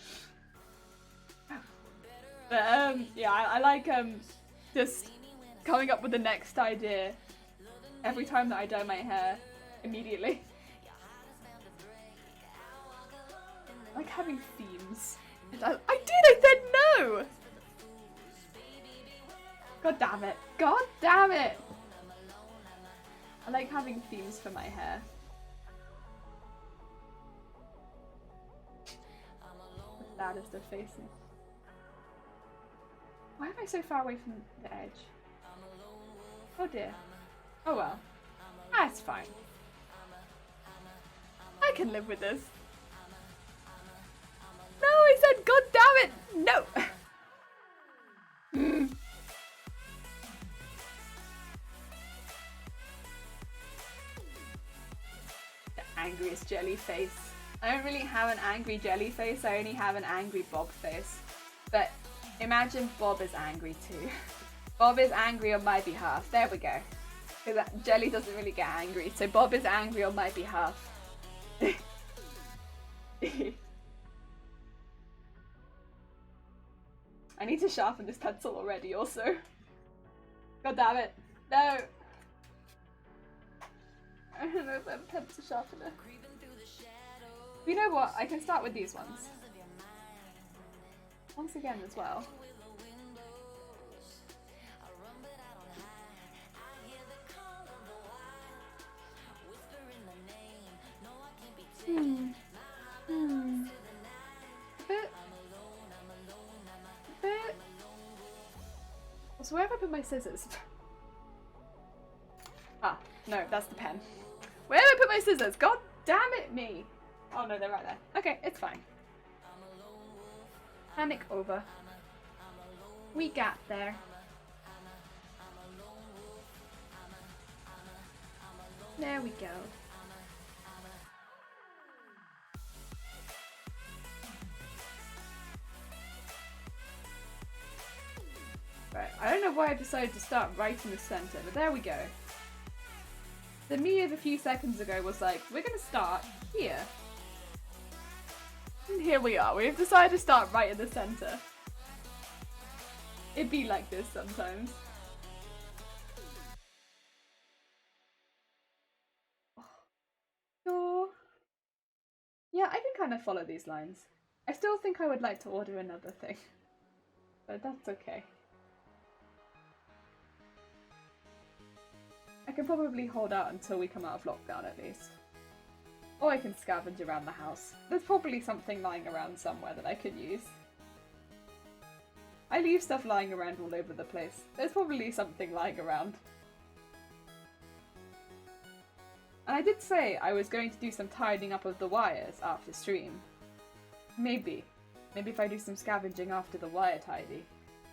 But yeah, I like just coming up with the next idea every time that I dye my hair immediately. I like having themes. I said no! God damn it. God damn it! I like having themes for my hair. That is the facing. Why am I so far away from the edge? Oh dear. Oh well. That's fine. I can live with this. No, I said god damn it! No! The angriest jelly face. I don't really have an angry jelly face, I only have an angry Bob face. But imagine Bob is angry too. Bob is angry on my behalf. There we go. Because Jelly doesn't really get angry, so Bob is angry on my behalf. I need to sharpen this pencil already also. God damn it. No! I don't know if I have a pencil sharpener. You know what? I can start with these ones. Once again as well. A bit. So where have I put my scissors? Ah, no, that's the pen. Where have I put my scissors? God damn it me! Oh no, they're right there. Okay, it's fine. Panic over. We got there. There we go. Right, I don't know why I decided to start right in the center, but there we go. The me of a few seconds ago was like, we're gonna start here. And here we are, we've decided to start right in the center. It'd be like this sometimes. Sure. Yeah, I can kind of follow these lines. I still think I would like to order another thing. But that's okay. I can probably hold out until we come out of lockdown at least. Or I can scavenge around the house. There's probably something lying around somewhere that I could use. I leave stuff lying around all over the place. There's probably something lying around. And I did say I was going to do some tidying up of the wires after stream. Maybe. Maybe if I do some scavenging after the wire tidy.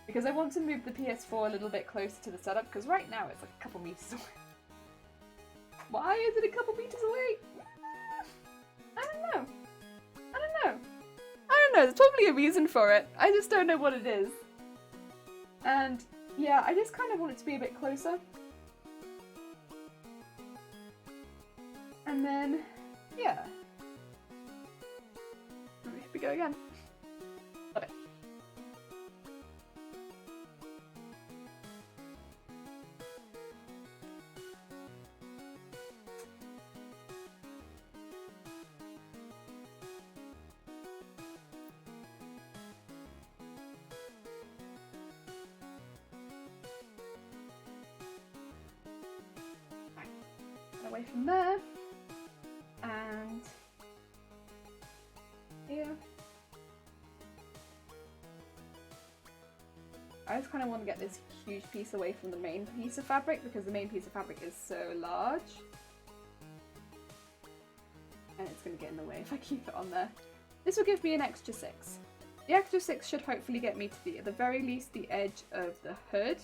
Because I want to move the PS4 a little bit closer to the setup, because right now it's like a couple meters away. Why is it a couple meters away? I don't know. I don't know. I don't know, there's probably a reason for it. I just don't know what it is. And yeah, I just kind of want it to be a bit closer. And then, yeah. Here we go again. Love it. Right. Get away from there. And I just kind of want to get this huge piece away from the main piece of fabric because the main piece of fabric is so large. And it's going to get in the way if I keep it on there. This will give me an extra 6. The extra 6 should hopefully get me to at the very least the edge of the hood.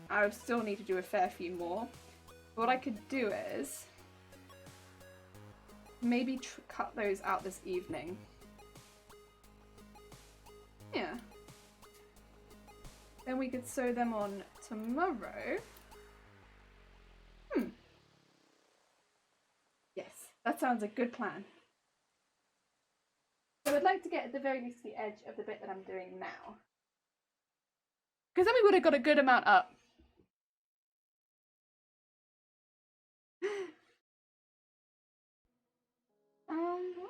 I would still need to do a fair few more. What I could do is maybe cut those out this evening. Yeah. Then we could sew them on tomorrow. Yes, that sounds a good plan. So I'd like to get at the very least the edge of the bit that I'm doing now. Because then we would have got a good amount up.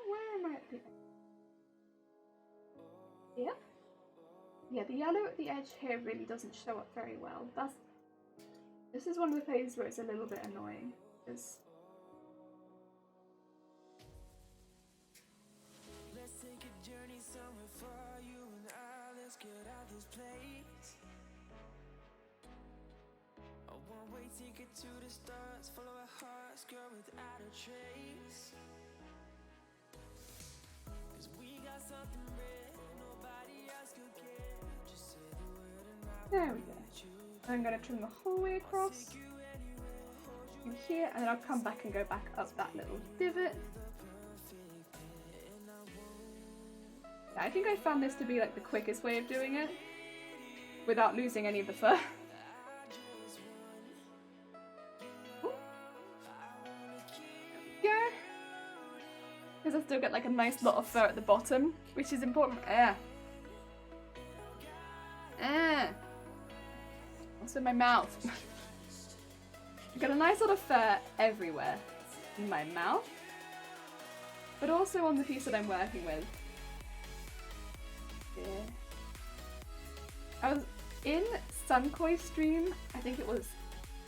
Where am I? Yep. Yeah, the yellow at the edge here really doesn't show up very well. This is one of the places where it's a little bit annoying. Because let's take a journey somewhere for you and I. Let's get out this place. A one-way ticket to the stars. Follow our hearts, girl, without a trace. Cause we got something red, nobody else could get. Just say the word and there we go. I'm going to trim the whole way across in here, and then I'll come back and go back up that little divot. Yeah, I think I found this to be like the quickest way of doing it without losing any of the fur. Yeah, because I still get like a nice lot of fur at the bottom, which is important. What's in my mouth? I've got a nice lot of fur everywhere. In my mouth, but also on the piece that I'm working with. Yeah. I was in Sunkoi's stream, I think it was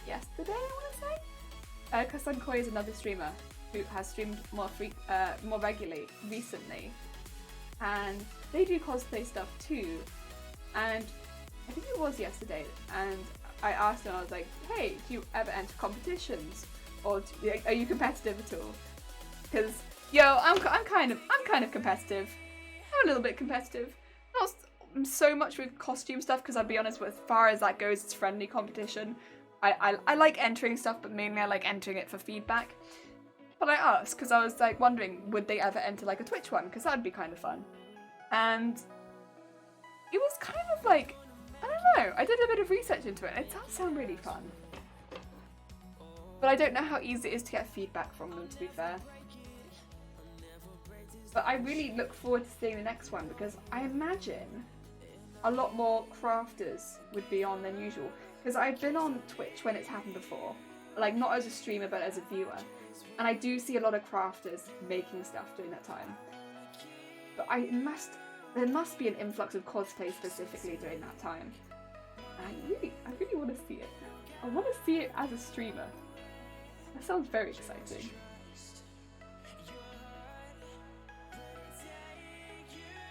yesterday, I want to say? Because Sunkoi is another streamer who has streamed more regularly recently. And they do cosplay stuff too. And I think it was yesterday, and I asked him, I was like, hey, do you ever enter competitions? Or are you competitive at all? Because, yo, I'm kind of competitive. I'm a little bit competitive. Not so much with costume stuff, because I'll be honest, as far as that goes, it's friendly competition. I like entering stuff, but mainly I like entering it for feedback. But I asked, because I was like wondering, would they ever enter like a Twitch one? Because that'd be kind of fun. And it was kind of like, I don't know, I did a bit of research into it, and it does sound really fun. But I don't know how easy it is to get feedback from them, to be fair. But I really look forward to seeing the next one, because I imagine a lot more crafters would be on than usual. Because I've been on Twitch when it's happened before, like not as a streamer but as a viewer. And I do see a lot of crafters making stuff during that time. But there must be an influx of cosplay specifically during that time. And I really want to see it. I want to see it as a streamer. That sounds very exciting.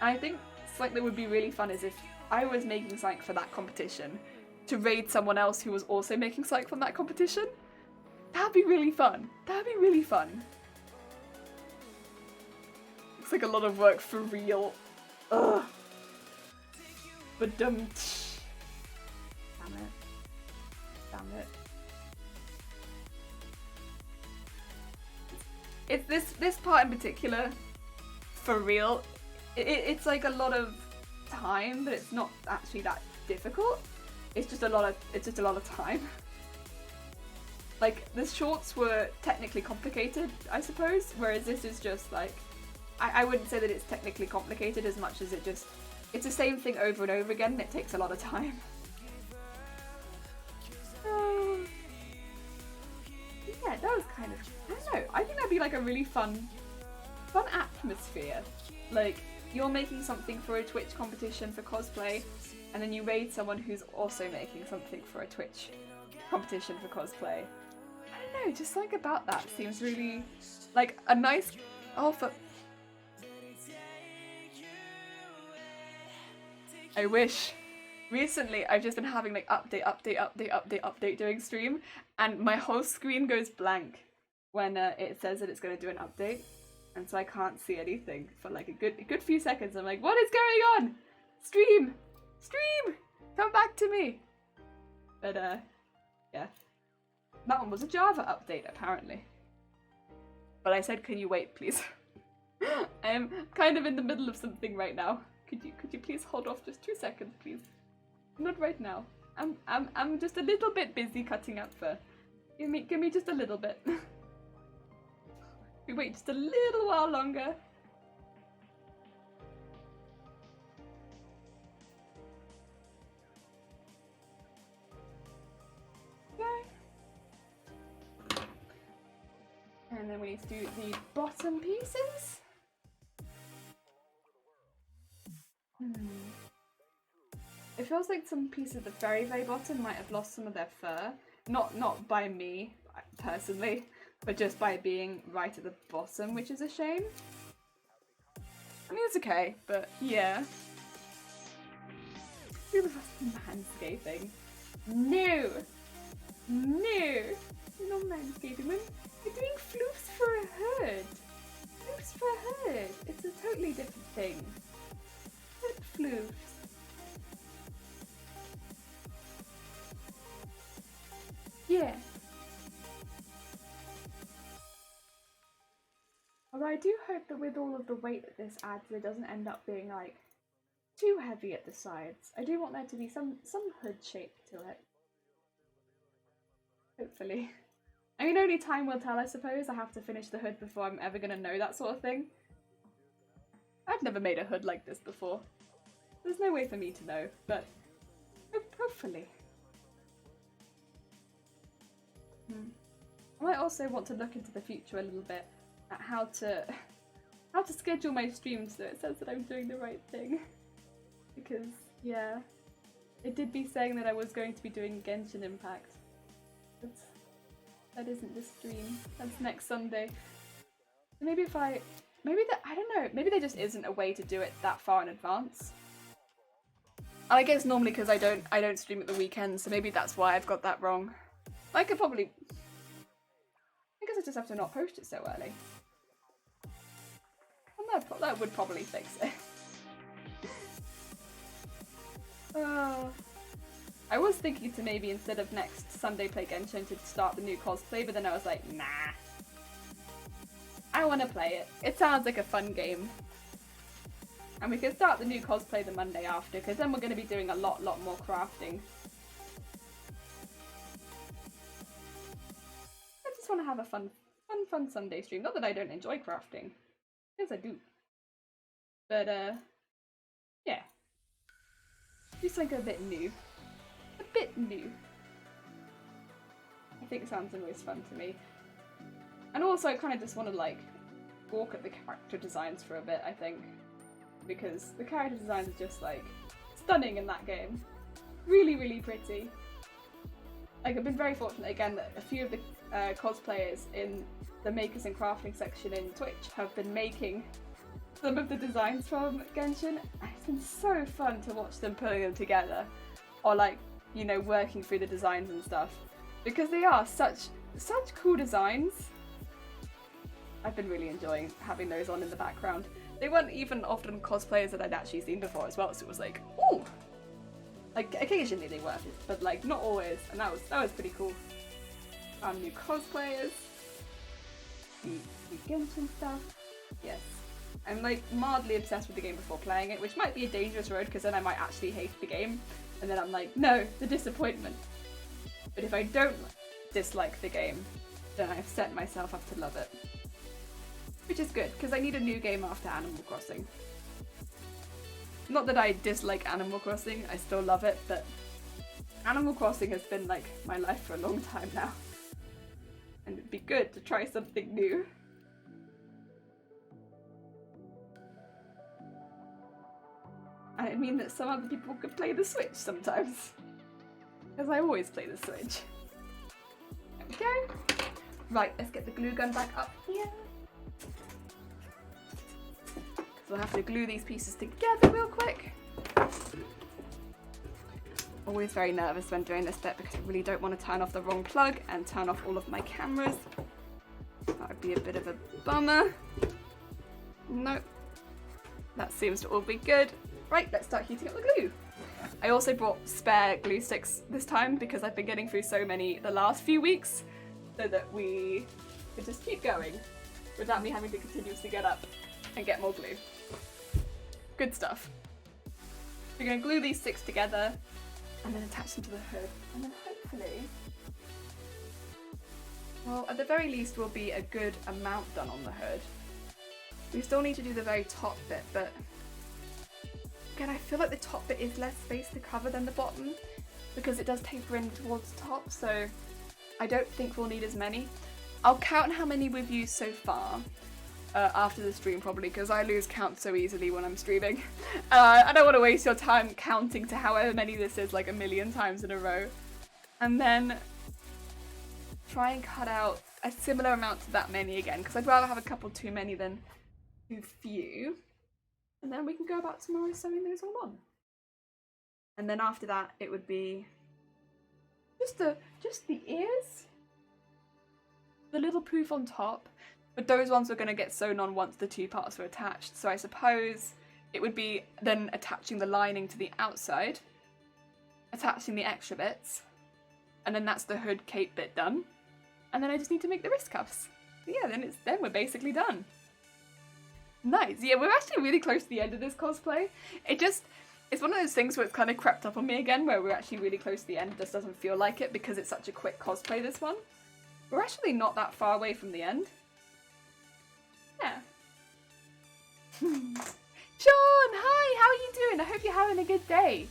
I think something that would be really fun is if I was making something for that competition to raid someone else who was also making something from that competition. That'd be really fun. That'd be really fun. Looks like a lot of work for real. Ugh. But damn it. Damn it. It's this part in particular, for real. It's like a lot of time, but it's not actually that difficult. It's just a lot of time. Like, the shorts were technically complicated, I suppose, whereas this is just like, I wouldn't say that it's technically complicated as much as it's the same thing over and over again, and it takes a lot of time. Yeah, that was kind of, I don't know, I think that'd be like a really fun atmosphere. Like, you're making something for a Twitch competition for cosplay, and then you raid someone who's also making something for a Twitch competition for cosplay. I don't know, just something about that seems really like a nice offer. I wish. Recently, I've just been having like update during stream, and my whole screen goes blank when it says that it's going to do an update, and so I can't see anything for like a good few seconds. I'm like, what is going on? Stream, come back to me. But yeah, that one was a Java update apparently. But I said, can you wait, please? I'm kind of in the middle of something right now. Could you please hold off just 2 seconds, please? Not right now. I'm just a little bit busy cutting up fur. Give me just a little bit. We wait just a little while longer. Okay. And then we need to do the bottom pieces. It feels like some pieces at the very bottom might have lost some of their fur. Not by me, personally, but just by being right at the bottom, which is a shame. I mean, it's okay, but yeah. Manscaping. No! No manscaping. We're doing floofs for a hood. Floofs for a hood. It's a totally different thing. Hood floofs. Yeah. Although I do hope that with all of the weight that this adds, it doesn't end up being like too heavy at the sides. I do want there to be some hood shape to it. Hopefully. I mean, only time will tell, I suppose. I have to finish the hood before I'm ever gonna know that sort of thing. I've never made a hood like this before. There's no way for me to know, but hopefully. I might also want to look into the future a little bit at how to schedule my streams so it says that I'm doing the right thing. Because, yeah, it did be saying that I was going to be doing Genshin Impact. But that isn't this stream. That's next Sunday. So maybe if I don't know, maybe there just isn't a way to do it that far in advance. And I guess normally because I don't stream at the weekends, so maybe that's why I've got that wrong. I guess I just have to not post it so early. And that would probably fix it. I was thinking to maybe instead of next Sunday play Genshin to start the new cosplay, but then I was like, nah. I want to play it. It sounds like a fun game. And we can start the new cosplay the Monday after, because then we're going to be doing a lot more crafting. I just want to have a fun Sunday stream. Not that I don't enjoy crafting. Yes, I do. But, yeah. Do something a bit new. A bit new. I think it sounds always fun to me. And also I kind of just want to, like, walk at the character designs for a bit, I think. Because the character designs are just, like, stunning in that game. Really, really pretty. Like, I've been very fortunate, again, that a few of the cosplayers in the Makers and Crafting section in Twitch have been making some of the designs from Genshin. It's been so fun to watch them putting them together. Or, like, you know, working through the designs and stuff. Because they are such cool designs. I've been really enjoying having those on in the background. They weren't even often cosplayers that I'd actually seen before as well, so it was like, ooh! Like, occasionally they were, but like, not always, and that was pretty cool. New cosplayers, the Genshin stuff, yes. I'm like mildly obsessed with the game before playing it, which might be a dangerous road because then I might actually hate the game, and then I'm like, no, the disappointment. But if I don't dislike the game, then I've set myself up to love it. Which is good, because I need a new game after Animal Crossing. Not that I dislike Animal Crossing, I still love it, but Animal Crossing has been like my life for a long time now. And it'd be good to try something new. And it means that some other people could play the Switch sometimes. Because I always play the Switch. There we go. Right, let's get the glue gun back up here. We'll have to glue these pieces together real quick. Always very nervous when doing this bit because I really don't want to turn off the wrong plug and turn off all of my cameras. That would be a bit of a bummer. Nope. That seems to all be good. Right, let's start heating up the glue. I also brought spare glue sticks this time because I've been getting through so many the last few weeks so that we could just keep going without me having to continuously get up and get more glue. Good stuff. We're going to glue these sticks together and then attach them to the hood. And then hopefully, well, at the very least will be a good amount done on the hood. We still need to do the very top bit, but again, I feel like the top bit is less space to cover than the bottom because it does taper in towards the top, so I don't think we'll need as many. I'll count how many we've used so far after the stream probably, because I lose count so easily when I'm streaming. I don't want to waste your time counting to however many this is like a million times in a row. And then try and cut out a similar amount to that many again, because I'd rather have a couple too many than too few. And then we can go about tomorrow sewing those all on. And then after that it would be just the ears, the little poof on top, but those ones were going to get sewn on once the two parts were attached. So I suppose it would be then attaching the lining to the outside, attaching the extra bits, and then that's the hood cape bit done. And then I just need to make the wrist cuffs. Yeah, then we're basically done. Nice. Yeah, we're actually really close to the end of this cosplay. It's one of those things where it's kind of crept up on me again, where we're actually really close to the end. It just doesn't feel like it because it's such a quick cosplay, this one. We're actually not that far away from the end. Yeah. Sean, hi, how are you doing? I hope you're having a good day.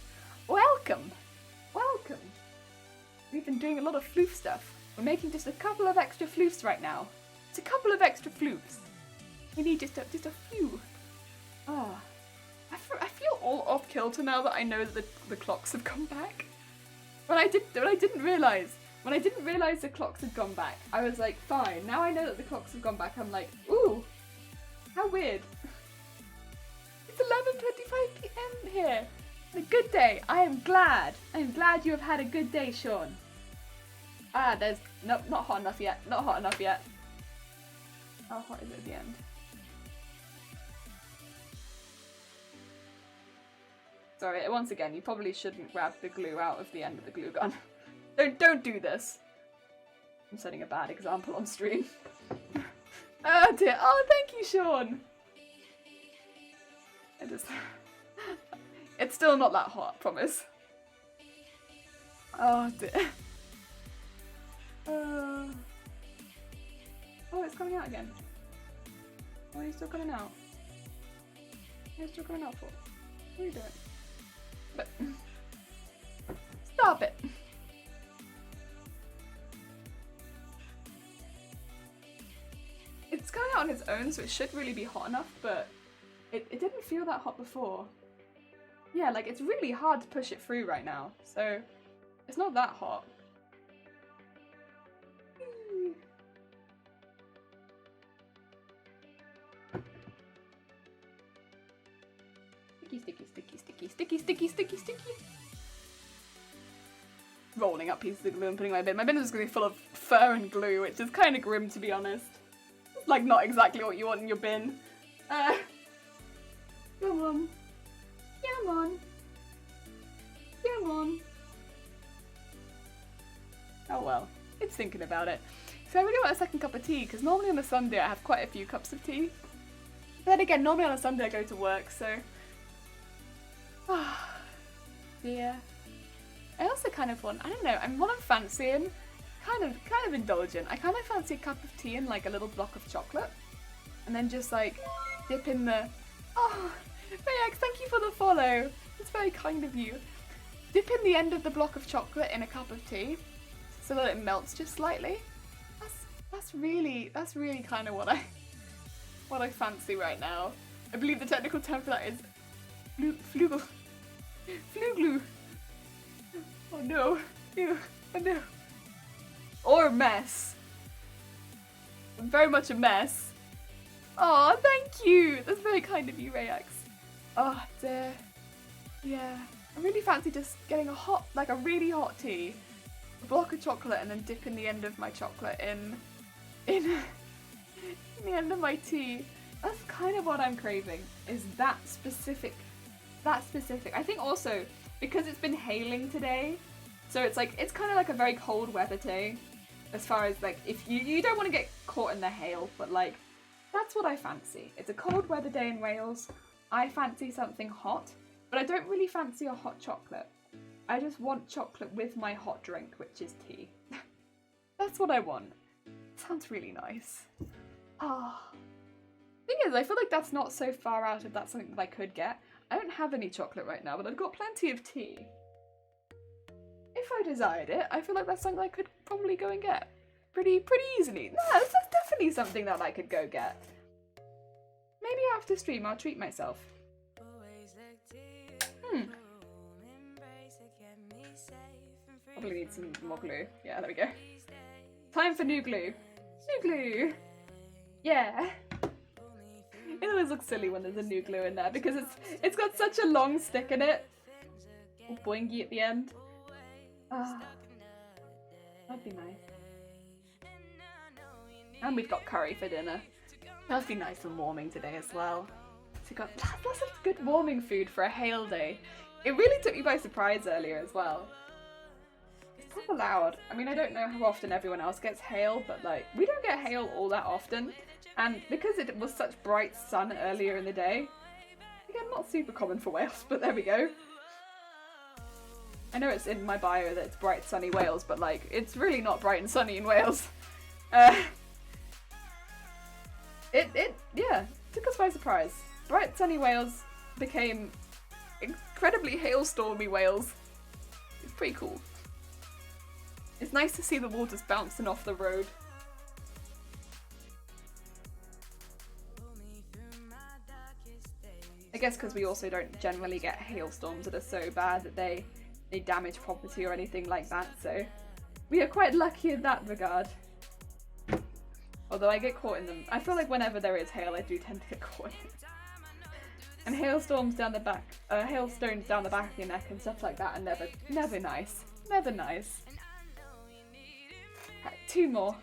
Welcome. Welcome. We've been doing a lot of floof stuff. We're making just a couple of extra floofs right now. It's a couple of extra floofs. We need just a few. Ah, I feel all off kilter now that I know that the clocks have come back. When I didn't realise the clocks had gone back, I was like, fine. Now I know that the clocks have gone back. I'm like, ooh, how weird. It's 11:25 p.m. here. A good day. I am glad you have had a good day, Sean. Ah, there's not hot enough yet. Not hot enough yet. How hot is it at the end? Sorry, once again, you probably shouldn't grab the glue out of the end of the glue gun. Don't do this. I'm setting a bad example on stream. Oh dear. Oh, thank you, Sean. It's still not that hot, promise. Oh dear. Oh, it's coming out again. Why are you still coming out? What are you still coming out for? What are you doing? But stop it. It's coming out on its own, so it should really be hot enough, but it didn't feel that hot before. Yeah, like it's really hard to push it through right now, so it's not that hot. Sticky. Rolling up pieces of glue and putting in my bin. My bin is going to be full of fur and glue, which is kind of grim, to be honest. It's like not exactly what you want in your bin. Come on. Come on. Come on. Oh well, it's thinking about it. So I really want a second cup of tea, because normally on a Sunday I have quite a few cups of tea. But then again, normally on a Sunday I go to work, so... Yeah. I also kind of want, I don't know, what I'm fancying, kind of indulgent. I kind of fancy a cup of tea and like a little block of chocolate. And then just like dip in the, oh, Mayax, thank you for the follow. It's very kind of you. Dip in the end of the block of chocolate in a cup of tea so that it melts just slightly. That's really kind of what I fancy right now. I believe the technical term for that is Fluglu. Oh no. Ew. Oh no. Or a mess. Very much a mess. Oh, thank you. That's very kind of you, Rayax. Oh dear. Yeah. I really fancy just getting a hot, like a really hot tea, a block of chocolate, and then dipping the end of my chocolate in the end of my tea. That's kind of what I'm craving, is that specific. I think also, because it's been hailing today, so it's like, it's kind of like a very cold weather day, as far as like, if you don't want to get caught in the hail, but like, that's what I fancy. It's a cold weather day in Wales. I fancy something hot, but I don't really fancy a hot chocolate. I just want chocolate with my hot drink, which is tea. That's what I want. Sounds really nice. Ah. Thing is, I feel like that's not so far out if that's something that I could get. I don't have any chocolate right now, but I've got plenty of tea. If I desired it, I feel like that's something I could probably go and get. Pretty easily. No, that's definitely something that I could go get. Maybe after stream I'll treat myself. Probably need some more glue. Yeah, there we go. Time for new glue. New glue! Yeah! It always looks silly when there's a new glue in there because it's got such a long stick in it. All boingy at the end. Ah, that'd be nice. And we've got curry for dinner. That'd be nice and warming today as well. So we've got lots of good warming food for a hail day. It really took me by surprise earlier as well. It's proper loud. I mean, I don't know how often everyone else gets hail, but like, we don't get hail all that often. And because it was such bright sun earlier in the day, again, not super common for Wales, but there we go. I know it's in my bio that it's bright sunny Wales, but like, it's really not bright and sunny in Wales. Yeah, took us by surprise. Bright sunny Wales became incredibly hailstormy Wales. It's pretty cool. It's nice to see the waters bouncing off the road. I guess because we also don't generally get hailstorms that are so bad that they damage property or anything like that, so we are quite lucky in that regard. Although I get caught in them. I feel like whenever there is hail, I do tend to get caught in it. And hailstorms down the back, hailstones down the back of your neck and stuff like that are never nice. Never nice. Right, 2 more.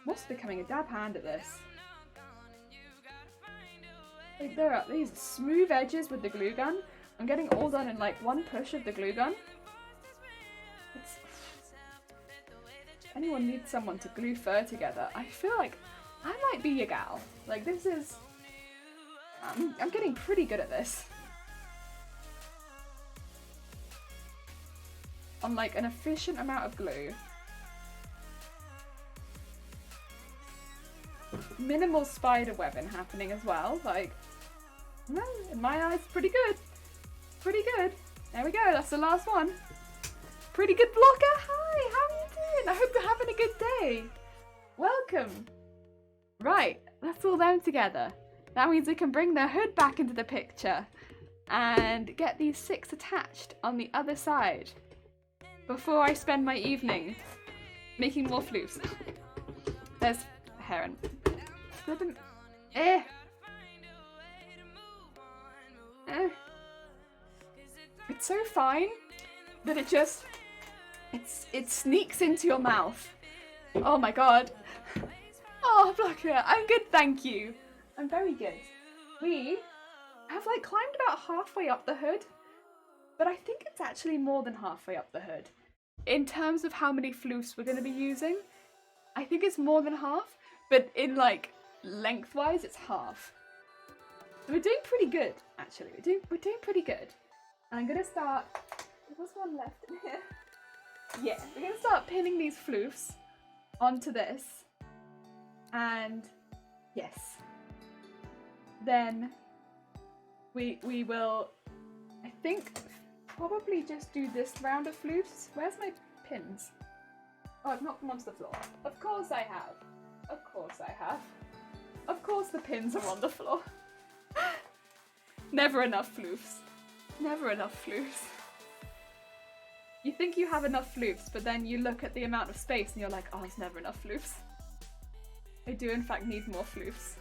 I'm also becoming a dab hand at this. Like, there are these smooth edges with the glue gun. I'm getting all done in like 1 push of the glue gun. If anyone needs someone to glue fur together, I feel like I might be your gal. Like, this is... I'm getting pretty good at this. On like an efficient amount of glue. Minimal spider webbing happening as well. Like, well, in my eyes, pretty good. Pretty good. There we go, that's the last one. Pretty good blocker. Hi, how are you doing? I hope you're having a good day. Welcome. Right, that's all them together. That means we can bring the hood back into the picture and get these 6 attached on the other side before I spend my evening making more floofs. There's a heron. It's so fine that it sneaks into your mouth. Oh my god. Oh, Blocker, I'm good, thank you. I'm very good. We have like climbed about halfway up the hood, but I think it's actually more than halfway up the hood. In terms of how many floofs we're going to be using, I think it's more than half, but in like lengthwise it's half. So we're doing pretty good, actually. We're doing pretty good. And I'm gonna start. There's one left in here. Yeah, we're gonna start pinning these floofs onto this, and yes, then we will, I think, probably just do this round of floofs. Where's my pins? Oh, I've knocked them onto the floor. Of course I have. Of course I have. Of course the pins are on the floor. Never enough floofs. Never enough floofs. You think you have enough floofs, but then you look at the amount of space and you're like, oh, there's never enough floofs. I do in fact need more floofs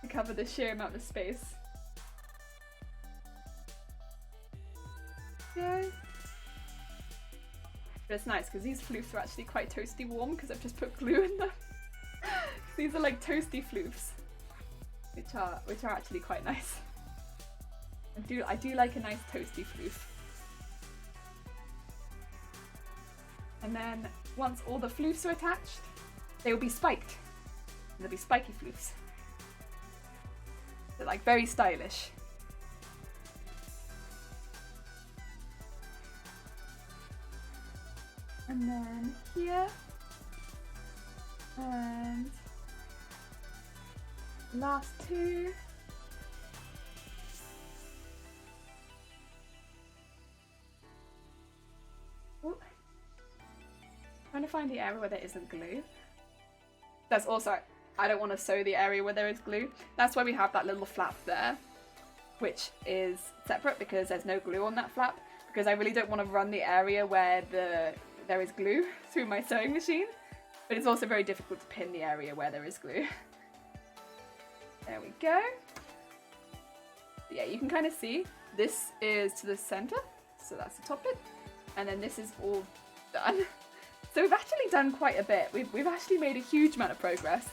to cover the sheer amount of space. go. But it's nice because these floofs are actually quite toasty warm because I've just put glue in them. These are like toasty floofs, which are actually quite nice. I do like a nice toasty floof. And then once all the floofs are attached, they will be spiked. They'll be spiky floofs. They're like very stylish. And then here, and last two. Ooh. Trying to find the area where there isn't glue. That's also, I don't want to sew the area where there is glue. That's why we have that little flap there, which is separate because there's no glue on that flap, because I really don't want to run the area where there is glue through my sewing machine, but it's also very difficult to pin the area where there is glue. There we go. Yeah, you can kind of see this is to the center, so that's the top bit, and then this is all done. So we've actually done quite a bit. We've actually made a huge amount of progress.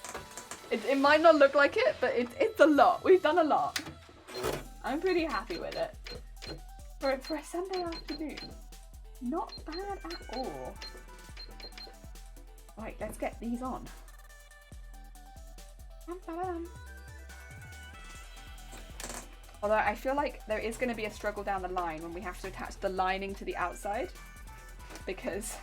It might not look like it, but it's a lot. We've done a lot. I'm pretty happy with it. For a Sunday afternoon. Not bad at all. Right, let's get these on. Although I feel like there is going to be a struggle down the line when we have to attach the lining to the outside, because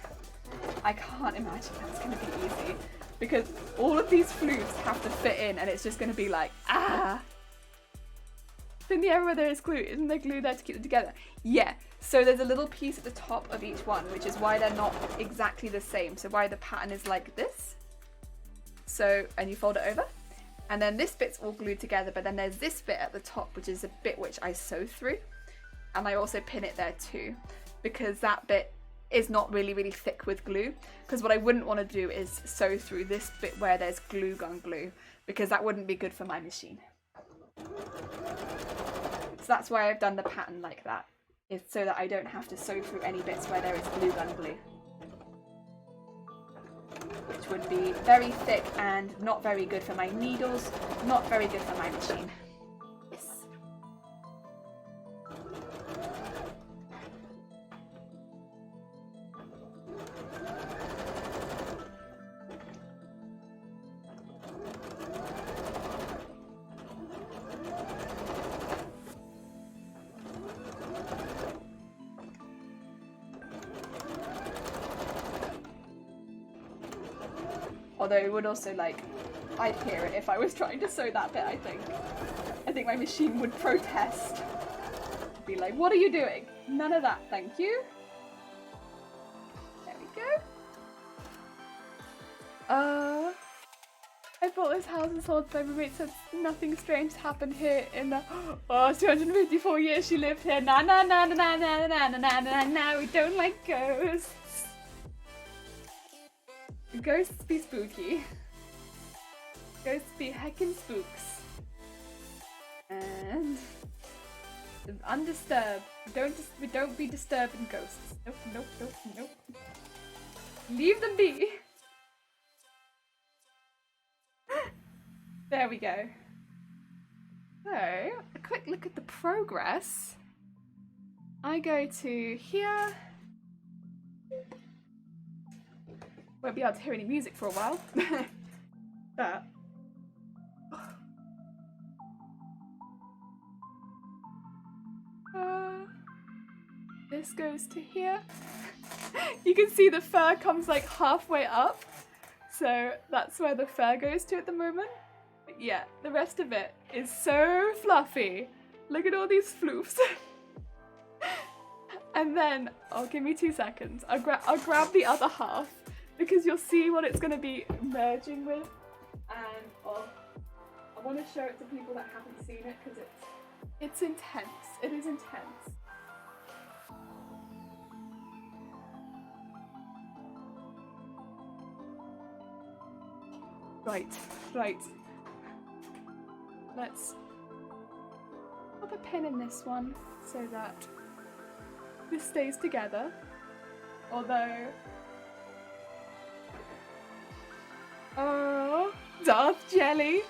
I can't imagine that's going to be easy. Because all of these floofs have to fit in, and it's just going to be like, ah! In the area where there is glue, isn't there glue there to keep them together? Yeah, so there's a little piece at the top of each one, which is why they're not exactly the same. So why the pattern is like this. So, and you fold it over. And then this bit's all glued together, but then there's this bit at the top, which is a bit which I sew through. And I also pin it there too, because that bit is not really thick with glue. Because what I wouldn't want to do is sew through this bit where there's glue gun glue, because that wouldn't be good for my machine. So that's why I've done the pattern like that, is so that I don't have to sew through any bits where there is glue gun glue. Which would be very thick and not very good for my needles, not very good for my machine. Yes. Although it would also, like, I'd hear it if I was trying to sew that bit, I think. I think my machine would protest. Be like, what are you doing? None of that, thank you. There we go. I bought this house and sold by my roommate, said nothing strange happened here in the 254 years she lived here. Nah, nah, nah, nah, nah, nah, nah, nah, nah, nah, nah, we don't like ghosts. Ghosts be spooky. Ghosts be heckin' spooks. And undisturbed. We don't be disturbing ghosts. Nope, nope, nope, nope. Leave them be. There we go. So, a quick look at the progress. I go to here. Won't be able to hear any music for a while. But this goes to here. You can see the fur comes like halfway up, so that's where the fur goes to at the moment. But yeah, the rest of it is so fluffy. Look at all these floofs. And then, give me 2 seconds. I'll grab the other half, because you'll see what it's going to be merging with, and I want to show it to people that haven't seen it, because it's intense. It is intense. Right. Let's pop a pin in this one so that this stays together. Although... Oh, Darth Jelly!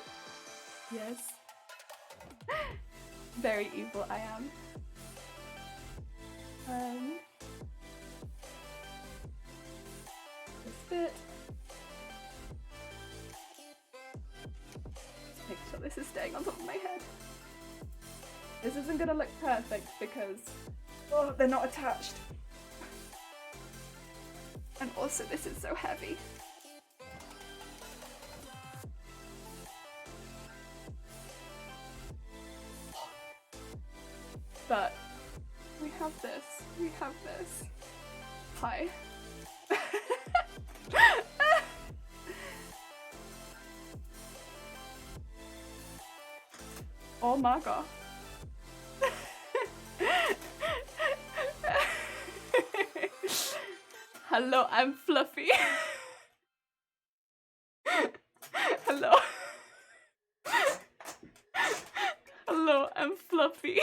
Yes. Very evil I am. This bit. Make sure this is staying on top of my head. This isn't gonna look perfect because they're not attached. And also this is so heavy. But we have this. We have this. Hi. Oh my god. Hello, I'm Fluffy. Hello. Hello, I'm Fluffy.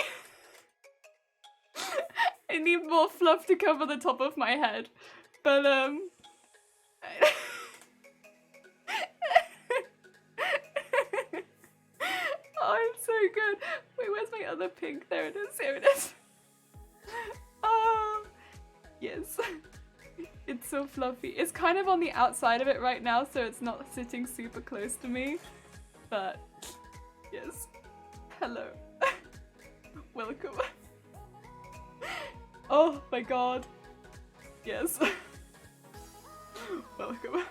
I need more fluff to cover the top of my head, but oh, it's so good. Wait, where's my other pink? There it is. Here it is. Oh, yes. It's so fluffy. It's kind of on the outside of it right now, so it's not sitting super close to me. But yes. Hello. Welcome. Oh my god. Yes. Welcome.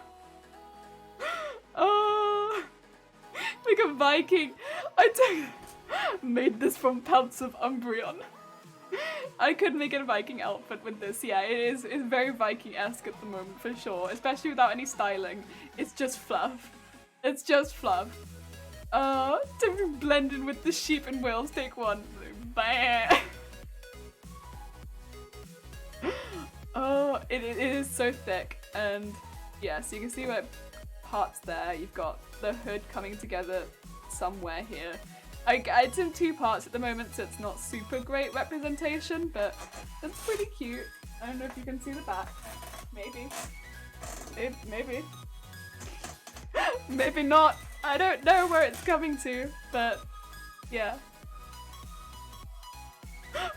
Oh, like a Viking. I made this from pelts of Umbreon. I could make a Viking outfit with this. Yeah, it's very Viking-esque at the moment for sure, especially without any styling. It's just fluff. It's just fluff. To blend in with the sheep and whales. Take one. Bah. Oh, it is so thick, and yeah, so you can see where parts there. You've got the hood coming together somewhere here. It's in two parts at the moment, so it's not super great representation, but it's pretty cute. I don't know if you can see the back. Maybe. Maybe. Maybe not. I don't know where it's coming to, but yeah.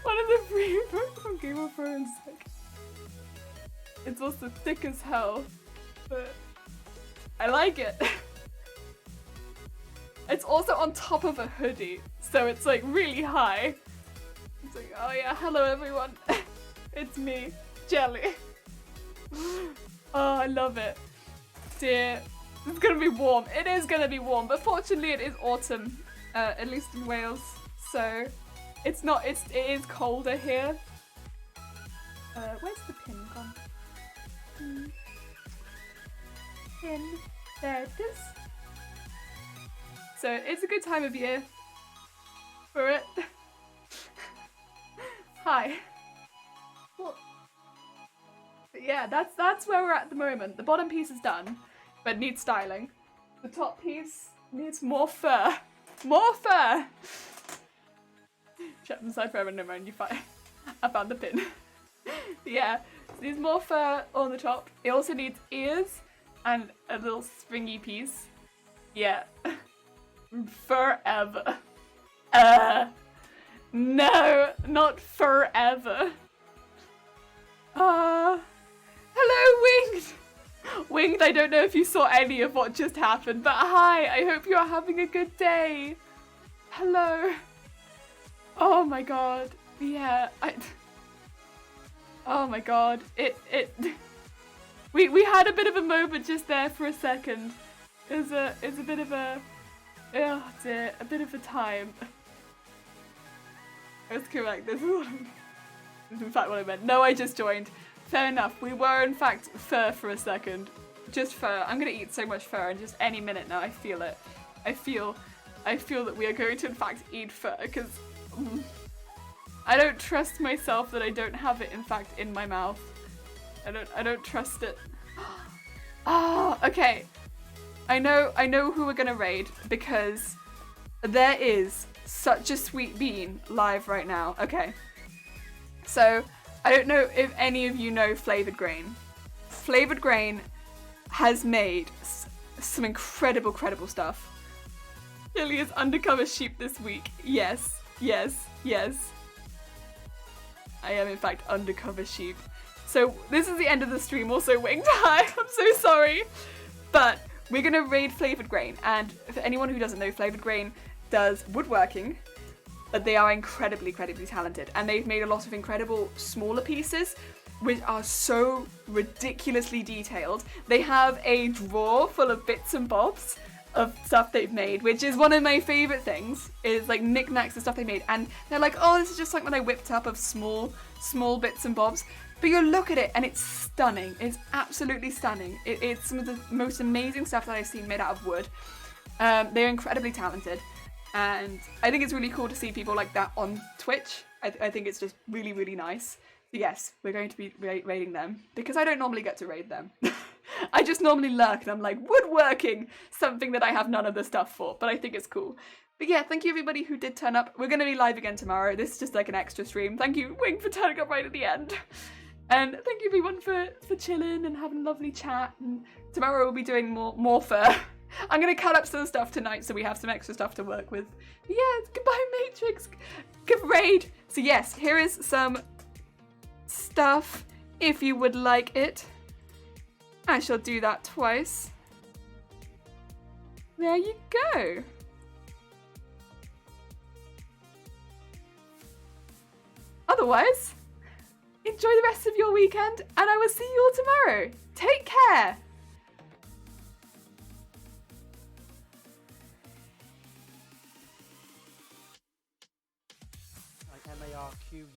One of the free books from Game of Thrones. It's also thick as hell, but I like it. It's also on top of a hoodie, so it's like really high. It's like, oh yeah, hello everyone. It's me, Jelly. Oh, I love it. Dear, it's gonna be warm. It is gonna be warm, but fortunately it is autumn, at least in Wales, so it's not, it is colder here. Where's the pin gone? Pin, there it is. So it's a good time of year for it. Hi. Well, yeah, that's where we're at the moment. The bottom piece is done, but needs styling. The top piece needs more fur. More fur! Check inside forever, never mind, you find. I found the pin. Yeah, so it needs more fur on the top. It also needs ears and a little springy piece. Yeah. Forever. No, not forever. Hello, Winged! Winged, I don't know if you saw any of what just happened, but hi, I hope you are having a good day. Hello. Oh my god. Yeah, oh my god. We had a bit of a moment just there for a second. It's a bit of a... Oh dear, a bit of a time. That's correct, this is in fact what I meant. No, I just joined. Fair enough, we were in fact fur for a second. Just fur. I'm gonna eat so much fur in just any minute now, I feel it. I feel that we are going to in fact eat fur, because I don't trust myself that I don't have it in fact in my mouth. I don't trust it. Ah, okay. I know who we're gonna raid, because there is such a sweet bean live right now. Okay, so I don't know if any of you know Flavored Grain. Flavored Grain has made some incredible stuff. Lily is undercover sheep this week. Yes, yes, yes. I am in fact undercover sheep. So this is the end of the stream. Also, Winged Hi, I'm so sorry. But we're gonna raid Flavored Grain. And for anyone who doesn't know, Flavored Grain does woodworking, but they are incredibly talented. And they've made a lot of incredible smaller pieces, which are so ridiculously detailed. They have a drawer full of bits and bobs of stuff they've made, which is one of my favorite things, is like knickknacks and stuff they made. And they're like, oh, this is just something I whipped up of small bits and bobs. But you look at it and it's stunning. It's absolutely stunning. It's some of the most amazing stuff that I've seen made out of wood. They're incredibly talented. And I think it's really cool to see people like that on Twitch. I think it's just really nice. So yes, we're going to be raiding them, because I don't normally get to raid them. I just normally lurk and I'm like, woodworking, something that I have none of the stuff for, but I think it's cool. But yeah, thank you everybody who did turn up. We're going to be live again tomorrow. This is just like an extra stream. Thank you, Wing, for turning up right at the end. And thank you everyone for chilling and having a lovely chat. And tomorrow we'll be doing more fur. I'm going to cut up some stuff tonight so we have some extra stuff to work with. But yeah, goodbye Matrix. Good raid. So yes, here is some stuff if you would like it. I shall do that twice. There you go. Otherwise, enjoy the rest of your weekend and I will see you all tomorrow. Take care. Like MARQUE.